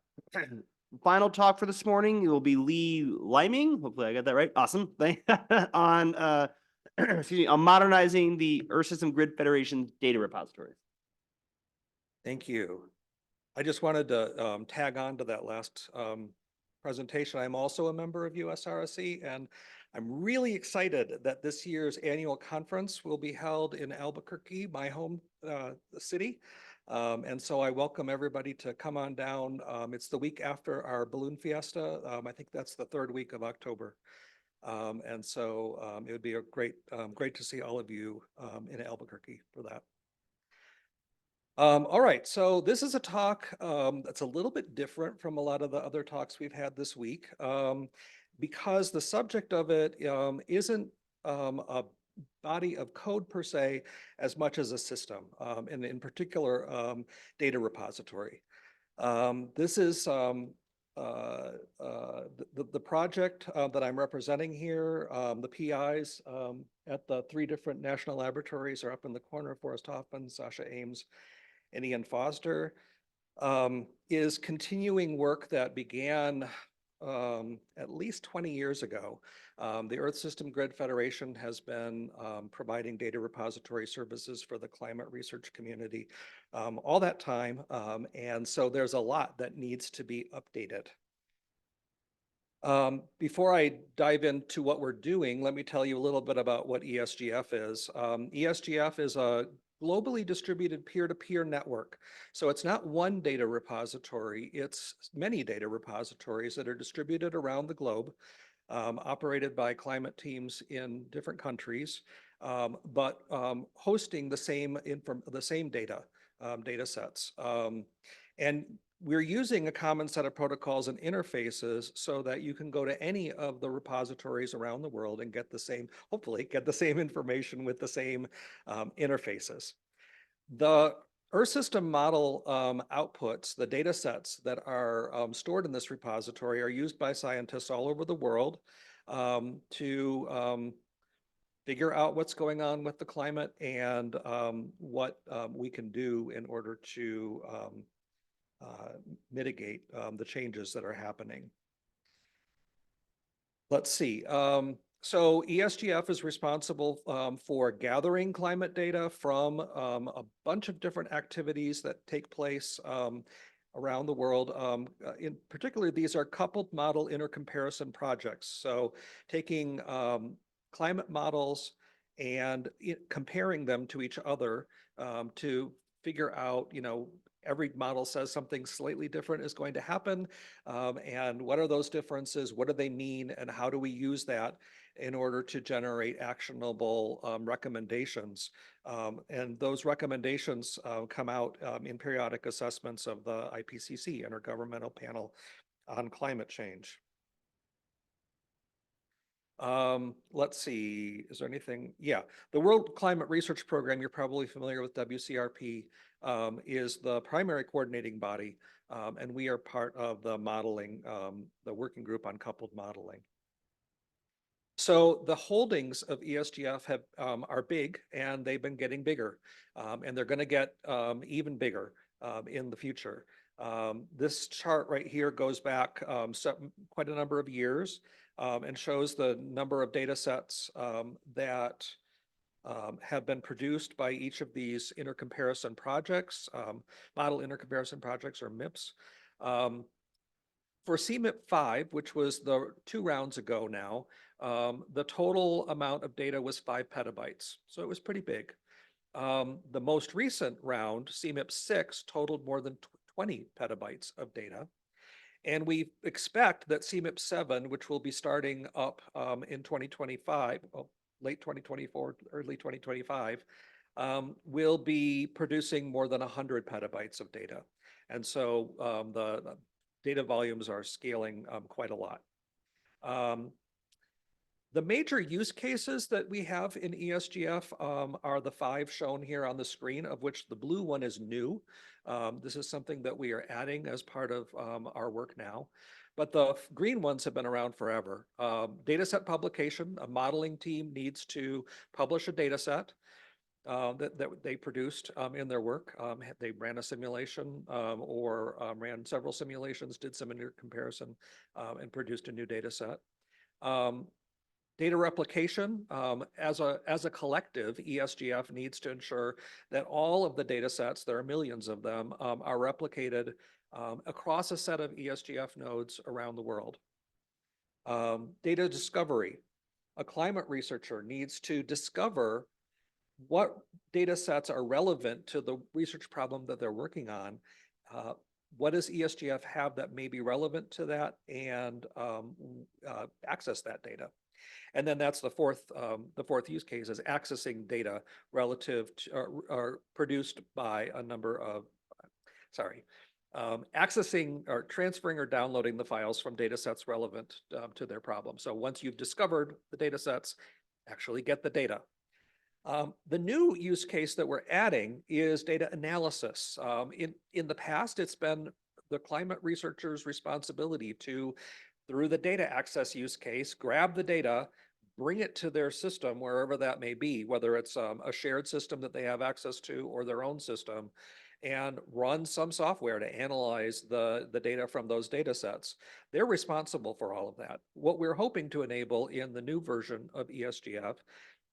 talk for this morning will be Lee Lemieux. Hopefully, I got that right. Awesome. On excuse me, on modernizing the Earth System Grid Federation data repositories. Thank you. I just wanted to tag on to that last presentation. I'm also a member of USRC, and I'm really excited that this year's annual conference will be held in Albuquerque, my home city. And so I welcome everybody to come on down. It's the week after our balloon fiesta. I think that's the 3rd week of October. And so it would be a great to see all of you in Albuquerque for that. All right, so this is a talk that's a little bit different from a lot of the other talks we've had this week, because the subject of it isn't a body of code per se, as much as a system, and in particular, data repository. This is the project that I'm representing here. The PIs at the 3 different national laboratories are up in the corner: Forrest Hoffman, Sasha Ames, and Ian Foster. Is continuing work that began at least 20 years ago. The Earth System Grid Federation has been providing data repository services for the climate research community all that time. And so there's a lot that needs to be updated. Before I dive into what we're doing, let me tell you a little bit about what ESGF is. ESGF is a globally distributed peer-to-peer network. So it's not one data repository, it's many data repositories that are distributed around the globe, operated by climate teams in different countries, but hosting the same data sets. And we're using a common set of protocols and interfaces so that you can go to any of the repositories around the world and get the same, hopefully get the same information with the same interfaces. The Earth System model outputs, the data sets that are stored in this repository, are used by scientists all over the world to figure out what's going on with the climate and what we can do in order to mitigate the changes that are happening. Let's see. So ESGF is responsible for gathering climate data from a bunch of different activities that take place around the world. In particular, these are coupled model intercomparison projects. So taking climate models and comparing them to each other to figure out, every model says something slightly different is going to happen. And what are those differences? What do they mean? And how do we use that in order to generate actionable recommendations? And those recommendations come out in periodic assessments of the IPCC, Intergovernmental Panel on Climate Change. Let's see, is there anything? Yeah, the World Climate Research Program, you're probably familiar with WCRP, is the primary coordinating body. And we are part of the modeling, the working group on coupled modeling. So the holdings of ESGF have, are big, and they've been getting bigger, and they're going to get even bigger in the future. This chart right here goes back quite a number of years and shows the number of data sets that have been produced by each of these intercomparison projects, model intercomparison projects, or MIPS. For CMIP5, which was the 2 rounds ago now, the total amount of data was 5 petabytes. So it was pretty big. The most recent round, CMIP6, totaled more than 20 petabytes of data. And we expect that CMIP7, which will be starting up in 2025, well, late 2024, early 2025, will be producing more than 100 petabytes of data. And so the data volumes are scaling quite a lot. The major use cases that we have in ESGF are the 5 shown here on the screen, of which the blue one is new. This is something that we are adding as part of our work now. But the green ones have been around forever. Dataset publication, a modeling team needs to publish a dataset that they produced in their work. They ran a simulation or ran several simulations, did some intercomparison, and produced a new dataset. Data replication, as a collective, ESGF needs to ensure that all of the data sets, there are millions of them, are replicated across a set of ESGF nodes around the world. Data discovery, a climate researcher needs to discover what data sets are relevant to the research problem that they're working on. What does ESGF have that may be relevant to that, and access that data? And then that's the fourth use case, is accessing data relative to, or produced by a number of, accessing or transferring or downloading the files from data sets relevant to their problem. So once you've discovered the data sets, actually get the data. The new use case that we're adding is data analysis. In the past, it's been the climate researcher's responsibility to, through the data access use case, grab the data, bring it to their system, wherever that may be, whether it's a shared system that they have access to or their own system, and run some software to analyze the data from those data sets. They're responsible for all of that. What we're hoping to enable in the new version of ESGF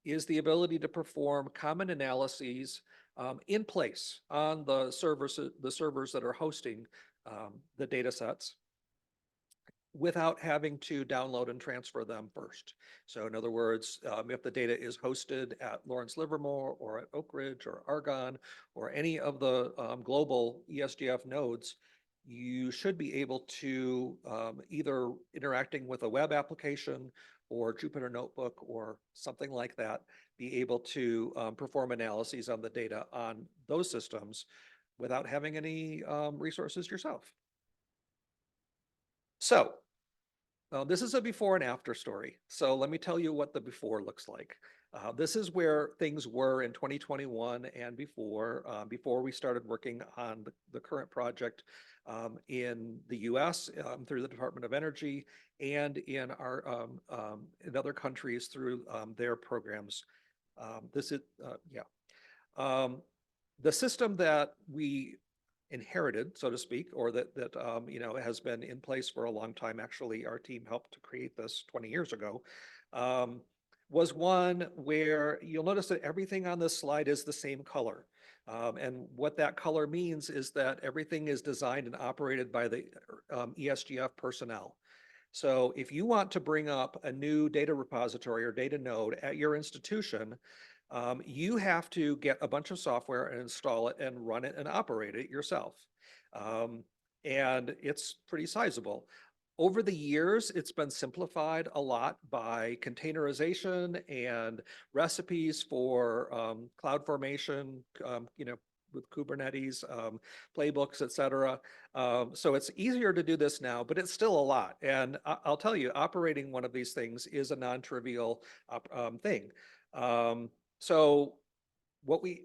is the ability to perform common analyses in place on the servers that are hosting the data sets, without having to download and transfer them first. So in other words, if the data is hosted at Lawrence Livermore or at Oak Ridge or Argonne or any of the global ESGF nodes, you should be able to, either interacting with a web application or Jupyter Notebook or something like that, be able to perform analyses on the data on those systems without having any resources yourself. So this is a before and after story. So let me tell you what the before looks like. This is where things were in 2021 and before we started working on the current project in the US through the Department of Energy, and in our in other countries through their programs. The system that we inherited, so to speak, or that you know, has been in place for a long time. Actually, our team helped to create this 20 years ago. Was one where you'll notice that everything on this slide is the same color. And what that color means is that everything is designed and operated by the ESGF personnel. So if you want to bring up a new data repository or data node at your institution, you have to get a bunch of software and install it and run it and operate it yourself. And it's pretty sizable. Over the years, it's been simplified a lot by containerization and recipes for CloudFormation, you know, with Kubernetes, playbooks, et cetera. So it's easier to do this now, but it's still a lot. And I'll tell you, operating one of these things is a non-trivial thing. So what we,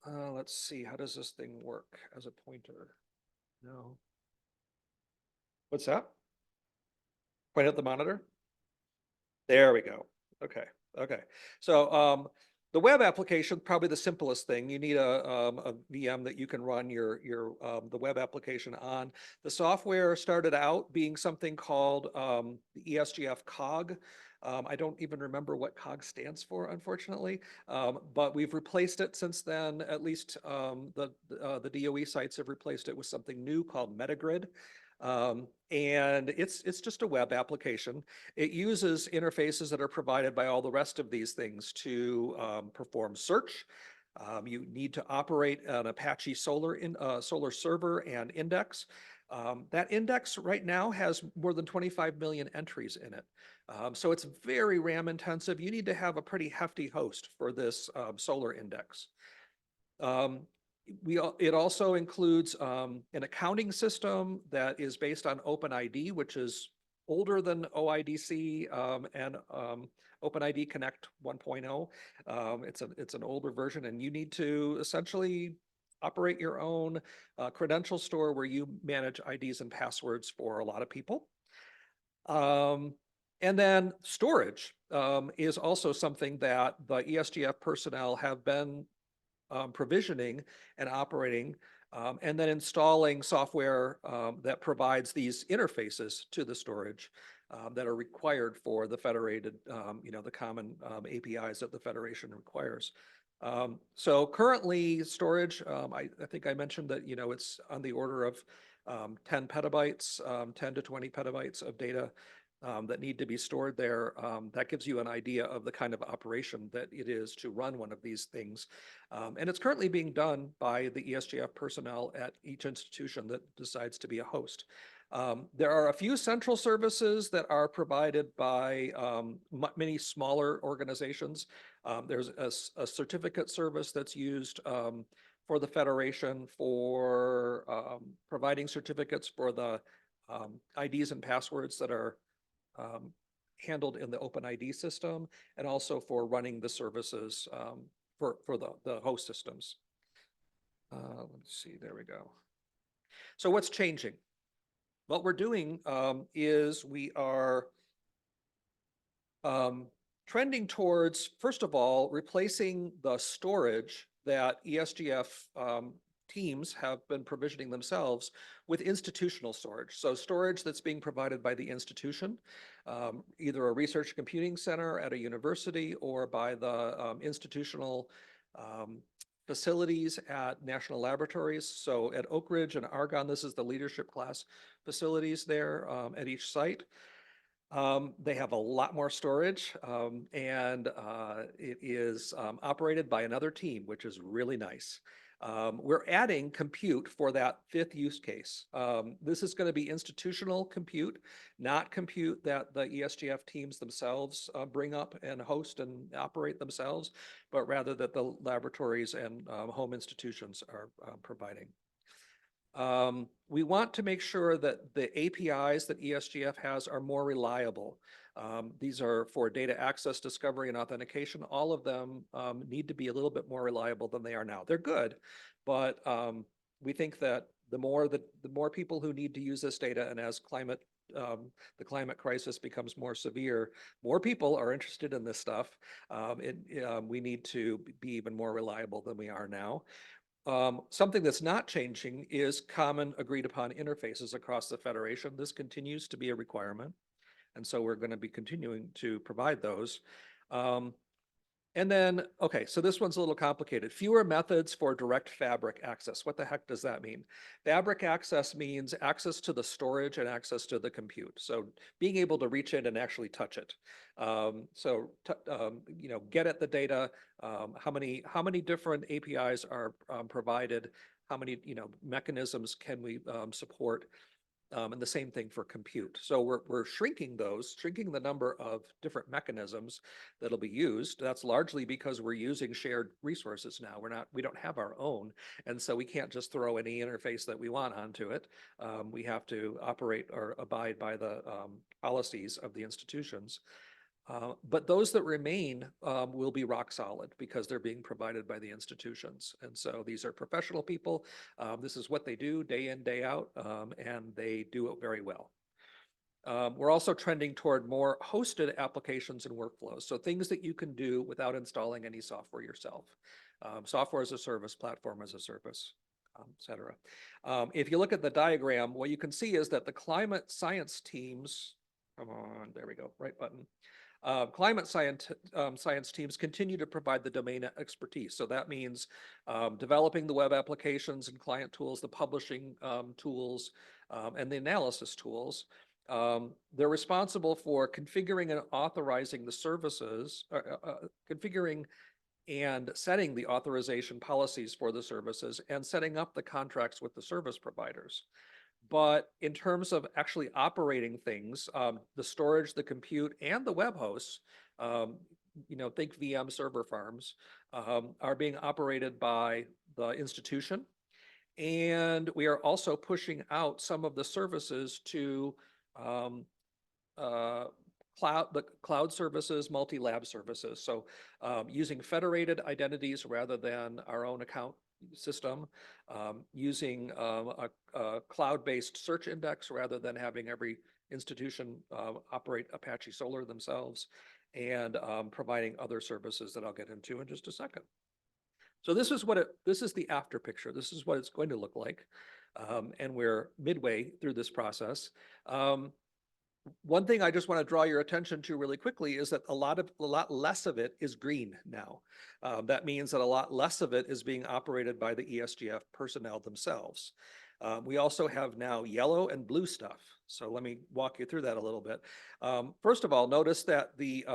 let's see, how does this thing work as a pointer? No. What's that? Point at the monitor? There we go. Okay, okay. So the web application, probably the simplest thing. You need a VM that you can run the web application on. The software started out being something called the ESGF cog. I don't even remember what cog stands for, unfortunately, but we've replaced it since then. At least the DOE sites have replaced it with something new called Metagrid. And it's just a web application. It uses interfaces that are provided by all the rest of these things to perform search. You need to operate an Apache Solar server and index. That index right now has more than 25 million entries in it. So it's very RAM intensive. You need to have a pretty hefty host for this Solar index. It also includes an accounting system that is based on OpenID, which is older than OIDC and OpenID Connect 1.0. It's an older version, and you need to essentially operate your own credential store where you manage IDs and passwords for a lot of people. And then storage is also something that the ESGF personnel have been provisioning and operating, and then installing software that provides these interfaces to the storage that are required for the federated, the common APIs that the Federation requires. So currently storage, I think I mentioned that, it's on the order of 10 petabytes, 10 to 20 petabytes of data that need to be stored there. That gives you an idea of the kind of operation that it is to run one of these things. And it's currently being done by the ESGF personnel at each institution that decides to be a host. There are a few central services that are provided by many smaller organizations. There's a certificate service that's used for the Federation for providing certificates for the IDs and passwords that are handled in the OpenID system, and also for running the services for the host systems. Let's see, there we go. So what's changing? What we're doing is we are trending towards, first of all, replacing the storage that ESGF teams have been provisioning themselves with institutional storage. So storage that's being provided by the institution, either a research computing center at a university or by the institutional facilities at national laboratories. So at Oak Ridge and Argonne, this is the leadership class facilities there at each site. They have a lot more storage, and it is operated by another team, which is really nice. We're adding compute for that fifth use case. This is going to be institutional compute, not compute that the ESGF teams themselves bring up and host and operate themselves, but rather that the laboratories and home institutions are providing. We want to make sure that the APIs that ESGF has are more reliable. These are for data access, discovery, and authentication. All of them need to be a little bit more reliable than they are now. They're good, but we think that the more people who need to use this data, and as the climate crisis becomes more severe, more people are interested in this stuff. We need to be even more reliable than we are now. Something that's not changing is common agreed upon interfaces across the Federation. This continues to be a requirement. And so we're going to be continuing to provide those. And then, okay, so this one's a little complicated. Fewer methods for direct fabric access. What the heck does that mean? Fabric access means access to the storage and access to the compute. So being able to reach in and actually touch it. Get at the data. How many different APIs are provided? How many mechanisms can we support? And the same thing for compute. So we're shrinking the number of different mechanisms that'll be used. That's largely because we're using shared resources now. We don't have our own. And so we can't just throw any interface that we want onto it. We have to operate or abide by the policies of the institutions. But those that remain will be rock solid because they're being provided by the institutions. And so these are professional people. This is what they do day in, day out, and they do it very well. We're also trending toward more hosted applications and workflows. So things that you can do without installing any software yourself. Software as a service, platform as a service, et cetera. If you look at the diagram, what you can see is that the climate science teams, come on, there we go, right button. Climate science teams continue to provide the domain expertise. So that means developing the web applications and client tools, the publishing tools, and the analysis tools. They're responsible for configuring and authorizing the services, configuring and setting the authorization policies for the services, and setting up the contracts with the service providers. But in terms of actually operating things, the storage, the compute, and the web hosts, think VM server farms, are being operated by the institution. And we are also pushing out some of the services to the cloud services, multi-lab services. So using federated identities rather than our own account system, using a cloud-based search index rather than having every institution operate Apache Solr themselves, and providing other services that I'll get into in just a second. So this is the after picture. This is what it's going to look like, and we're midway through this process. One thing I just want to draw your attention to really quickly is that a lot less of it is green now. That means that a lot less of it is being operated by the ESGF personnel themselves. We also have now yellow and blue stuff. So let me walk you through that a little bit. First of all, notice that the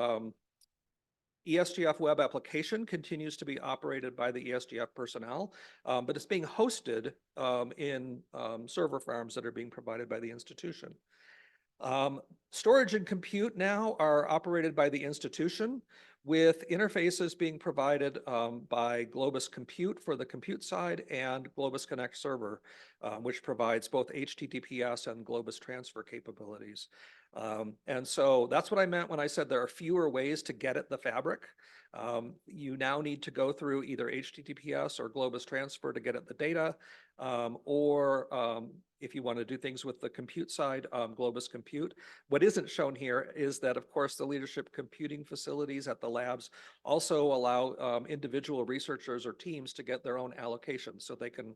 ESGF web application continues to be operated by the ESGF personnel, but it's being hosted in server farms that are being provided by the institution. Storage and compute now are operated by the institution, with interfaces being provided by Globus Compute for the compute side and Globus Connect server, which provides both HTTPS and Globus transfer capabilities. And so that's what I meant when I said there are fewer ways to get at the fabric. You now need to go through either HTTPS or Globus transfer to get at the data, or if you want to do things with the compute side, Globus Compute. What isn't shown here is that, of course, the leadership computing facilities at the labs also allow individual researchers or teams to get their own allocations, so they can,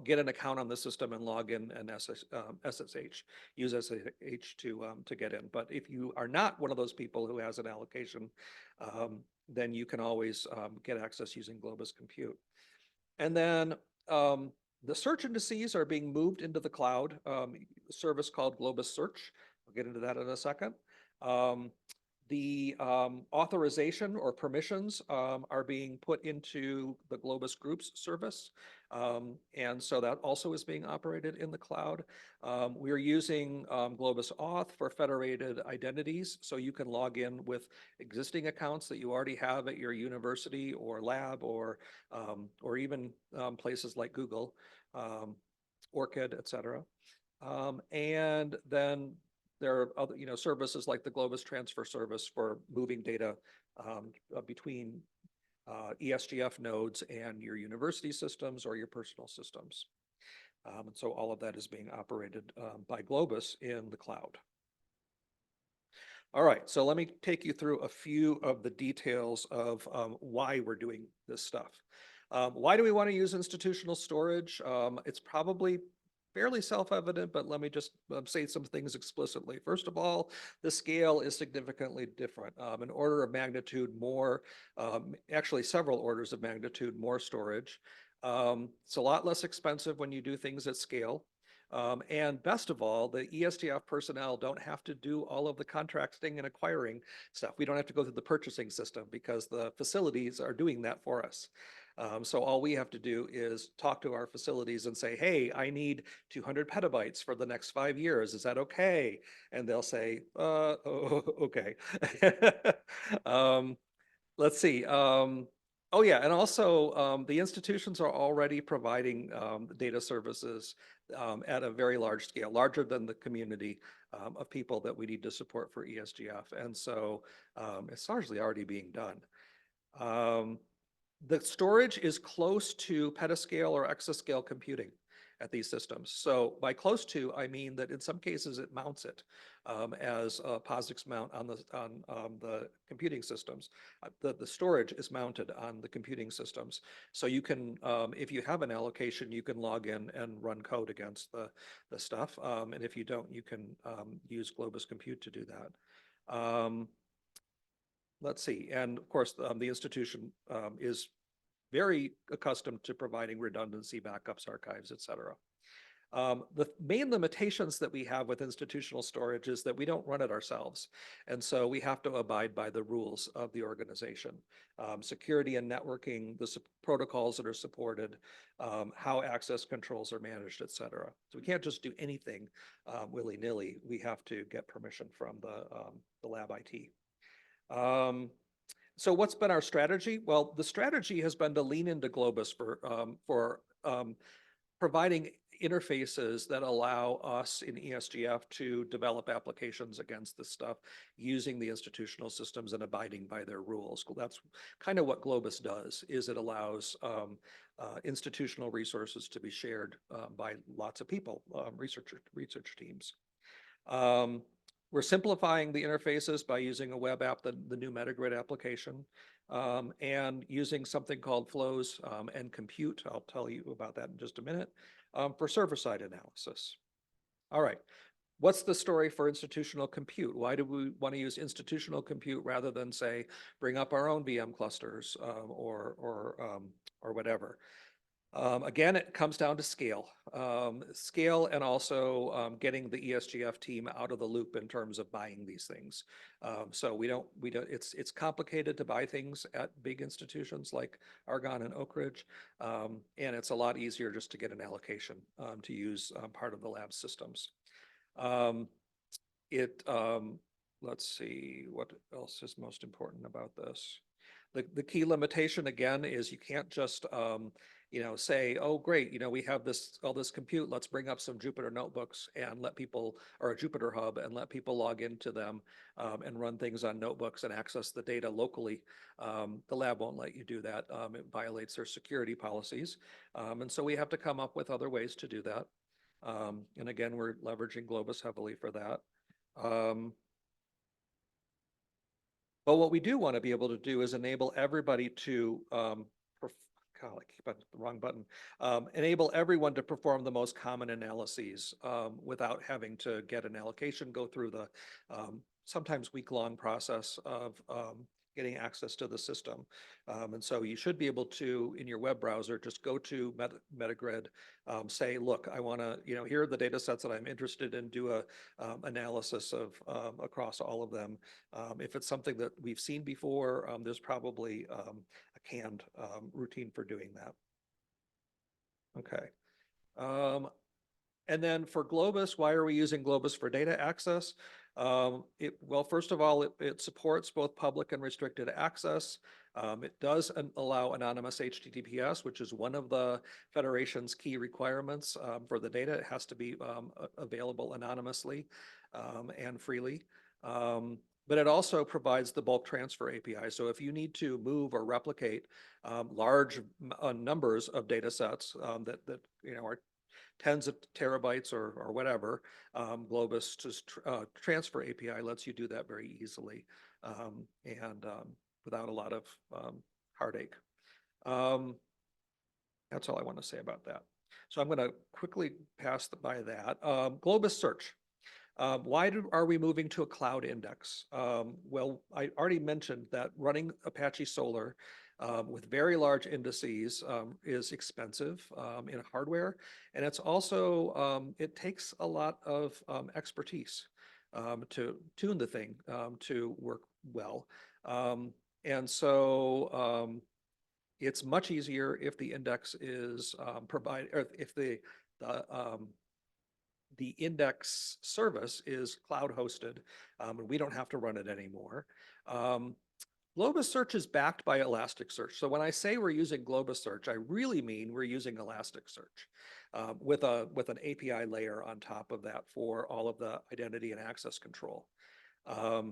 get an account on the system and log in and SSH, use SSH to get in. But if you are not one of those people who has an allocation, then you can always get access using Globus Compute. And then the search indices are being moved into the cloud, service called Globus Search. I'll get into that in a second. The authorization or permissions are being put into the Globus Groups service. And so that also is being operated in the cloud. We are using Globus Auth for federated identities, so you can log in with existing accounts that you already have at your university or lab, or even places like Google, ORCID, et cetera. And then there are other, services like the Globus Transfer Service for moving data between ESGF nodes and your university systems or your personal systems. And so all of that is being operated by Globus in the cloud. All right, so let me take you through a few of the details of why we're doing this stuff. Why do we want to use institutional storage? It's probably fairly self-evident, but let me just say some things explicitly. First of all, the scale is significantly different. An order of magnitude more, actually several orders of magnitude more storage. It's a lot less expensive when you do things at scale. And best of all, the ESGF personnel don't have to do all of the contracting and acquiring stuff. We don't have to go through the purchasing system because the facilities are doing that for us. So all we have to do is talk to our facilities and say, hey, I need 200 petabytes for the next 5 years. Is that okay? And they'll say, okay. Let's see. Oh yeah, and also the institutions are already providing data services at a very large scale, larger than the community of people that we need to support for ESGF. And so it's largely already being done. The storage is close to petascale or exascale computing at these systems. So by close to, I mean that in some cases it mounts it as a POSIX mount on the computing systems. The storage is mounted on the computing systems. So you can, if you have an allocation, you can log in and run code against the stuff. And if you don't, you can use Globus Compute to do that. Let's see, and of course, the institution is very accustomed to providing redundancy, backups, archives, et cetera. The main limitations that we have with institutional storage is that we don't run it ourselves. And so we have to abide by the rules of the organization. Security and networking, the protocols that are supported, how access controls are managed, et cetera. So we can't just do anything willy-nilly. We have to get permission from the lab IT. So what's been our strategy? Well, the strategy has been to lean into Globus for providing interfaces that allow us in ESGF to develop applications against this stuff using the institutional systems and abiding by their rules. That's kind of what Globus does, is it allows institutional resources to be shared by lots of people, research teams. We're simplifying the interfaces by using a web app, the new Metagrid application, and using something called Flows and Compute. I'll tell you about that in just a minute, for server-side analysis. All right, what's the story for institutional compute? Why do we want to use institutional compute rather than, say, bring up our own VM clusters or whatever? Again, it comes down to scale. Scale and also getting the ESGF team out of the loop in terms of buying these things. So we don't, it's complicated to buy things at big institutions like Argonne and Oak Ridge. And it's a lot easier just to get an allocation to use part of the lab systems. Let's see, what else is most important about this? The key limitation again is you can't just say, oh, great, we have all this compute, let's bring up some Jupyter notebooks and let people, or a Jupyter hub, and let people log into them and run things on notebooks and access the data locally. The lab won't let you do that. It violates their security policies. And so we have to come up with other ways to do that. And again, we're leveraging Globus heavily for that. But what we do want to be able to do is enable everybody to God, I keep on the wrong button. Enable everyone to perform the most common analyses without having to get an allocation, go through the sometimes week-long process of getting access to the system. And so you should be able to, in your web browser, just go to Metagrid, say, look, I want to, here are the data sets that I'm interested in, do a analysis of across all of them. If it's something that we've seen before, there's probably a canned routine for doing that. Okay. And then for Globus, why are we using Globus for data access? Well, first of all, it supports both public and restricted access. It does allow anonymous HTTPS, which is one of the Federation's key requirements for the data. It has to be available anonymously and freely. But it also provides the bulk transfer API. So if you need to move or replicate large numbers of data sets that are tens of terabytes or whatever, Globus transfer API lets you do that very easily and without a lot of heartache. That's all I want to say about that. So I'm going to quickly pass by that. Globus search. Why are we moving to a cloud index? Well, I already mentioned that running Apache Solr with very large indices is expensive in hardware, and it's also, it takes a lot of expertise to tune the thing to work well. And so It's much easier if the index is provided, or if the index service is cloud hosted, and we don't have to run it anymore. Globus Search is backed by Elasticsearch. So when I say we're using Globus Search, I really mean we're using Elasticsearch with an API layer on top of that for all of the identity and access control. What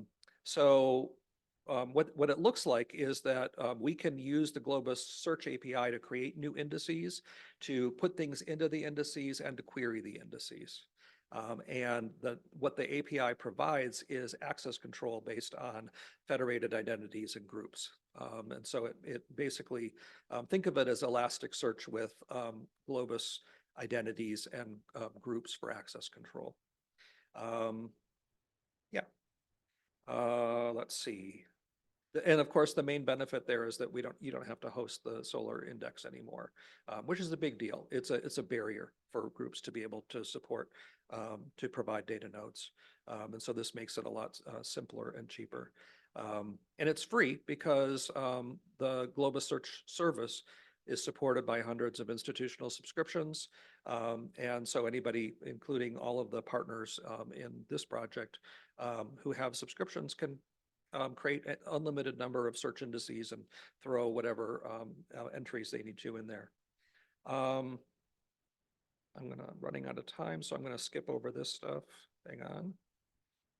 it looks like is that we can use the Globus Search API to create new indices, to put things into the indices, and to query the indices. What the API provides is access control based on federated identities and groups. And so it basically, think of it as Elasticsearch with Globus identities and groups for access control. Let's see. And of course, the main benefit there is that you don't have to host the Solar index anymore, which is a big deal. It's a barrier for groups to be able to support, to provide data nodes. And so this makes it a lot simpler and cheaper. And it's free because the Globus Search service is supported by hundreds of institutional subscriptions. And so anybody, including all of the partners in this project who have subscriptions, can create an unlimited number of search indices and throw whatever entries they need to in there. I'm running out of time, so I'm gonna skip over this stuff. Hang on.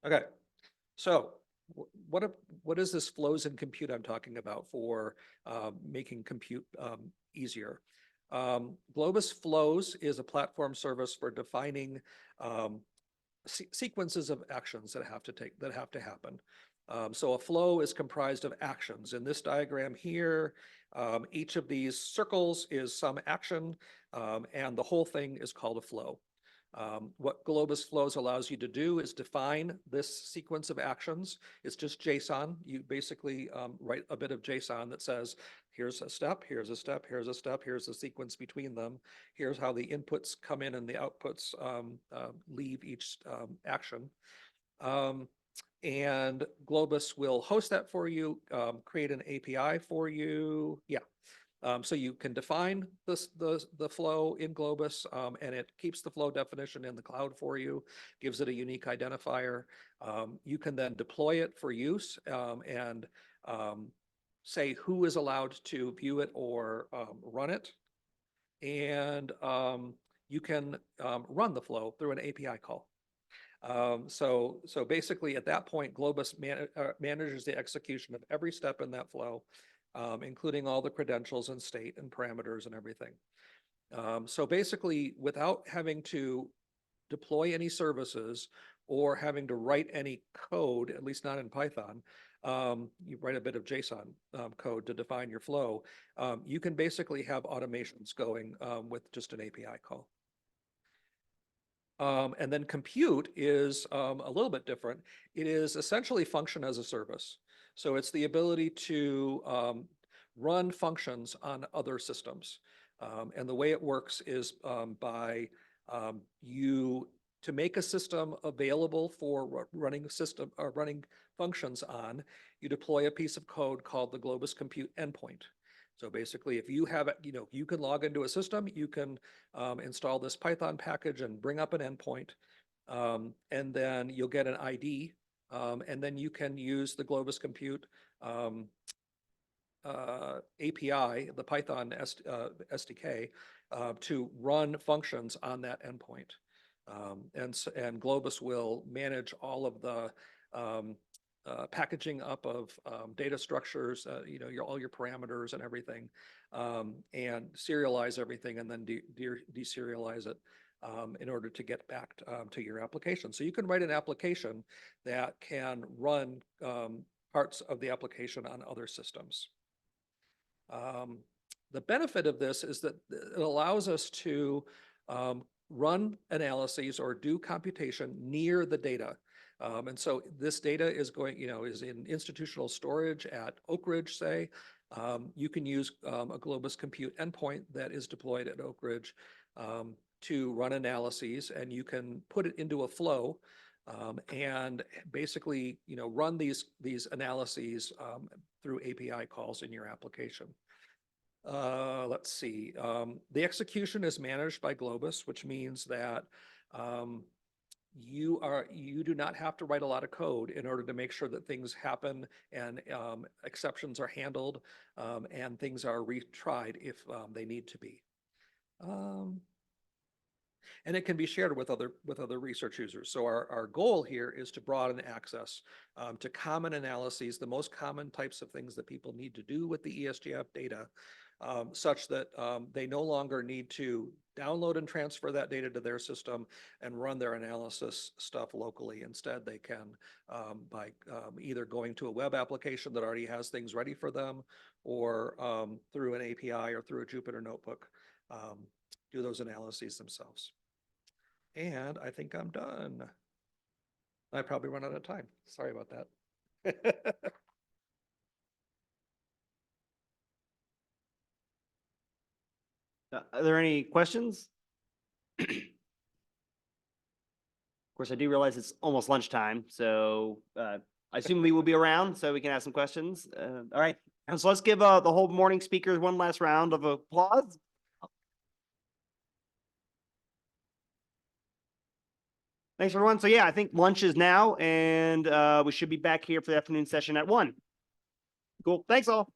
Okay, so what is this flows in compute I'm talking about for making compute easier? Globus Flows is a platform service for defining sequences of actions that have to happen. So a flow is comprised of actions. In this diagram here, each of these circles is some action, and the whole thing is called a flow. What Globus Flows allows you to do is define this sequence of actions. It's just JSON. You basically write a bit of JSON that says, here's a step, here's a step, here's a step, here's a sequence between them. Here's how the inputs come in and the outputs leave each action. And Globus will host that for you, create an API for you. So you can define the flow in Globus, and it keeps the flow definition in the cloud for you, gives it a unique identifier. You can then deploy it for use and say who is allowed to view it or run it. And you can run the flow through an API call. So basically at that point, Globus manages the execution of every step in that flow, including all the credentials and state and parameters and everything. So basically, without having to deploy any services or having to write any code, at least not in Python, you write a bit of JSON code to define your flow, you can basically have automations going with just an API call. And then compute is a little bit different. It is essentially function as a service. So it's the ability to run functions on other systems. And the way it works is by to make a system available for running functions on, you deploy a piece of code called the Globus Compute Endpoint. So basically, if you have, you can log into a system, you can install this Python package and bring up an endpoint, and then you'll get an ID, and then you can use the Globus Compute API, the Python SDK, to run functions on that endpoint. And Globus will manage all of the packaging up of data structures, all your parameters and everything, and serialize everything and then deserialize it in order to get back to your application. So you can write an application that can run parts of the application on other systems. The benefit of this is that it allows us to run analyses or do computation near the data. And so this data is is in institutional storage at Oak Ridge, say. You can use a Globus Compute endpoint that is deployed at Oak Ridge to run analyses, and you can put it into a flow and basically, run these analyses through API calls in your application. Let's see, the execution is managed by Globus, which means that you do not have to write a lot of code in order to make sure that things happen and exceptions are handled and things are retried if they need to be. And it can be shared with other research users. So our goal here is to broaden access to common analyses, the most common types of things that people need to do with the ESGF data, such that they no longer need to download and transfer that data to their system and run their analysis stuff locally. Instead, they can, by either going to a web application that already has things ready for them, or through an API or through a Jupyter notebook, do those analyses themselves. And I think I'm done. I probably run out of time. Sorry about that. Are there any questions? Of course, I do realize it's almost lunchtime, so I assume we will be around so we can ask some questions. All right, and so let's give the whole morning speakers one last round of applause. Thanks, everyone. So yeah, I think lunch is now, and we should be back here for the afternoon session at 1. Cool. Thanks all.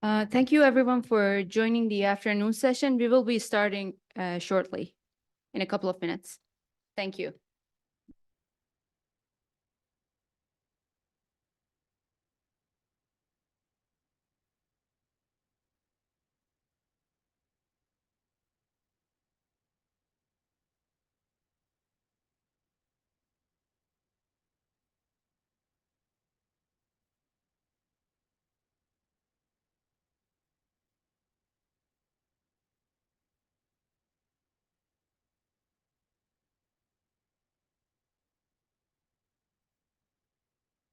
Thank you everyone for joining the afternoon session. We will be starting shortly in a couple of minutes. Thank you.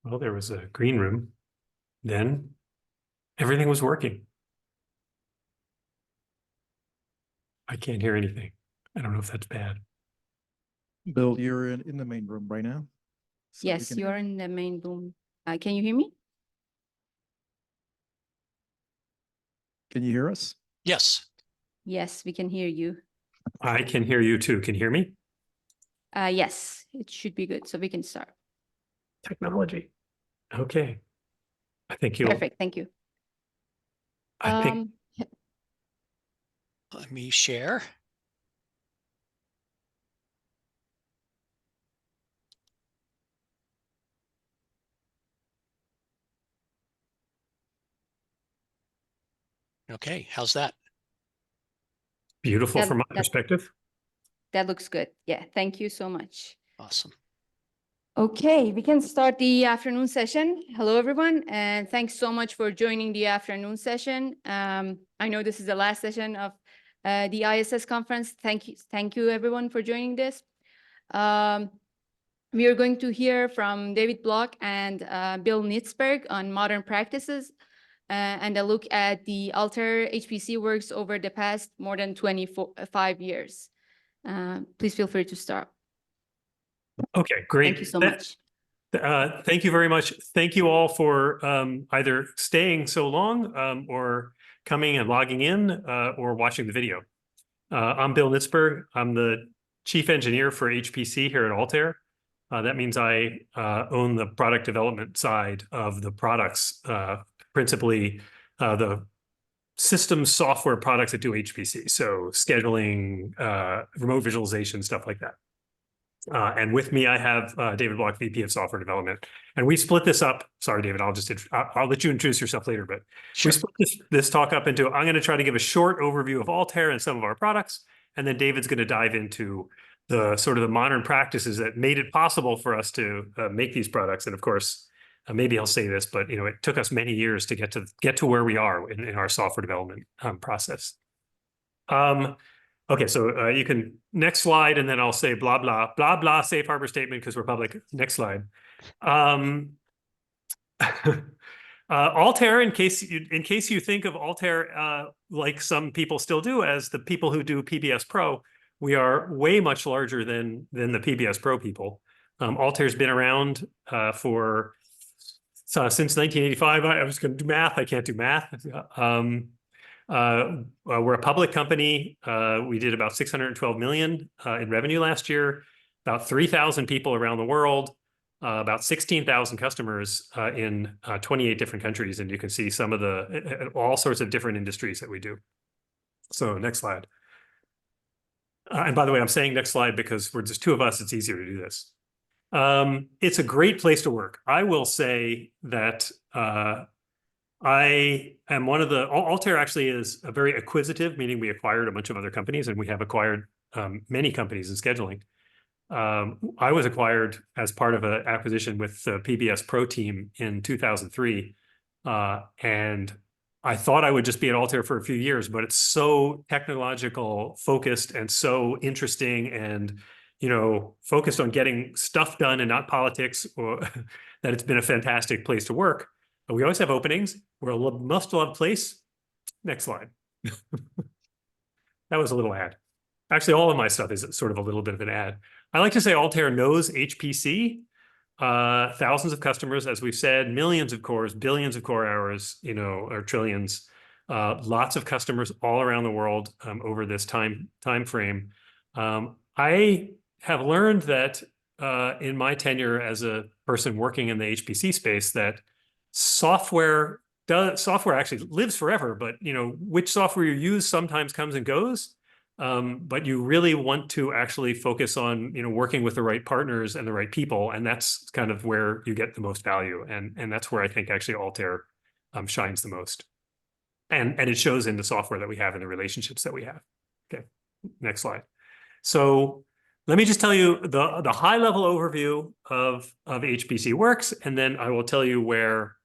Well, there was a green room. Then everything was working. I can't hear anything. I don't know if that's bad. Bill, you're in the main room right now. So we Yes, can- you are in the main room. Can you hear me? Can you hear us? Yes. Yes, we can hear you. I can hear you too. Can you hear me? Yes, it should be good. So we can start. Technology. Okay. I think you'll. Perfect. Thank you. I think Let me share. Okay, how's that? beautiful That- from my that- perspective. That looks good. Yeah, thank you so much. Awesome. Okay, we can start the afternoon session. Hello, everyone, and thanks so much for joining the afternoon session. I know this is the last session of the ISS conference. Thank you everyone for joining this. We are going to hear from David Block and Bill Nitzberg on modern practices and a look at the Altair HPCWorks over the past more than 25 years. Please feel free to start. Okay, great. Thank you so much. Thank you very much. Thank you all for either staying so long or coming and logging in or watching the video. I'm Bill Nitzberg. I'm the chief engineer for HPC here at Altair. That means I own the product development side of the products, principally the system software products that do HPC. So scheduling, remote visualization, stuff like that. And with me, I have David Block, VP of Software Development. And we split this up. Sorry, David, I'll let you introduce yourself later, but Sure. we split this talk up into, I'm going to try to give a short overview of Altair and some of our products. And then David's going to dive into the sort of the modern practices that made it possible for us to make these products. And of course, maybe I'll say this, but it took us many years to get to where we are in our software development process. Okay, so you can next slide, and then I'll say blah, blah, blah, blah, safe harbor statement because we're public. Next slide. Altair, in case you think of Altair like some people still do as the people who do PBS Pro, we are way much larger than the PBS Pro people. Altair's been around since 1985. I was going to do math. I can't do math. We're a public company. We did about 612 million in revenue last year, about 3,000 people around the world, about 16,000 customers in 28 different countries. And you can see some of all sorts of different industries that we do. So next slide. And by the way, I'm saying next slide because we're just two of us. It's easier to do this. It's a great place to work. I will say that I am one of Altair actually is a very acquisitive, meaning we acquired a bunch of other companies, and we have acquired many companies in scheduling. I was acquired as part of an acquisition with the PBS Pro team in 2003. And I thought I would just be at Altair for a few years, but it's so technological focused and so interesting and, focused on getting stuff done and not politics, or that it's been a fantastic place to work. We always have openings. We're a must-love place. Next slide. That was a little ad. Actually, all of my stuff is sort of a little bit of an ad. I like to say Altair knows HPC. Thousands of customers, as we've said, millions of cores, billions of core hours, or trillions. Lots of customers all around the world over this time frame. I have learned that in my tenure as a person working in the HPC space that software software actually lives forever, but which software you use sometimes comes and goes. But you really want to actually focus on working with the right partners and the right people, and that's kind of where you get the most value, and that's where I think actually Altair shines the most, and it shows in the software that we have and the relationships that we have. Okay, next slide. So let me just tell you the high level overview of HPCWorks, and then I will tell you where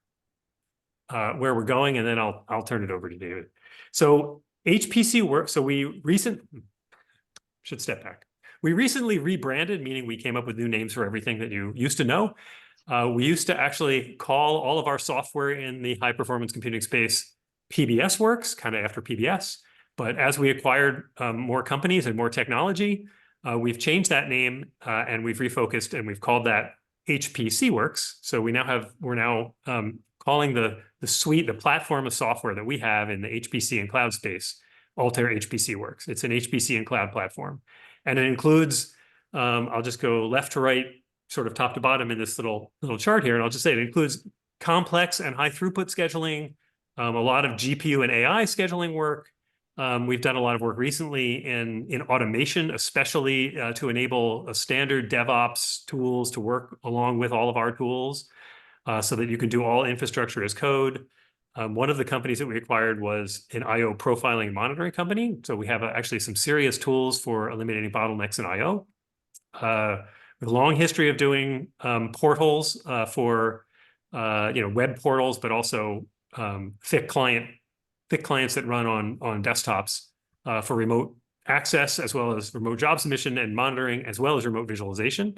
we're going, and then I'll turn it over to David. So HPCWorks, so we recently rebranded, meaning we came up with new names for everything that you used to know. We used to actually call all of our software in the high performance computing space PBSWorks, kind of after PBS. But as we acquired more companies and more technology, we've changed that name and we've refocused, and we've called that HPCWorks. So we're now calling the suite, the platform of software that we have in the HPC and cloud space, Altair HPCWorks. It's an HPC and cloud platform. And it includes, I'll just go left to right, sort of top to bottom in this little chart here. And I'll just say it includes complex and high throughput scheduling, a lot of GPU and AI scheduling work. We've done a lot of work recently in automation, especially to enable standard DevOps tools to work along with all of our tools. So that you can do all infrastructure as code. One of the companies that we acquired was an IO profiling and monitoring company. So we have actually some serious tools for eliminating bottlenecks in IO. With a long history of doing portals for web portals, but also thick clients that run on desktops for remote access, as well as remote job submission and monitoring, as well as remote visualization.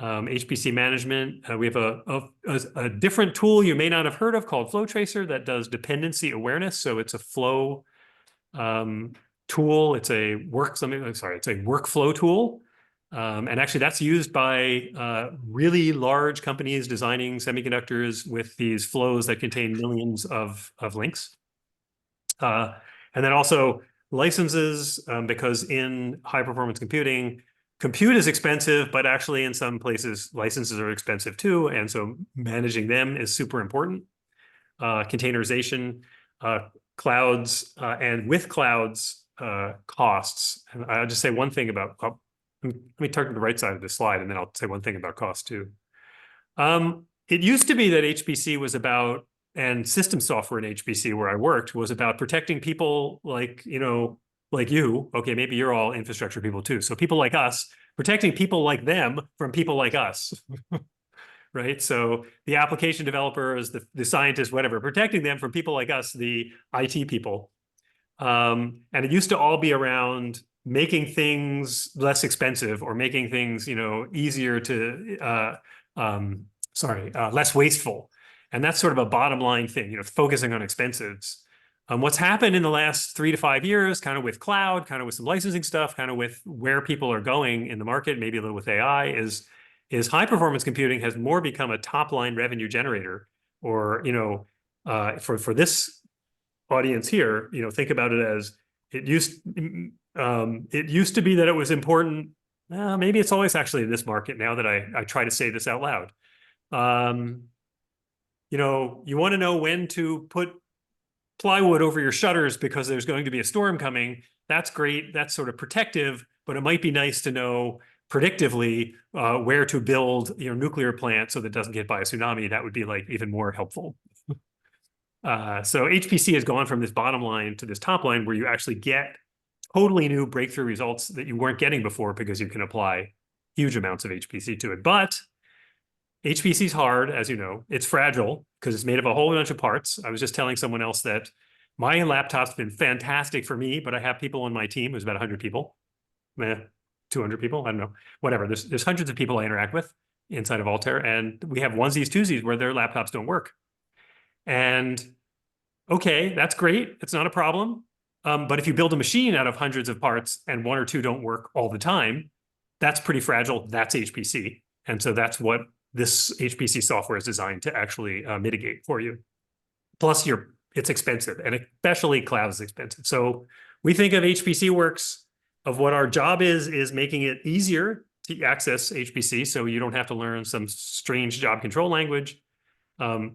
HPC management, we have a different tool you may not have heard of called Flow Tracer that does dependency awareness. So it's a flow tool. It's a workflow tool. And actually that's used by really large companies designing semiconductors with these flows that contain millions of links. And then also licenses, because in high performance computing, compute is expensive, but actually in some places, licenses are expensive too. And so managing them is super important. Containerization, clouds, and with clouds, costs. And I'll just say one thing about, let me turn to the right side of the slide, and then I'll say one thing about cost too. It used to be that HPC was about, and system software in HPC where I worked was about protecting people like you, okay, maybe you're all infrastructure people too. So people like us, protecting people like them from people like us, right? So the application developers, the scientists, whatever, protecting them from people like us, the IT people. And it used to all be around making things less expensive or making things, easier to, less wasteful. And that's sort of a bottom line thing, focusing on expenses. What's happened in the last 3 to 5 years, kind of with cloud, kind of with some licensing stuff, kind of with where people are going in the market, maybe a little with AI, is high performance computing has more become a top line revenue generator. Or, for this audience here, think about it as it used to be that it was important. Maybe it's always actually in this market now that I try to say this out loud. You want to know when to put plywood over your shutters because there's going to be a storm coming. That's great. That's sort of protective, but it might be nice to know predictively where to build your nuclear plant so that it doesn't get by a tsunami. That would be like even more helpful. So HPC has gone from this bottom line to this top line where you actually get totally new breakthrough results that you weren't getting before because you can apply huge amounts of HPC to it. But HPC is hard, as you know. It's fragile because it's made of a whole bunch of parts. I was just telling someone else that my laptop's been fantastic for me, but I have people on my team, there's about 100 people, 200 people, I don't know, whatever. There's hundreds of people I interact with inside of Altair, and we have onesies, twosies where their laptops don't work. And okay, that's great. It's not a problem. But if you build a machine out of hundreds of parts and 1 or 2 don't work all the time, that's pretty fragile. That's HPC. And so that's what this HPC software is designed to actually mitigate for you. Plus, it's expensive, and especially cloud is expensive. So we think of HPCWorks, of what our job is making it easier to access HPC, so you don't have to learn some strange job control language.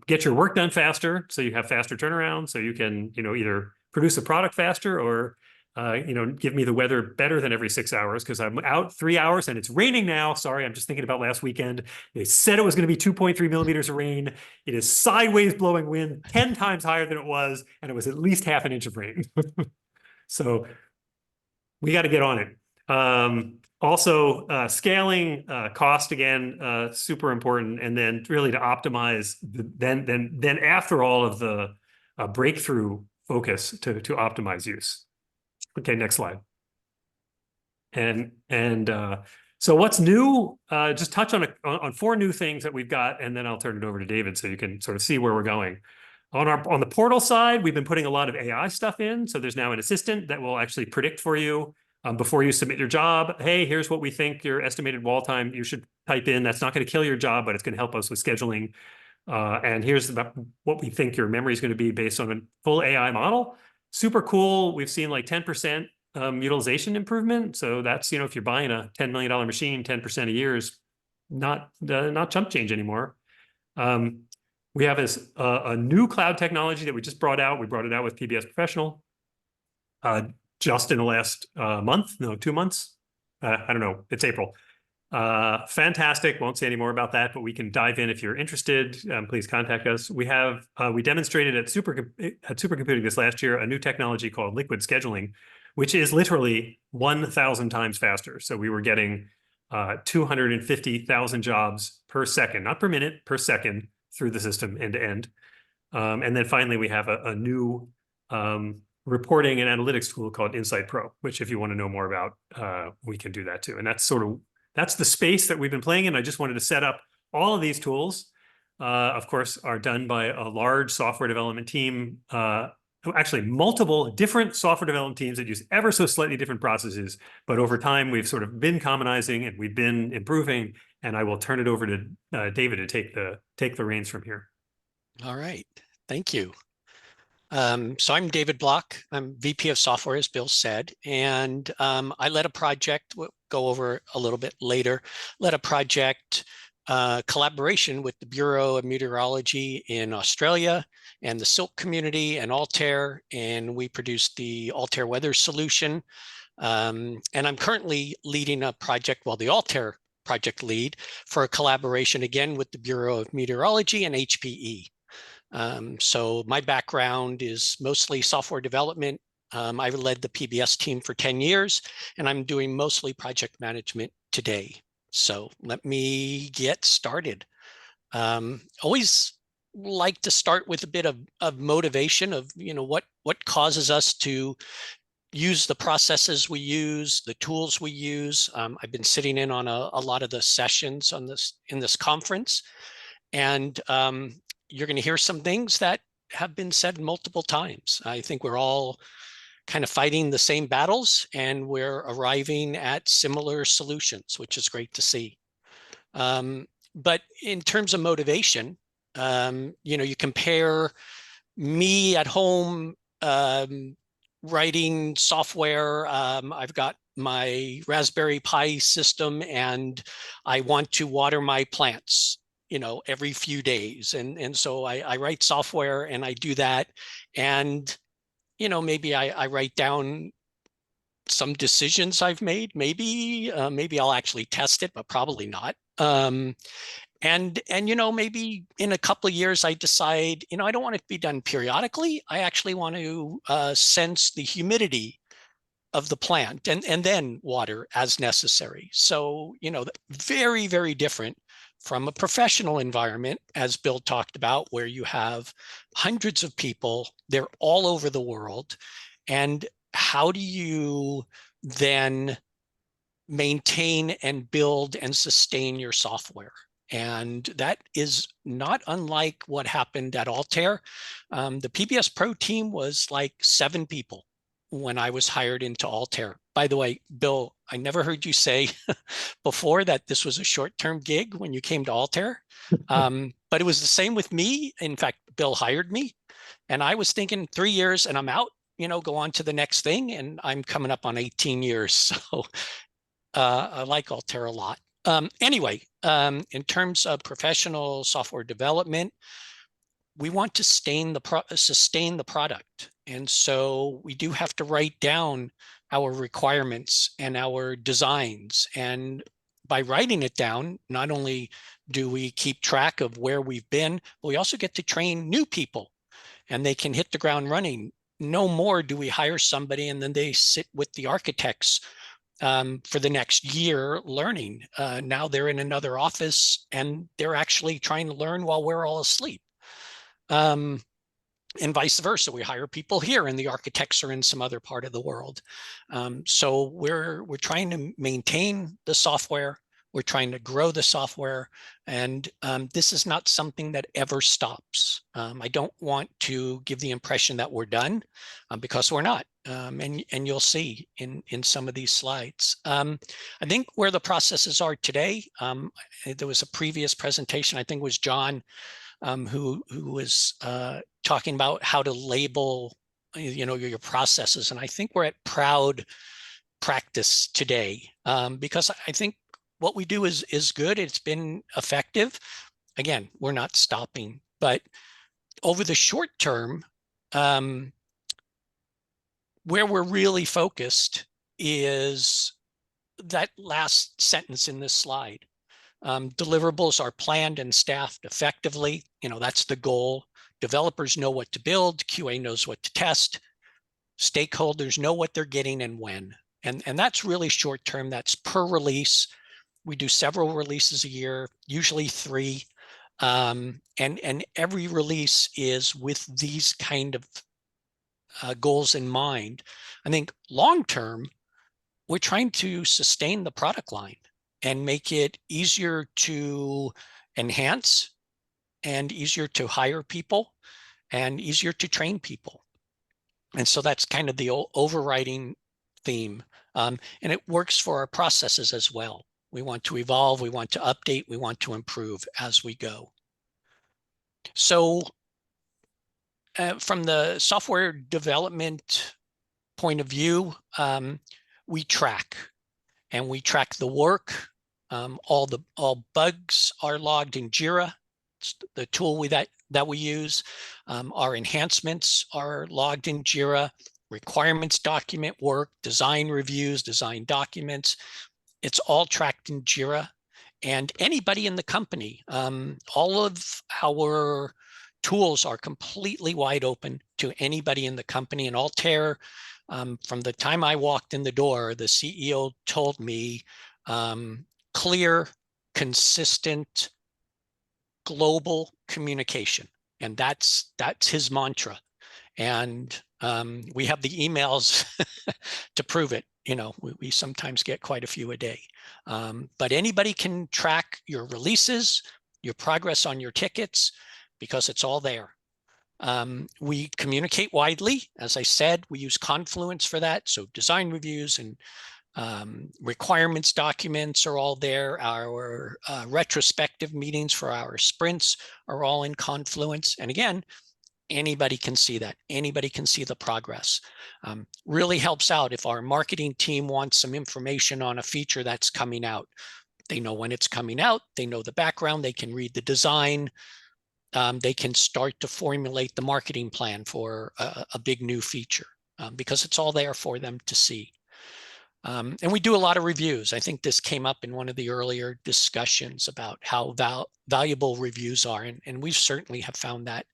get your work done faster, so you have faster turnaround, so you can, either produce a product faster or, give me the weather better than every 6 hours because I'm out 3 hours and it's raining now. Sorry, I'm just thinking about last weekend. They said it was going to be 2.3 millimeters of rain. It is sideways blowing wind 10 times higher than it was, and it was at least half an inch of rain. So we got to get on it. Also, scaling cost again, super important, and then really to optimize. Then after all of the breakthrough focus to optimize use. Okay, next slide. So what's new? Just touch on 4 new things that we've got, and then I'll turn it over to David so you can sort of see where we're going. On the portal side, we've been putting a lot of AI stuff in. So there's now an assistant that will actually predict for you before you submit your job. Hey, here's what we think your estimated wall time you should type in. That's not going to kill your job, but it's going to help us with scheduling. And here's what we think your memory is going to be based on a full AI model. Super cool. We've seen like 10% utilization improvement. So that's, if you're buying a $10 million machine, 10% a year is not chump change anymore. We have a new cloud technology that we just brought out. We brought it out with PBS Professional just in the last month, no, 2 months. I don't know. It's April. Fantastic. Won't say any more about that, but we can dive in if you're interested. Please contact us. We demonstrated at Supercomputing this last year a new technology called liquid scheduling, which is literally 1,000 times faster. So we were getting 250,000 jobs per second, not per minute, per second through the system end to end. And then finally, we have a new reporting and analytics tool called Insight Pro, which if you want to know more about, we can do that too. And that's the space that we've been playing in. I just wanted to set up all of these tools, of course, are done by a large software development team, actually multiple different software development teams that use ever so slightly different processes. But over time, we've sort of been commonizing and we've been improving. And I will turn it over to David to take the reins from here. All right. Thank you. So I'm David Block. I'm VP of Software, as Bill said, and I led a project, we'll go over a little bit later, collaboration with the Bureau of Meteorology in Australia and the Silk community and Altair, and we produced the Altair weather solution. And I'm currently leading a project, the Altair project lead for a collaboration again with the Bureau of Meteorology and HPE. So my background is mostly software development. I've led the PBS team for 10 years, and I'm doing mostly project management today. So let me get started. Always like to start with a bit of motivation of, what causes us to use the processes we use, the tools we use. I've been sitting in on a lot of the sessions in this conference, and you're going to hear some things that have been said multiple times. I think we're all kind of fighting the same battles and we're arriving at similar solutions, which is great to see. But in terms of motivation, you compare me at home writing software. I've got my Raspberry Pi system and I want to water my plants every few days. And so I write software and I do that. And, maybe I write down some decisions I've made. Maybe I'll actually test it, but probably not. And maybe in a couple of years, I decide, I don't want it to be done periodically. I actually want to sense the humidity of the plant and then water as necessary. So, very, very different from a professional environment, as Bill talked about, where you have hundreds of people, they're all over the world. And how do you then maintain and build and sustain your software? And that is not unlike what happened at Altair. The PBS Pro team was like 7 people when I was hired into Altair. By the way, Bill, I never heard you say before that this was a short-term gig when you came to Altair, but it was the same with me. In fact, Bill hired me and I was thinking 3 years and I'm out, go on to the next thing. And I'm coming up on 18 years. So I like Altair a lot. Anyway, in terms of professional software development, we want to sustain the product. And so we do have to write down our requirements and our designs. And by writing it down, not only do we keep track of where we've been, but we also get to train new people and they can hit the ground running. No more do we hire somebody and then they sit with the architects for the next year learning. Now they're in another office and they're actually trying to learn while we're all asleep. And vice versa, we hire people here and the architects are in some other part of the world. So we're trying to maintain the software, we're trying to grow the software, and this is not something that ever stops. I don't want to give the impression that we're done because we're not, and you'll see in some of these slides. I think where the processes are today, there was a previous presentation, I think it was John, who was talking about how to label, your processes. And I think we're at proud practice today because I think what we do is good. It's been effective. Again, we're not stopping, but over the short term, where we're really focused is that last sentence in this slide. Deliverables are planned and staffed effectively. That's the goal. Developers know what to build. QA knows what to test. Stakeholders know what they're getting and when. And that's really short term. That's per release. We do several releases a year, usually 3. And every release is with these kind of goals in mind. I think long term, we're trying to sustain the product line and make it easier to enhance and easier to hire people and easier to train people. And so that's kind of the overriding theme. And it works for our processes as well. We want to evolve, we want to update, we want to improve as we go. So from the software development point of view, we track. And we track the work. All bugs are logged in Jira. It's the tool that we use. Our enhancements are logged in Jira. Requirements document work, design reviews, design documents. It's all tracked in Jira. And anybody in the company, all of our tools are completely wide open to anybody in the company. And Altair, from the time I walked in the door, the CEO told me clear, consistent, global communication. And that's his mantra. And we have the emails to prove it. We sometimes get quite a few a day. But anybody can track your releases, your progress on your tickets, because it's all there. We communicate widely. As I said, we use Confluence for that. So design reviews and requirements documents are all there. Our retrospective meetings for our sprints are all in Confluence. And again, anybody can see that. Anybody can see the progress. Really helps out if our marketing team wants some information on a feature that's coming out. They know when it's coming out. They know the background. They can read the design. They can start to formulate the marketing plan for a big new feature because it's all there for them to see. And we do a lot of reviews. I think this came up in one of the earlier discussions about how valuable reviews are. And we certainly have found that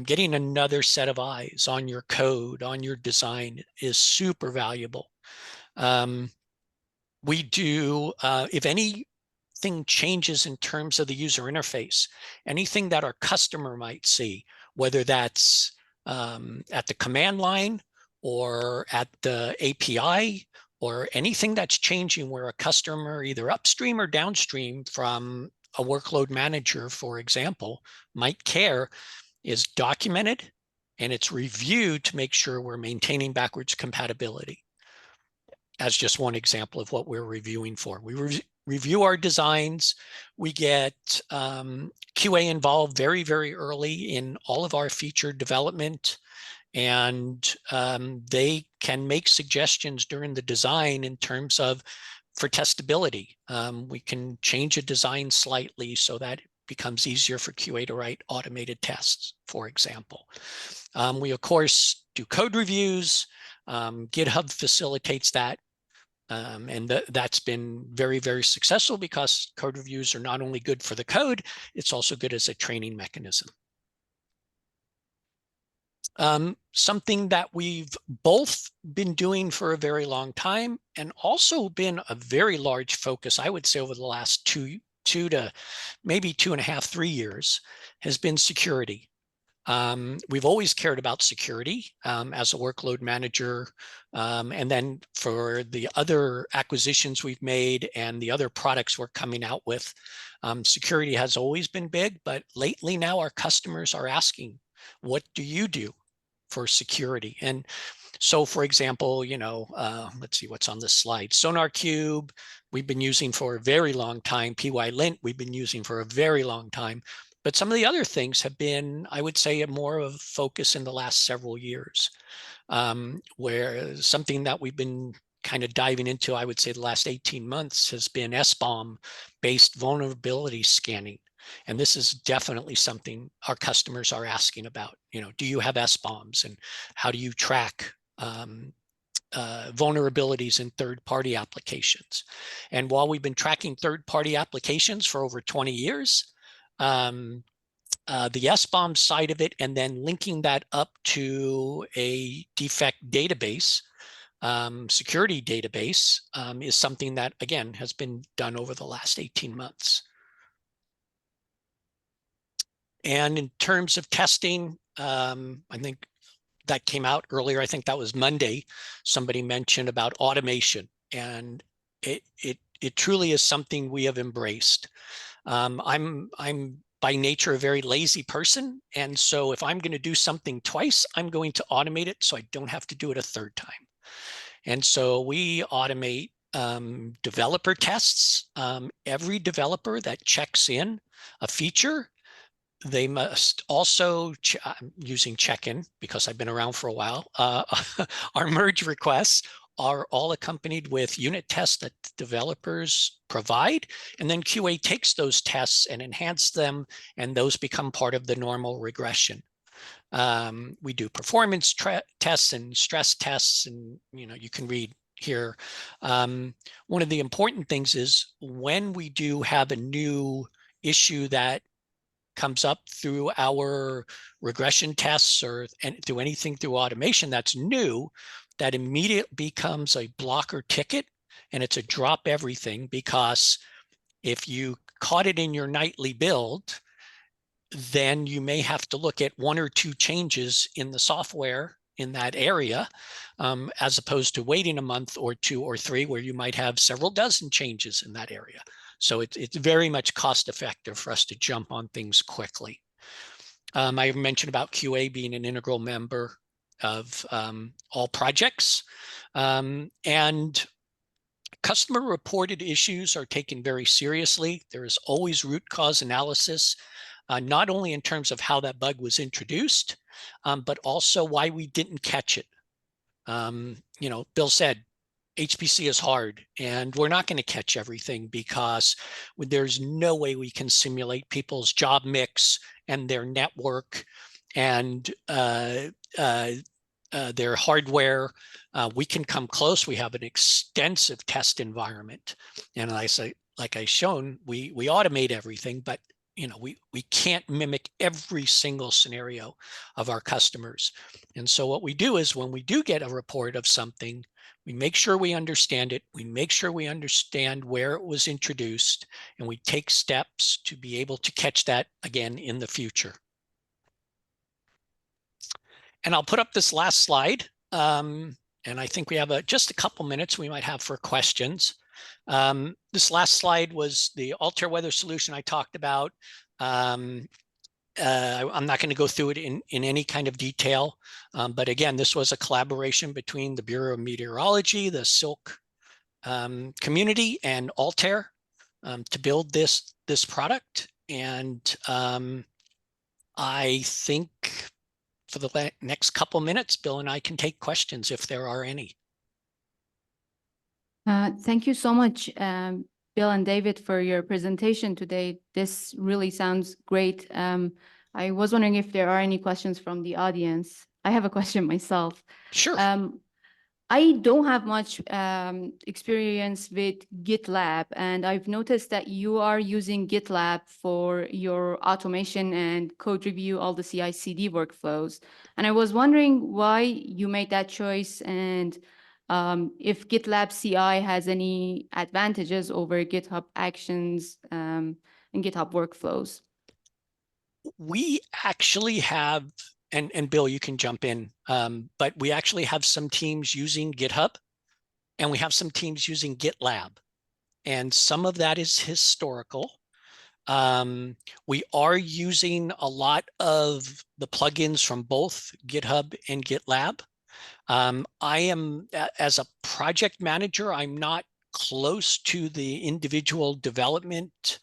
getting another set of eyes on your code, on your design is super valuable. We do, if anything changes in terms of the user interface, anything that our customer might see, whether that's at the command line or at the API, or anything that's changing where a customer either upstream or downstream from a workload manager, for example, might care, is documented and it's reviewed to make sure we're maintaining backwards compatibility. As just one example of what we're reviewing for. We review our designs. We get QA involved very, very early in all of our feature development. And they can make suggestions during the design in terms of for testability. We can change a design slightly so that becomes easier for QA to write automated tests, for example. We, of course, do code reviews. GitHub facilitates that. And that's been very, very successful because code reviews are not only good for the code, it's also good as a training mechanism. Something that we've both been doing for a very long time and also been a very large focus, I would say over the last two to maybe 2.5, 3 years, has been security. We've always cared about security as a workload manager. And then for the other acquisitions we've made and the other products we're coming out with, security has always been big, but lately now our customers are asking, what do you do for security? And so, for example, you know, let's see what's on this slide. SonarQube, we've been using for a very long time. PY-Lint, we've been using for a very long time. But some of the other things have been, I would say, more of a focus in the last several years, where something that we've been kind of diving into, I would say the last 18 months, has been SBOM-based vulnerability scanning. And this is definitely something our customers are asking about. You know, do you have SBOMs, and how do you track vulnerabilities in third-party applications? And while we've been tracking third-party applications for over 20 years, the SBOM side of it and then linking that up to a defect database, security database, is something that, again, has been done over the last 18 months. And in terms of testing, I think that came out earlier. I think that was Monday. Somebody mentioned about automation, and it truly is something we have embraced. I'm by nature a very lazy person, and so if I'm going to do something twice, I'm going to automate it so I don't have to do it a third time. And so we automate developer tests. Every developer that checks in a feature, they must also, I'm using check-in because I've been around for a while, our merge requests are all accompanied with unit tests that developers provide, and then QA takes those tests and enhance them, and those become part of the normal regression. We do performance tests and stress tests, and you know, you can read here. One of the important things is when we do have a new issue that comes up through our regression tests or through anything through automation that's new, that immediately becomes a blocker ticket, and it's a drop everything, because if you caught it in your nightly build, then you may have to look at 1 or 2 changes in the software in that area, as opposed to waiting a month or 2 or 3 where you might have several dozen changes in that area. So it's very much cost effective for us to jump on things quickly. I mentioned about QA being an integral member of all projects, and customer reported issues are taken very seriously. There is always root cause analysis, not only in terms of how that bug was introduced, but also why we didn't catch it. You know, Bill said, HPC is hard, and we're not going to catch everything because there's no way we can simulate people's job mix and their network and their hardware. We can come close. We have an extensive test environment, and I say, like I shown, we automate everything, but you know, we can't mimic every single scenario of our customers. And so what we do is when we do get a report of something, we make sure we understand it. We make sure we understand where it was introduced, and we take steps to be able to catch that again in the future. And I'll put up this last slide. And I think we have just a couple minutes we might have for questions. This last slide was the Altair weather solution I talked about. I'm not going to go through it in any kind of detail, but again, this was a collaboration between the Bureau of Meteorology, the Silk community, and Altair to build this product. And I think for the next couple minutes, Bill and I can take questions if there are any. Thank you so much. Bill and David, for your presentation today. This really sounds great. I was wondering if there are any questions from the audience. I have a question myself. Sure. I don't have much experience with GitLab, and I've noticed that you are using GitLab for your automation and code review, all the CI/CD workflows. And I was wondering why you made that choice, and if GitLab CI has any advantages over GitHub Actions and GitHub Workflows. We actually have, and Bill, you can jump in, but we actually have some teams using GitHub, and we have some teams using GitLab, and some of that is historical. We are using a lot of the plugins from both GitHub and GitLab. I am, as a project manager, I'm not close to the individual development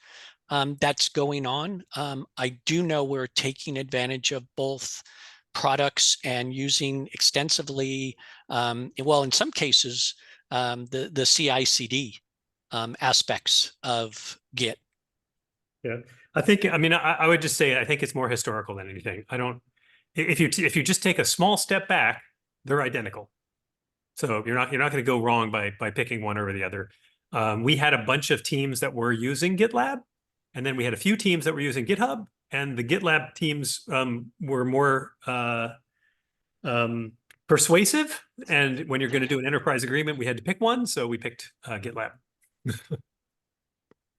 that's going on. I do know we're taking advantage of both products and using extensively, well, in some cases, the CI/CD aspects of Git. Yeah, I think, I mean, I would just say, I think it's more historical than anything. I don't, if you just take a small step back, they're identical. So you're not going to go wrong by picking one over the other. We had a bunch of teams that were using GitLab, and then we had a few teams that were using GitHub, and the GitLab teams were more persuasive. And when you're going to do an enterprise agreement, we had to pick one, so we picked GitLab.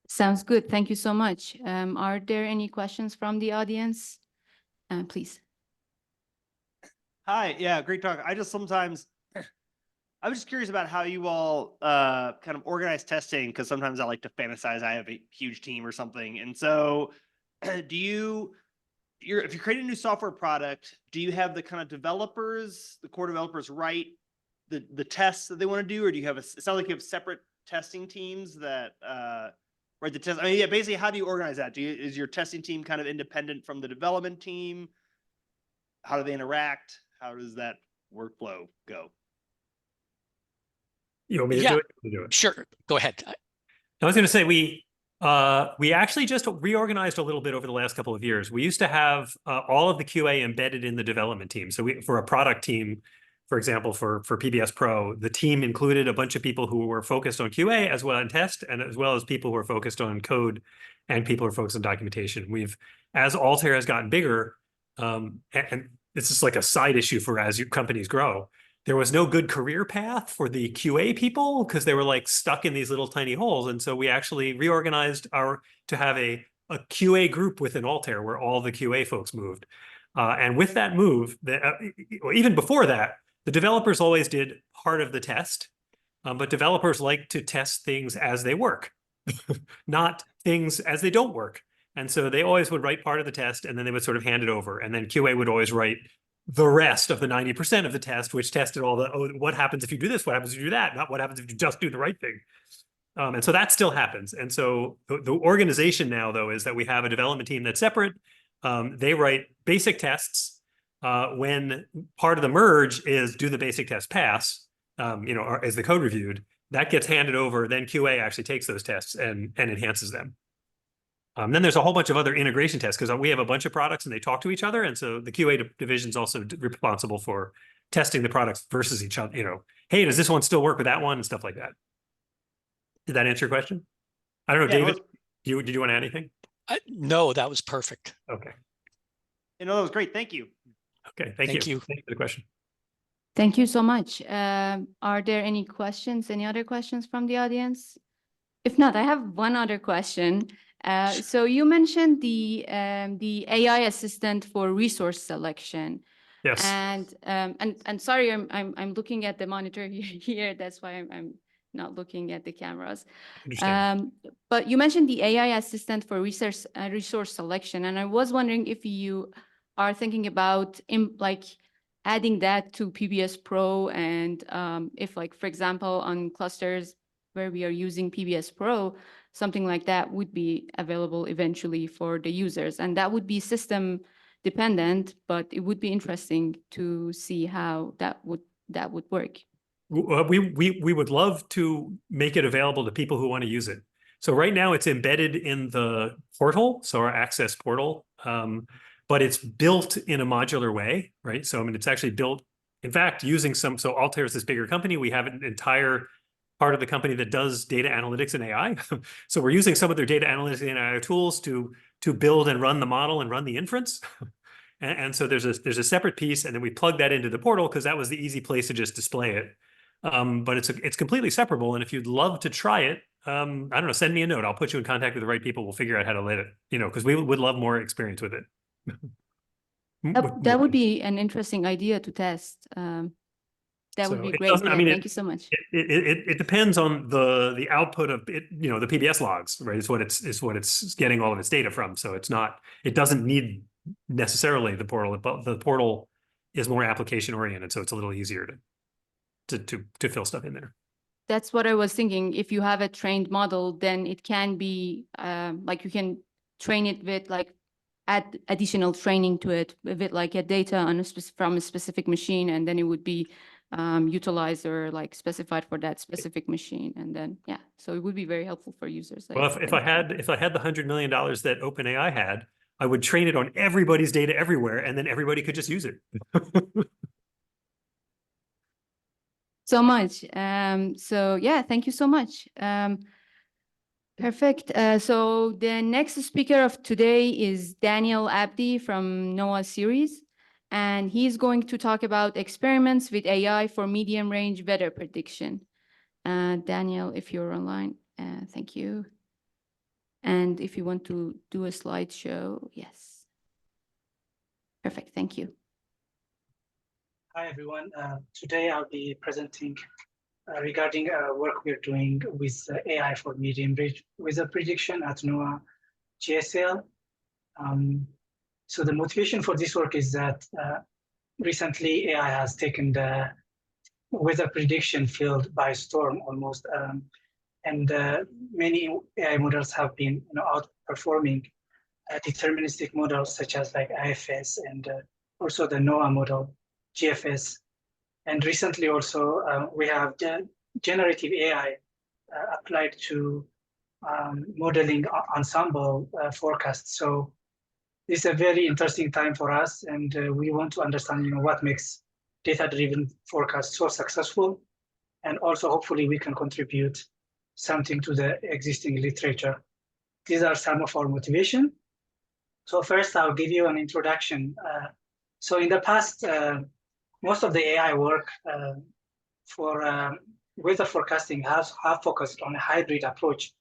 Sounds good. Thank you so much. Are there any questions from the audience? Please. Hi, yeah, great talk. I was just curious about how you all kind of organize testing, because sometimes I like to fantasize I have a huge team or something. And so if you're creating a new software product, do you have the kind of developers, the core developers write the tests that they want to do, or do you have it sounds like you have separate testing teams that write the test? I mean, yeah, basically, how do you organize that? Is your testing team kind of independent from the development team? How do they interact? How does that workflow go? You want me to do it? Do it? Sure, go ahead. I was going to say we actually just reorganized a little bit over the last couple of years. We used to have all of the QA embedded in the development team. So for a product team, for example, for PBS Pro, the team included a bunch of people who were focused on QA as well and test, and as well as people who are focused on code and people who are focused on documentation. As Altair has gotten bigger, and it's just like a side issue for as your companies grow, there was no good career path for the QA people because they were like stuck in these little tiny holes. And so we actually reorganized to have a QA group within Altair where all the QA folks moved. And with that move, even before that, the developers always did part of the test, but developers like to test things as they work, not things as they don't work. And so they always would write part of the test and then they would sort of hand it over. And then QA would always write the rest of the 90% of the test, which tested all what happens if you do this, what happens if you do that, not what happens if you just do the right thing. And so that still happens. And so the organization now, though, is that we have a development team that's separate. They write basic tests. When part of the merge is do the basic test pass, as the code reviewed, that gets handed over. Then QA actually takes those tests and enhances them. Then there's a whole bunch of other integration tests because we have a bunch of products and they talk to each other. And so the QA division is also responsible for testing the products versus each other. Hey, does this one still work with that one and stuff like that? Did that answer your question? I don't know, Yeah, David, did you want to add anything? No, that was perfect. Okay. That was great. Thank you. Okay, thank you. Thank you for the question. Thank you so much. Are there any questions, any other questions from the audience? If not, I have one other question. So you mentioned the AI assistant for resource selection. Yes. And sorry, I'm looking at the monitor here. That's why I'm not looking at the cameras. But you mentioned the AI assistant for resource selection, and I was wondering if you are thinking about adding that to PBS Pro, and if, like, for example, on clusters where we are using PBS Pro, something like that would be available eventually for the users, and that would be system dependent, but it would be interesting to see how that would work. We would love to make it available to people who want to use it. So right now it's embedded in the portal, so our access portal, but it's built in a modular way, right? So I mean, it's actually built, in fact, using so Altair is this bigger company. We have an entire part of the company that does data analytics and AI. So we're using some of their data analytics and AI tools to build and run the model and run the inference. And so there's a separate piece, and then we plug that into the portal because that was the easy place to just display it. But it's completely separable. And if you'd love to try it, I don't know, send me a note. I'll put you in contact with the right people. We'll figure out how to let it, because we would love more experience with it. That would be an interesting idea to test. That would be great. I mean, thank you so much. It depends on the output of it, the PBS logs, right? Is what it's getting all of its data from. So it doesn't need necessarily the portal, but the portal is more application oriented, so it's a little easier to fill stuff in there. That's what I was thinking. If you have a trained model, then it can be like you can train it with like add additional training to it with like a data on from a specific machine, and then it would be utilized or like specified for that specific machine. And then, yeah, so it would be very helpful for users. Well, if I had the $100 million that OpenAI had, I would train it on everybody's data everywhere, and then everybody could just use it. So much. So yeah, thank you so much. Perfect. So the next speaker of today is Daniel Abdi from NOAA series, and he's going to talk about experiments with AI for medium range weather prediction. Daniel, if you're online, thank you. And if you want to do a slideshow, yes. Perfect, thank you. Hi, everyone. Today I'll be presenting regarding work we're doing with AI for medium range weather prediction at NOAA GSL. So the motivation for this work is that recently AI has taken the weather prediction field by storm almost, and many AI models have been outperforming deterministic models such as like IFS and also the NOAA model, GFS. And recently also we have generative AI applied to modeling ensemble forecasts. So this is a very interesting time for us, and we want to understand what makes data-driven forecasts so successful, and also hopefully we can contribute something to the existing literature. These are some of our motivation. So first I'll give you an introduction. So in the past, most of the AI work for weather forecasting have focused on a hybrid approach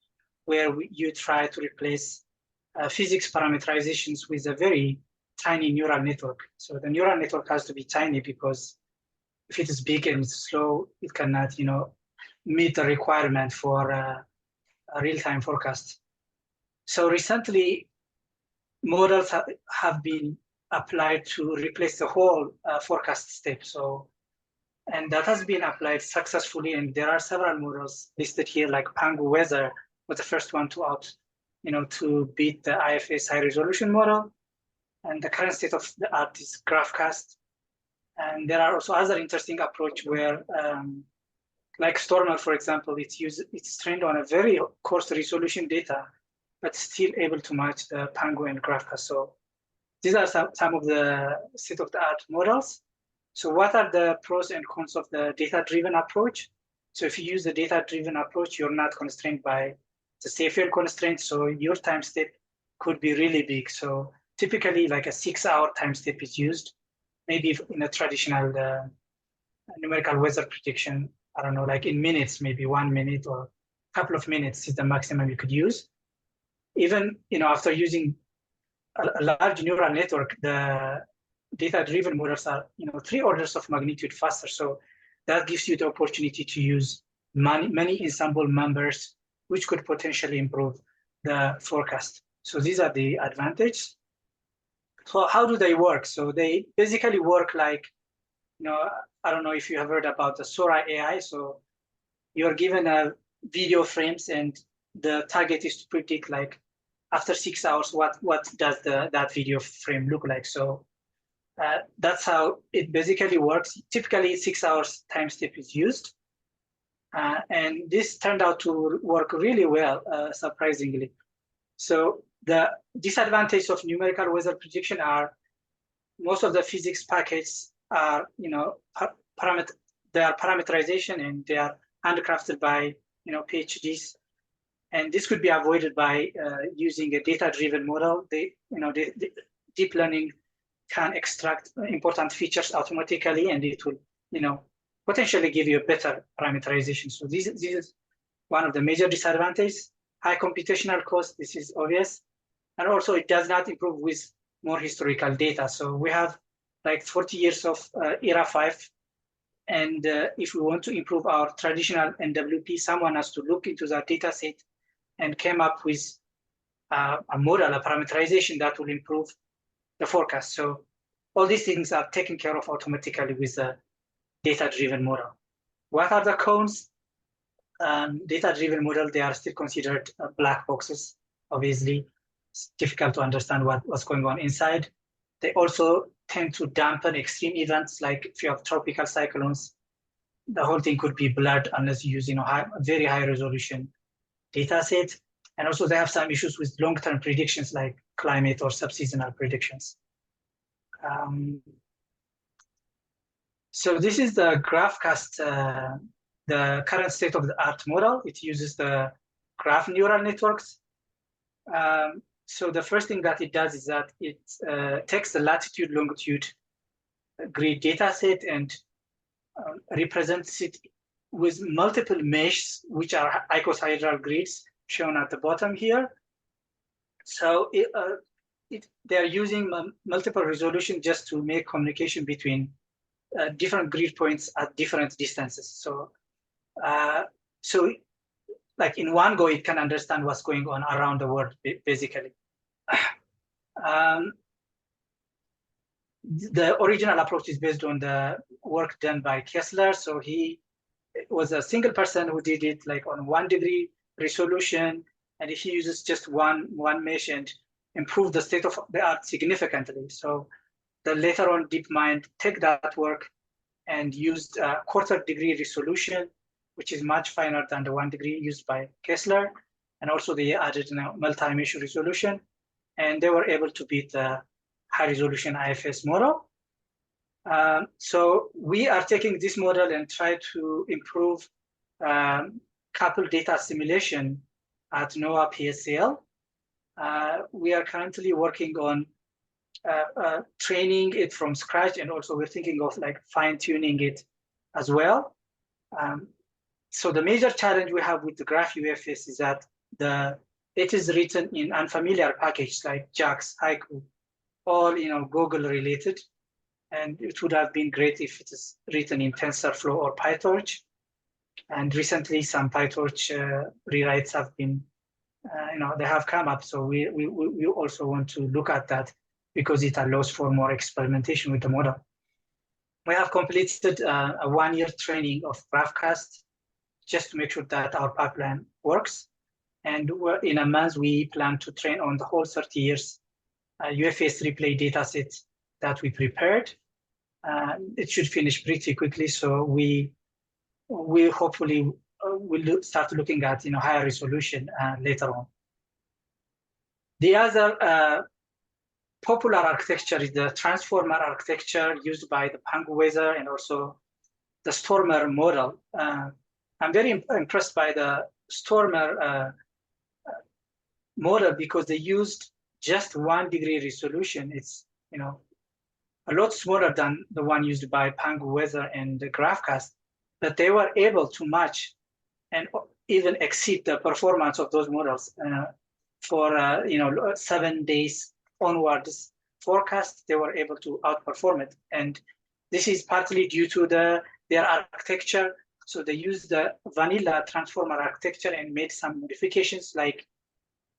where you try to replace physics parameterizations with a very tiny neural network. So the neural network has to be tiny because if it is big and slow, it cannot, meet the requirement for a real-time forecast. So recently, models have been applied to replace the whole forecast step. So, and that has been applied successfully. And there are several models listed here, like Pangu Weather was the first one to beat the IFS high resolution model. And the current state of the art is GraphCast. And there are also other interesting approach where, like Stormer, for example, it's trained on a very coarse resolution data, but still able to match the Pangu and GraphCast. So these are some of the state-of-the-art models. So what are the pros and cons of the data-driven approach? So if you use the data-driven approach, you're not constrained by the safe field constraints. So your time step could be really big. So typically like a 6-hour time step is used. Maybe in a traditional numerical weather prediction, I don't know, like in minutes, maybe 1 minute or a couple of minutes is the maximum you could use. Even, after using a large neural network, the data-driven models are, 3 orders of magnitude faster. So that gives you the opportunity to use many ensemble members, which could potentially improve the forecast. So these are the advantages. So how do they work? So they basically work like, I don't know if you have heard about the Sora AI. So you're given a video frames and the target is to predict like after 6 hours, what does that video frame look like? So that's how it basically works. Typically 6 hours time step is used. And this turned out to work really well, surprisingly. So the disadvantage of numerical weather prediction are most of the physics packages are, they are parameterization and they are handcrafted by, PhDs. And this could be avoided by using a data-driven model. The deep learning can extract important features automatically, and it will, potentially give you a better parameterization. So this is one of the major disadvantages. High computational cost, this is obvious. And also it does not improve with more historical data. So we have like 40 years of era 5. And if we want to improve our traditional NWP, someone has to look into that data set and came up with a model, a parameterization that will improve the forecast. So all these things are taken care of automatically with the data-driven model. What are the cons? Data-driven model, they are still considered black boxes. Obviously, it's difficult to understand what's going on inside. They also tend to dampen extreme events, like if you have tropical cyclones, the whole thing could be blurred unless you use very high resolution data set. And also they have some issues with long-term predictions like climate or subseasonal predictions. So this is the GraphCast, the current state of the art model. It uses the graph neural networks. So the first thing that it does is that it takes the latitude, longitude grid data set and represents it with multiple meshes, which are icosahedral grids shown at the bottom here. So they're using multiple resolution just to make communication between different grid points at different distances. So, like in one go, it can understand what's going on around the world, basically. The original approach is based on the work done by Kessler. So he was a single person who did it like on 1 degree resolution, and he uses just one mesh and improved the state of the art significantly. So the later on DeepMind took that work and used a 1/4 degree resolution, which is much finer than the 1 degree used by Kessler. And also they added multi-mesh resolution, and they were able to beat the high resolution IFS model. So we are taking this model and try to improve coupled data assimilation at NOAA PSCL. We are currently working on training it from scratch, and also we're thinking of like fine-tuning it as well. So the major challenge we have with the graph UFS is that it is written in unfamiliar packages like JAX, Haiku, all Google related, and it would have been great if it is written in TensorFlow or PyTorch. And recently, some PyTorch rewrites have been, they have come up. So we also want to look at that because it allows for more experimentation with the model. We have completed a 1-year training of GraphCast just to make sure that our pipeline works. And in a month, we plan to train on the whole 30 years UFS replay dataset that we prepared. It should finish pretty quickly, so we hopefully will start looking at higher resolution later on. The other popular architecture is the transformer architecture used by the Pangu Weather and also the Stormer model. I'm very impressed by the Stormer model because they used just 1 degree resolution. It's a lot smaller than the one used by Pangu Weather and the GraphCast, but they were able to match and even exceed the performance of those models for 7 days onwards forecast. They were able to outperform it, and this is partly due to their architecture. So they used the vanilla transformer architecture and made some modifications, like,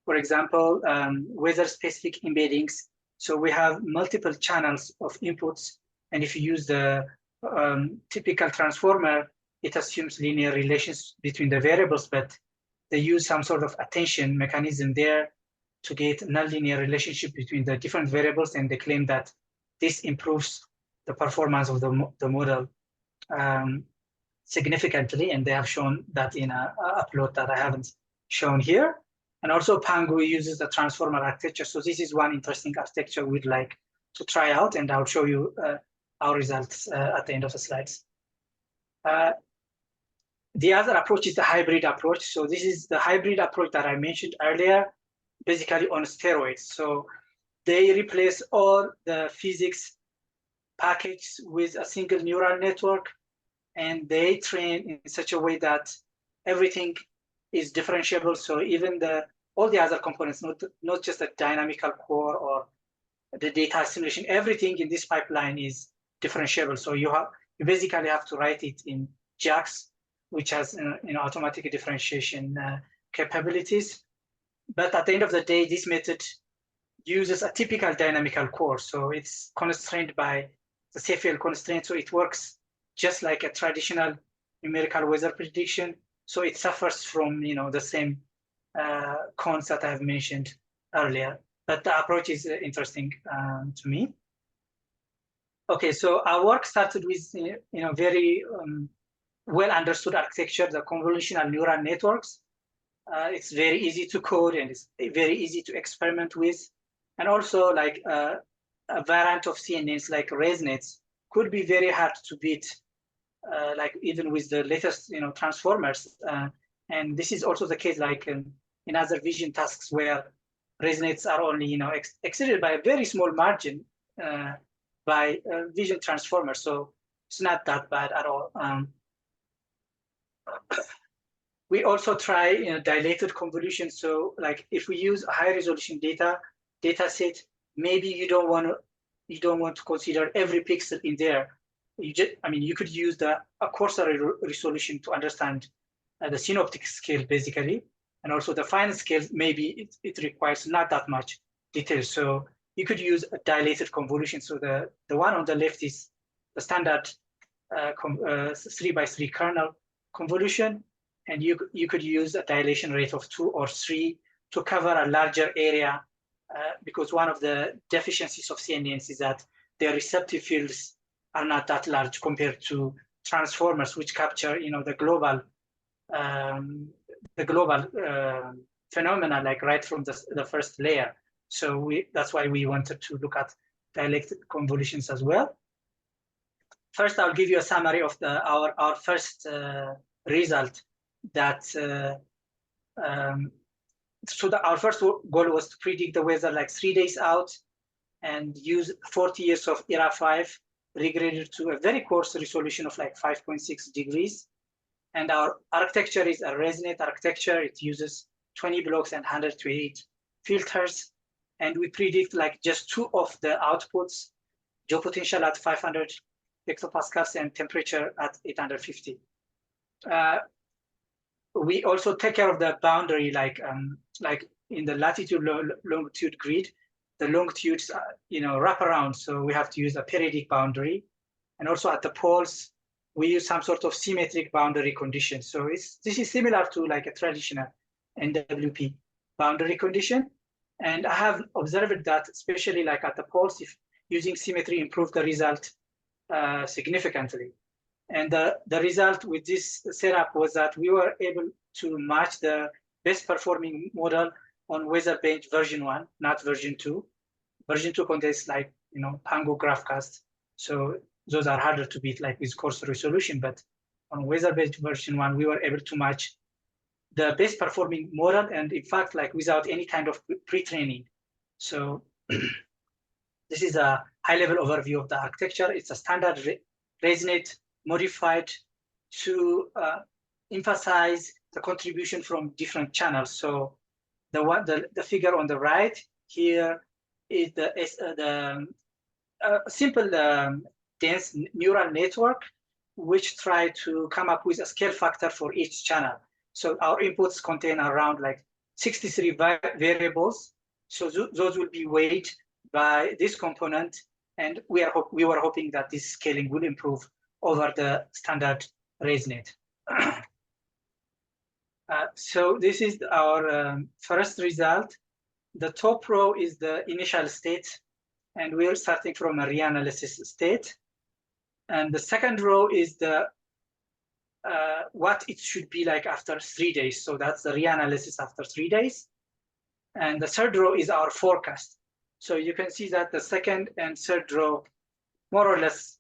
for example, weather-specific embeddings. So we have multiple channels of inputs, and if you use the typical transformer, it assumes linear relations between the variables, but they use some sort of attention mechanism there to get nonlinear relationship between the different variables, and they claim that this improves the performance of the model. significantly, and they have shown that in a plot that I haven't shown here. And also Pangu uses the transformer architecture. So this is one interesting architecture we'd like to try out, and I'll show you our results at the end of the slides. The other approach is the hybrid approach. So this is the hybrid approach that I mentioned earlier, basically on steroids. So they replace all the physics package with a single neural network, and they train in such a way that everything is differentiable. So even all the other components, not just the dynamical core or the data simulation, everything in this pipeline is differentiable. So you basically have to write it in JAX, which has automatic differentiation capabilities. But at the end of the day, this method uses a typical dynamical core. So it's constrained by the CFL constraint. So it works just like a traditional numerical weather prediction. So it suffers from the same cons that I've mentioned earlier. But the approach is interesting to me. Okay, so our work started with very well understood architecture, the convolutional neural networks. It's very easy to code and it's very easy to experiment with. And also like a variant of CNNs like ResNets could be very hard to beat, like even with the latest transformers. And this is also the case like in other vision tasks where ResNets are only exceeded by a very small margin by vision transformers. So it's not that bad at all. We also try dilated convolution. So like if we use a high resolution data set, maybe you don't want to consider every pixel in there. You could use a coarser resolution to understand the synoptic scale basically, and also the final scale. Maybe it requires not that much detail. So you could use a dilated convolution. So the one on the left is the standard 3x3 kernel convolution, and you could use a dilation rate of 2 or 3 to cover a larger area, because one of the deficiencies of CNNs is that their receptive fields are not that large compared to transformers, which capture the global phenomena like right from the first layer. So that's why we wanted to look at dilated convolutions as well. First, I'll give you a summary of our first result. Our first goal was to predict the weather like 3 days out and use 40 years of ERA 5 regraded to a very coarse resolution of like 5.6 degrees. And our architecture is a ResNet architecture. It uses 20 blocks and 128 filters. And we predict like just 2 of the outputs, geopotential at 500 hectopascals and temperature at 850. We also take care of the boundary, like in the latitude longitude grid, the longitudes wrap around, so we have to use a periodic boundary. And also at the poles, we use some sort of symmetric boundary condition. So this is similar to like a traditional NWP boundary condition. And I have observed that especially like at the poles, if using symmetry improved the result significantly. And the result with this setup was that we were able to match the best performing model on WeatherBench version 1, not version 2. Version 2 contains like, Pangu GraphCast. So those are harder to beat like with coarse resolution. But on WeatherBench version 1, we were able to match the best performing model, and in fact, like without any kind of pre-training. So this is a high-level overview of the architecture. It's a standard ResNet modified to emphasize the contribution from different channels. So the figure on the right here is the simple dense neural network, which try to come up with a scale factor for each channel. So our inputs contain around like 63 variables. So those will be weighed by this component, and we were hoping that this scaling will improve over the standard ResNet. So this is our first result. The top row is the initial state, and we're starting from a reanalysis state. And the second row is the what it should be like after 3 days. So that's the reanalysis after 3 days. And the third row is our forecast. So you can see that the second and third row, more or less,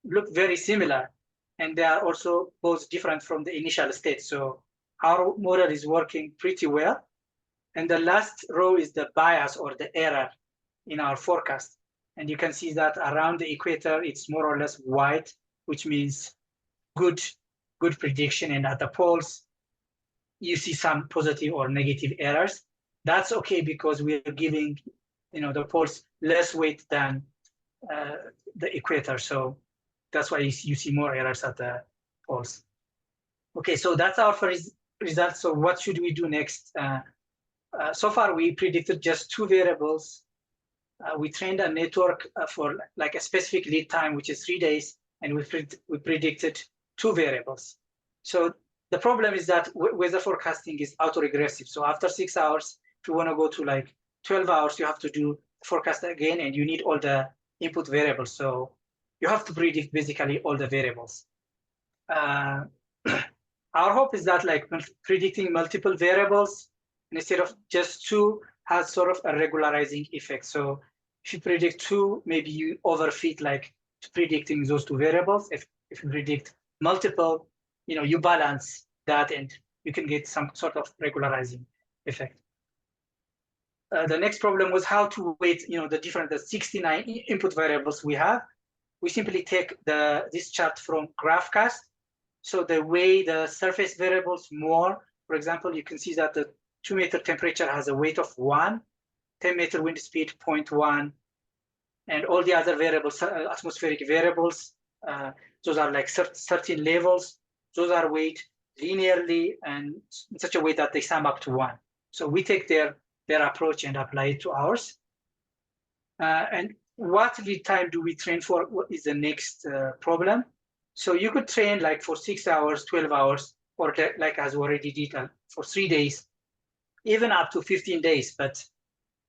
look very similar. And they are also both different from the initial state. So our model is working pretty well. And the last row is the bias or the error in our forecast. And you can see that around the equator, it's more or less white, which means good prediction. And at the poles, you see some positive or negative errors. That's okay because we are giving, the poles less weight than the equator. So that's why you see more errors at the poles. Okay, so that's our first result. So what should we do next? So far, we predicted just 2 variables. We trained a network for like a specific lead time, which is 3 days, and we predicted 2 variables. So the problem is that weather forecasting is autoregressive. So after 6 hours, if you want to go to like 12 hours, you have to do forecast again, and you need all the input variables. So you have to predict basically all the variables. Our hope is that like predicting multiple variables instead of just 2 has sort of a regularizing effect. So if you predict 2, maybe you overfit like predicting those 2 variables. If you predict multiple, you balance that and you can get some sort of regularizing effect. The next problem was how to weight, the 69 input variables we have. We simply take this chart from GraphCast. So the way the surface variables more, for example, you can see that the 2-meter temperature has a weight of 1, 10-meter wind speed 0.1, and all the other variables, atmospheric variables, those are like 13 levels. Those are weighted linearly and in such a way that they sum up to 1. So we take their approach and apply it to ours. And what lead time do we train for? What is the next problem? So you could train like for 6 hours, 12 hours, or like as already did for 3 days, even up to 15 days. But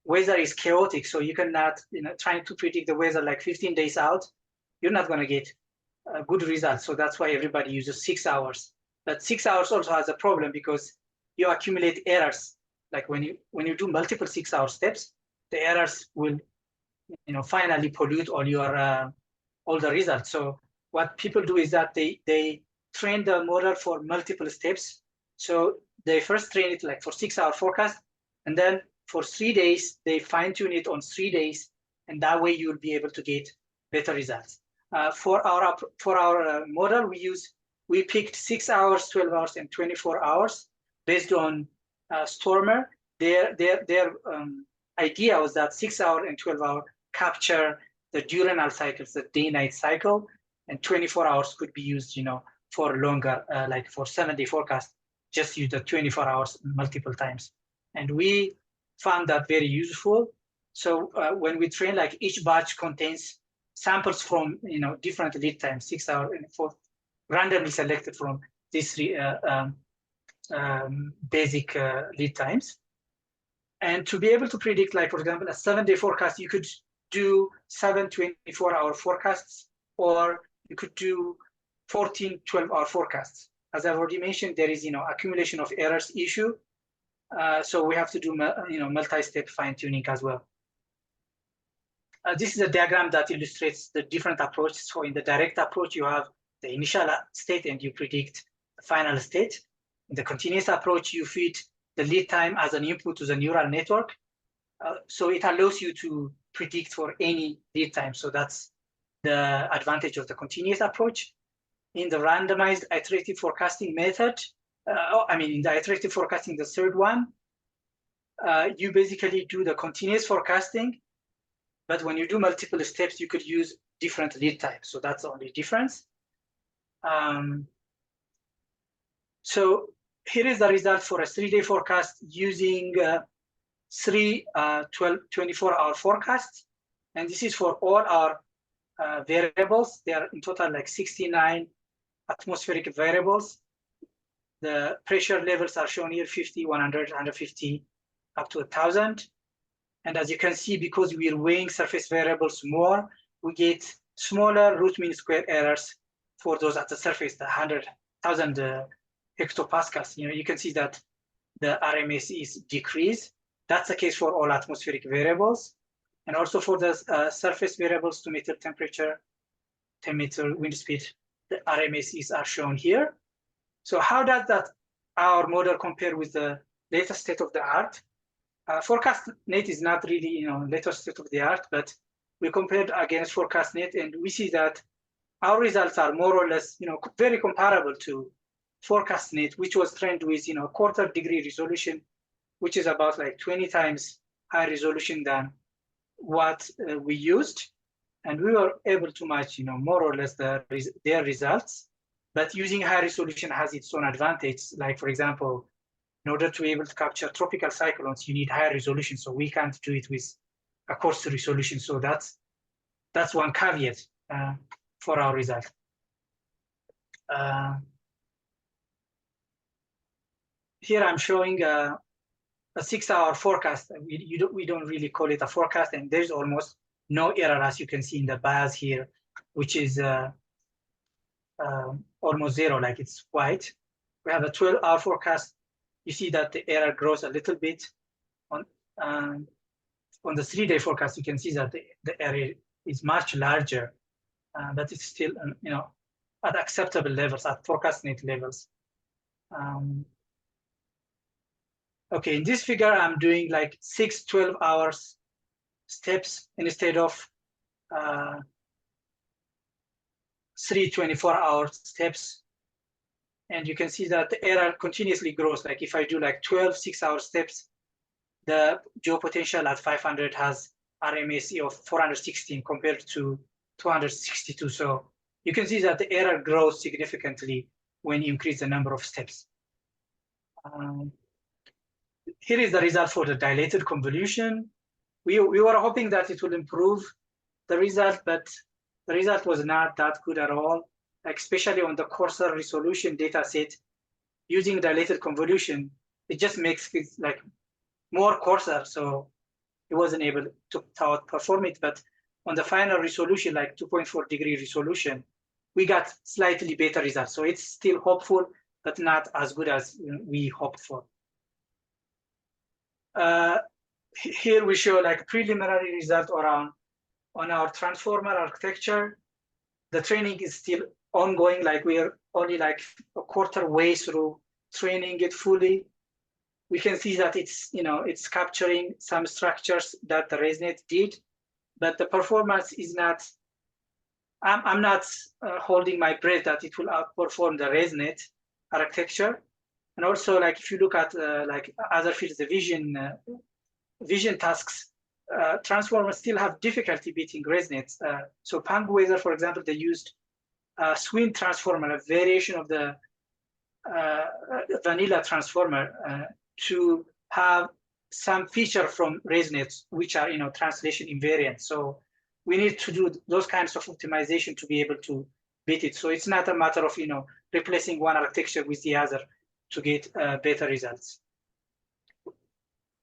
weather is chaotic, so you cannot, trying to predict the weather like 15 days out, you're not going to get good results. So that's why everybody uses 6 hours. But 6 hours also has a problem because you accumulate errors. Like when you do multiple 6-hour steps, the errors will, finally pollute all your all the results. So what people do is that they train the model for multiple steps. So they first train it like for 6-hour forecast, and then for 3 days they fine tune it on 3 days, and that way you'll be able to get better results. For our model, we picked 6 hours, 12 hours, and 24 hours based on Stormer. Their idea was that 6-hour and 12-hour capture the diurnal cycles, the day-night cycle, and 24 hours could be used, for longer, like for 7-day forecast, just use the 24 hours multiple times. And we found that very useful. So when we train, like each batch contains samples from, different lead times, 6 hour and 4, randomly selected from these 3 basic lead times. And to be able to predict, like, for example, a 7-day forecast, you could do 7 24-hour forecasts, or you could do 14 12-hour forecasts. As I've already mentioned, there is, accumulation of errors issue. So we have to do, multi-step fine-tuning as well. This is a diagram that illustrates the different approaches. So in the direct approach, you have the initial state and you predict the final state. In the continuous approach, you feed the lead time as an input to the neural network. So it allows you to predict for any lead time. So that's the advantage of the continuous approach. In the randomized iterative forecasting method, in the iterative forecasting, the third one, you basically do the continuous forecasting, but when you do multiple steps, you could use different lead types. So that's the only difference. So here is the result for a 3-day forecast using 3 24-hour forecasts. And this is for all our variables. There are in total like 69 atmospheric variables. The pressure levels are shown here, 50, 100, 150, up to 1,000. And as you can see, because we're weighing surface variables more, we get smaller root mean square errors for those at the surface, the 100 hectopascals. You can see that the RMS is decreased. That's the case for all atmospheric variables. And also for the surface variables, 2 meter temperature, 10 meter wind speed, the RMSEs are shown here. So how does that our model compare with the latest state of the art? ForecastNet is not really, latest state of the art, but we compared against ForecastNet, and we see that our results are more or less, very comparable to ForecastNet, which was trained with, 1/4 degree resolution, which is about like 20 times higher resolution than what we used. And we were able to match, more or less their results. But using high resolution has its own advantage. Like, for example, in order to be able to capture tropical cyclones, you need higher resolution. So we can't do it with a coarse resolution. So that's one caveat for our result. Here I'm showing a 6-hour forecast. We don't really call it a forecast, and there's almost no error, as you can see in the bias here, which is almost zero, like it's white. We have a 12-hour forecast. You see that the error grows a little bit. On the 3-day forecast, you can see that the error is much larger, but it's still, at acceptable levels, at ForecastNet levels. Okay, in this figure, I'm doing like 6 12-hour steps instead of 3 24-hour steps. And you can see that the error continuously grows. Like if I do like 12 6-hour steps, the geopotential at 500 has RMSE of 416 compared to 262. So you can see that the error grows significantly when you increase the number of steps. Here is the result for the dilated convolution. We were hoping that it will improve the result, but the result was not that good at all, especially on the coarser resolution data set. Using dilated convolution, it just makes it like more coarser, so it wasn't able to outperform it. But on the final resolution, like 2.4 degree resolution, we got slightly better results. So it's still hopeful, but not as good as we hoped for. Here we show like preliminary result on our transformer architecture. The training is still ongoing, like we're only like a quarter way through training it fully. We can see that it's capturing some structures that the ResNet did, but the performance is not, I'm not holding my breath that it will outperform the ResNet architecture. And also, like if you look at like other fields, the vision tasks, transformers still have difficulty beating ResNet. So PangWeather, for example, they used a swing transformer, a variation of the vanilla transformer, to have some feature from ResNet, which are translation invariant. So we need to do those kinds of optimization to be able to beat it. So it's not a matter of replacing one architecture with the other to get better results.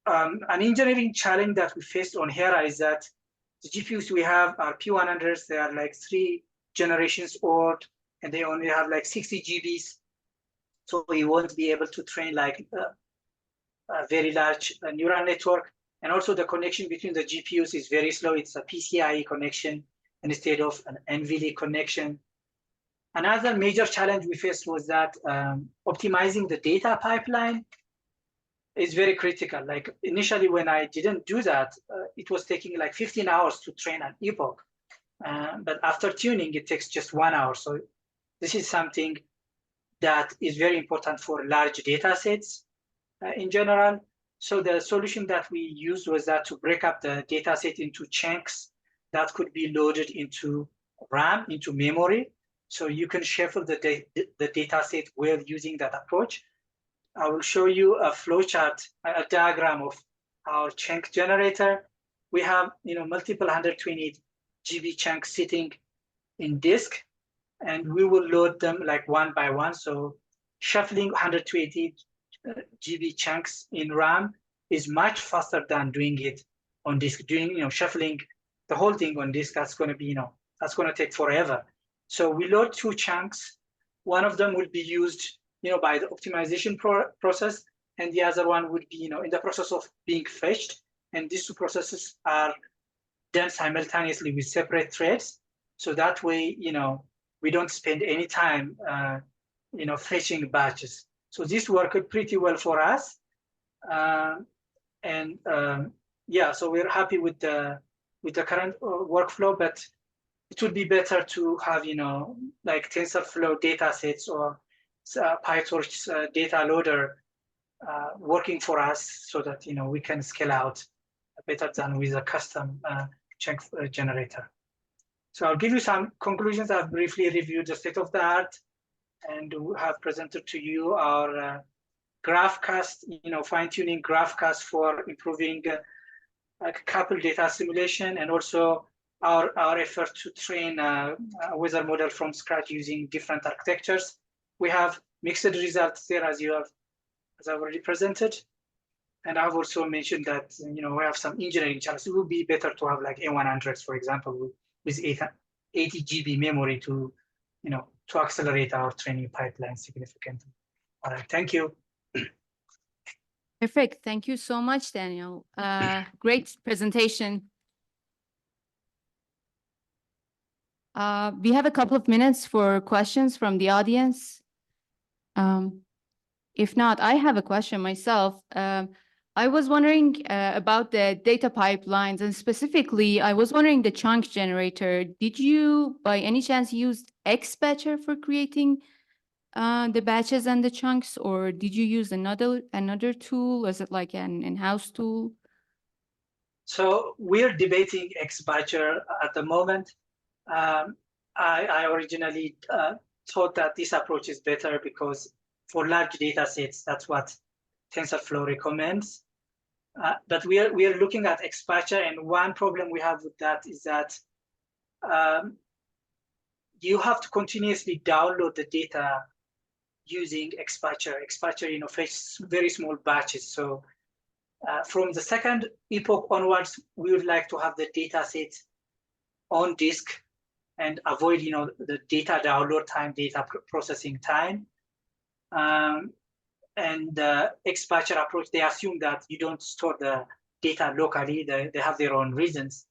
An engineering challenge that we faced on Hera is that the GPUs we have are P100s. They are like 3 generations old, and they only have like 60 GBs. So we won't be able to train like a very large neural network. And also the connection between the GPUs is very slow. It's a PCIe connection instead of an NVLink connection. Another major challenge we faced was that optimizing the data pipeline is very critical. Like initially when I didn't do that, it was taking like 15 hours to train an epoch. But after tuning, it takes just 1 hour. So this is something that is very important for large data sets in general. So the solution that we used was that to break up the data set into chunks that could be loaded into RAM, into memory. So you can shuffle the data set well using that approach. I will show you a flowchart, a diagram of our chunk generator. We have multiple 120 GB chunks sitting in disk, and we will load them like one by one. So shuffling 120 GB chunks in RAM is much faster than doing it on disk. Shuffling the whole thing on disk, that's going to be, that's going to take forever. So we load 2 chunks One of them will be used, by the optimization process, and the other one would be, in the process of being fetched. And these two processes are done simultaneously with separate threads. So that way, we don't spend any time, fetching batches. So this worked pretty well for us. Yeah, so we're happy with the current workflow, but it would be better to have, like TensorFlow data sets or PyTorch data loader working for us so that, we can scale out better than with a custom chunk generator. So I'll give you some conclusions. I've briefly reviewed the state of the art and have presented to you our GraphCast, fine-tuning GraphCast for improving coupled data simulation, and also our effort to train a weather model from scratch using different architectures. We have mixed results there, as I've already presented. And I've also mentioned that, we have some engineering challenges. It would be better to have like A100s, for example, with 80 GB memory to, to accelerate our training pipeline significantly. All right, thank you. Perfect. Thank you so much, Daniel. Great presentation. We have a couple of minutes for questions from the audience. If not, I have a question myself. I was wondering about the data pipelines, and specifically, I was wondering the chunk generator. Did you, by any chance, use Xbatcher for creating the batches and the chunks, or did you use another tool? Was it like an in-house tool? So we're debating Xbatcher at the moment. I originally thought that this approach is better because for large data sets, that's what TensorFlow recommends. But we are looking at Xbatcher, and one problem we have with that is that you have to continuously download the data using Xbatcher. Xbatcher, fetches very small batches. So from the second epoch onwards, we would like to have the data set on disk and avoid, the data download time, data processing time. And the Xbatcher approach, they assume that you don't store the data locally. They have their own reasons.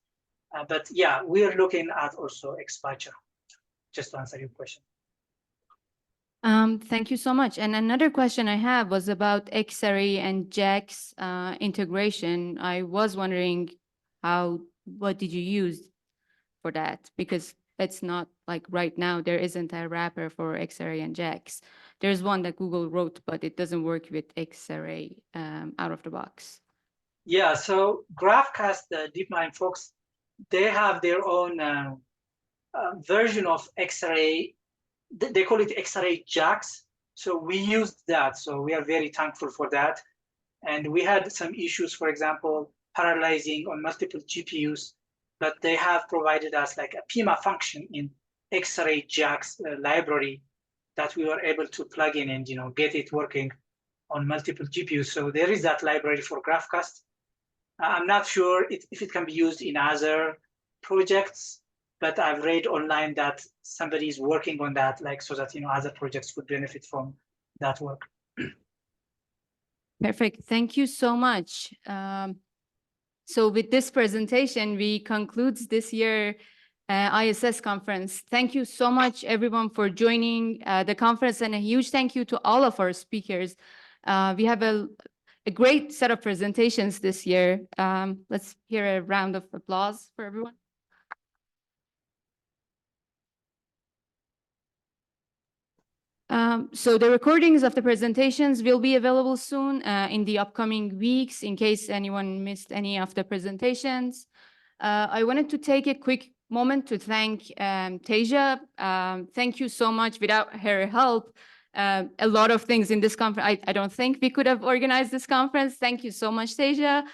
But yeah, we're looking at also Xbatcher, just to answer your question. Thank you so much. And another question I have was about Xarray and JAX integration. I was wondering what did you use for that? Because it's not like right now, there isn't a wrapper for Xarray and JAX. There's one that Google wrote, but it doesn't work with Xarray out of the box. Yeah, so GraphCast, the DeepMind folks, they have their own version of Xarray. They call it Xarray JAX. So we used that. So we are very thankful for that. And we had some issues, for example, parallelizing on multiple GPUs, but they have provided us like a PIMA function in Xarray JAX library that we were able to plug in and get it working on multiple GPUs. So there is that library for GraphCast. I'm not sure if it can be used in other projects, but I've read online that somebody is working on that, so that other projects would benefit from that work. Perfect. Thank you so much. So with this presentation, we conclude this year ISS conference. Thank you so much, everyone, for joining the conference, and a huge thank you to all of our speakers. We have a great set of presentations this year. Let's hear a round of applause for everyone. So the recordings of the presentations will be available soon in the upcoming weeks in case anyone missed any of the presentations. I wanted to take a quick moment to thank Teja. Thank you so much. Without her help, a lot of things in this conference, I don't think we could have organized this conference. Thank you so much, Teja.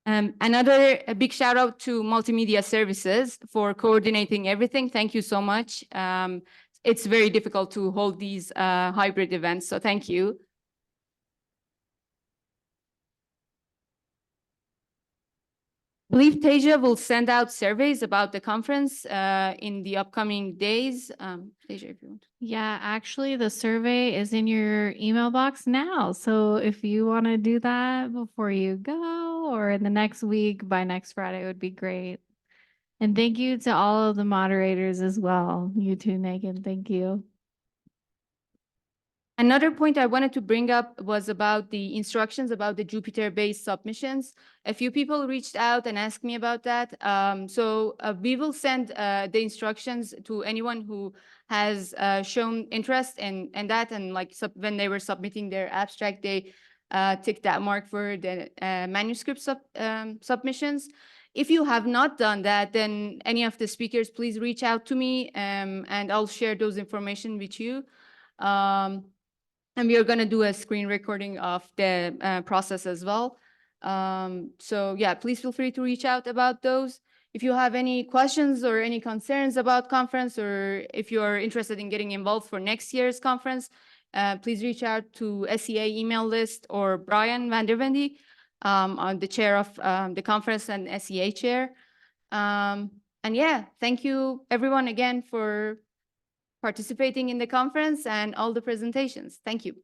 A big shout out to Multimedia Services for coordinating everything. Thank you so much. It's very difficult to hold these hybrid events, so thank you. believe Teja will send out surveys about the conference in the upcoming days. Teja, if you want. Yeah, actually, the survey is in your email box now. So if you want to do that before you go or in the next week, by next Friday, it would be great. And thank you to all of the moderators as well. You too, Megan. Thank you. Another point I wanted to bring up was about the instructions about the Jupyter-based submissions. A few people reached out and asked me about that. So we will send the instructions to anyone who has shown interest in that, and like when they were submitting their abstract, they ticked that mark for the manuscript submissions. If you have not done that, then any of the speakers, please reach out to me and I'll share those information with you. And we are going to do a screen recording of the process as well. So yeah, please feel free to reach out about those. If you have any questions or any concerns about conference, or if you're interested in getting involved for next year's conference, please reach out to SEA email list or Brian van der Vende, on the chair of the conference and SEA chair. And yeah, thank you everyone again for participating in the conference and all the presentations. Thank you.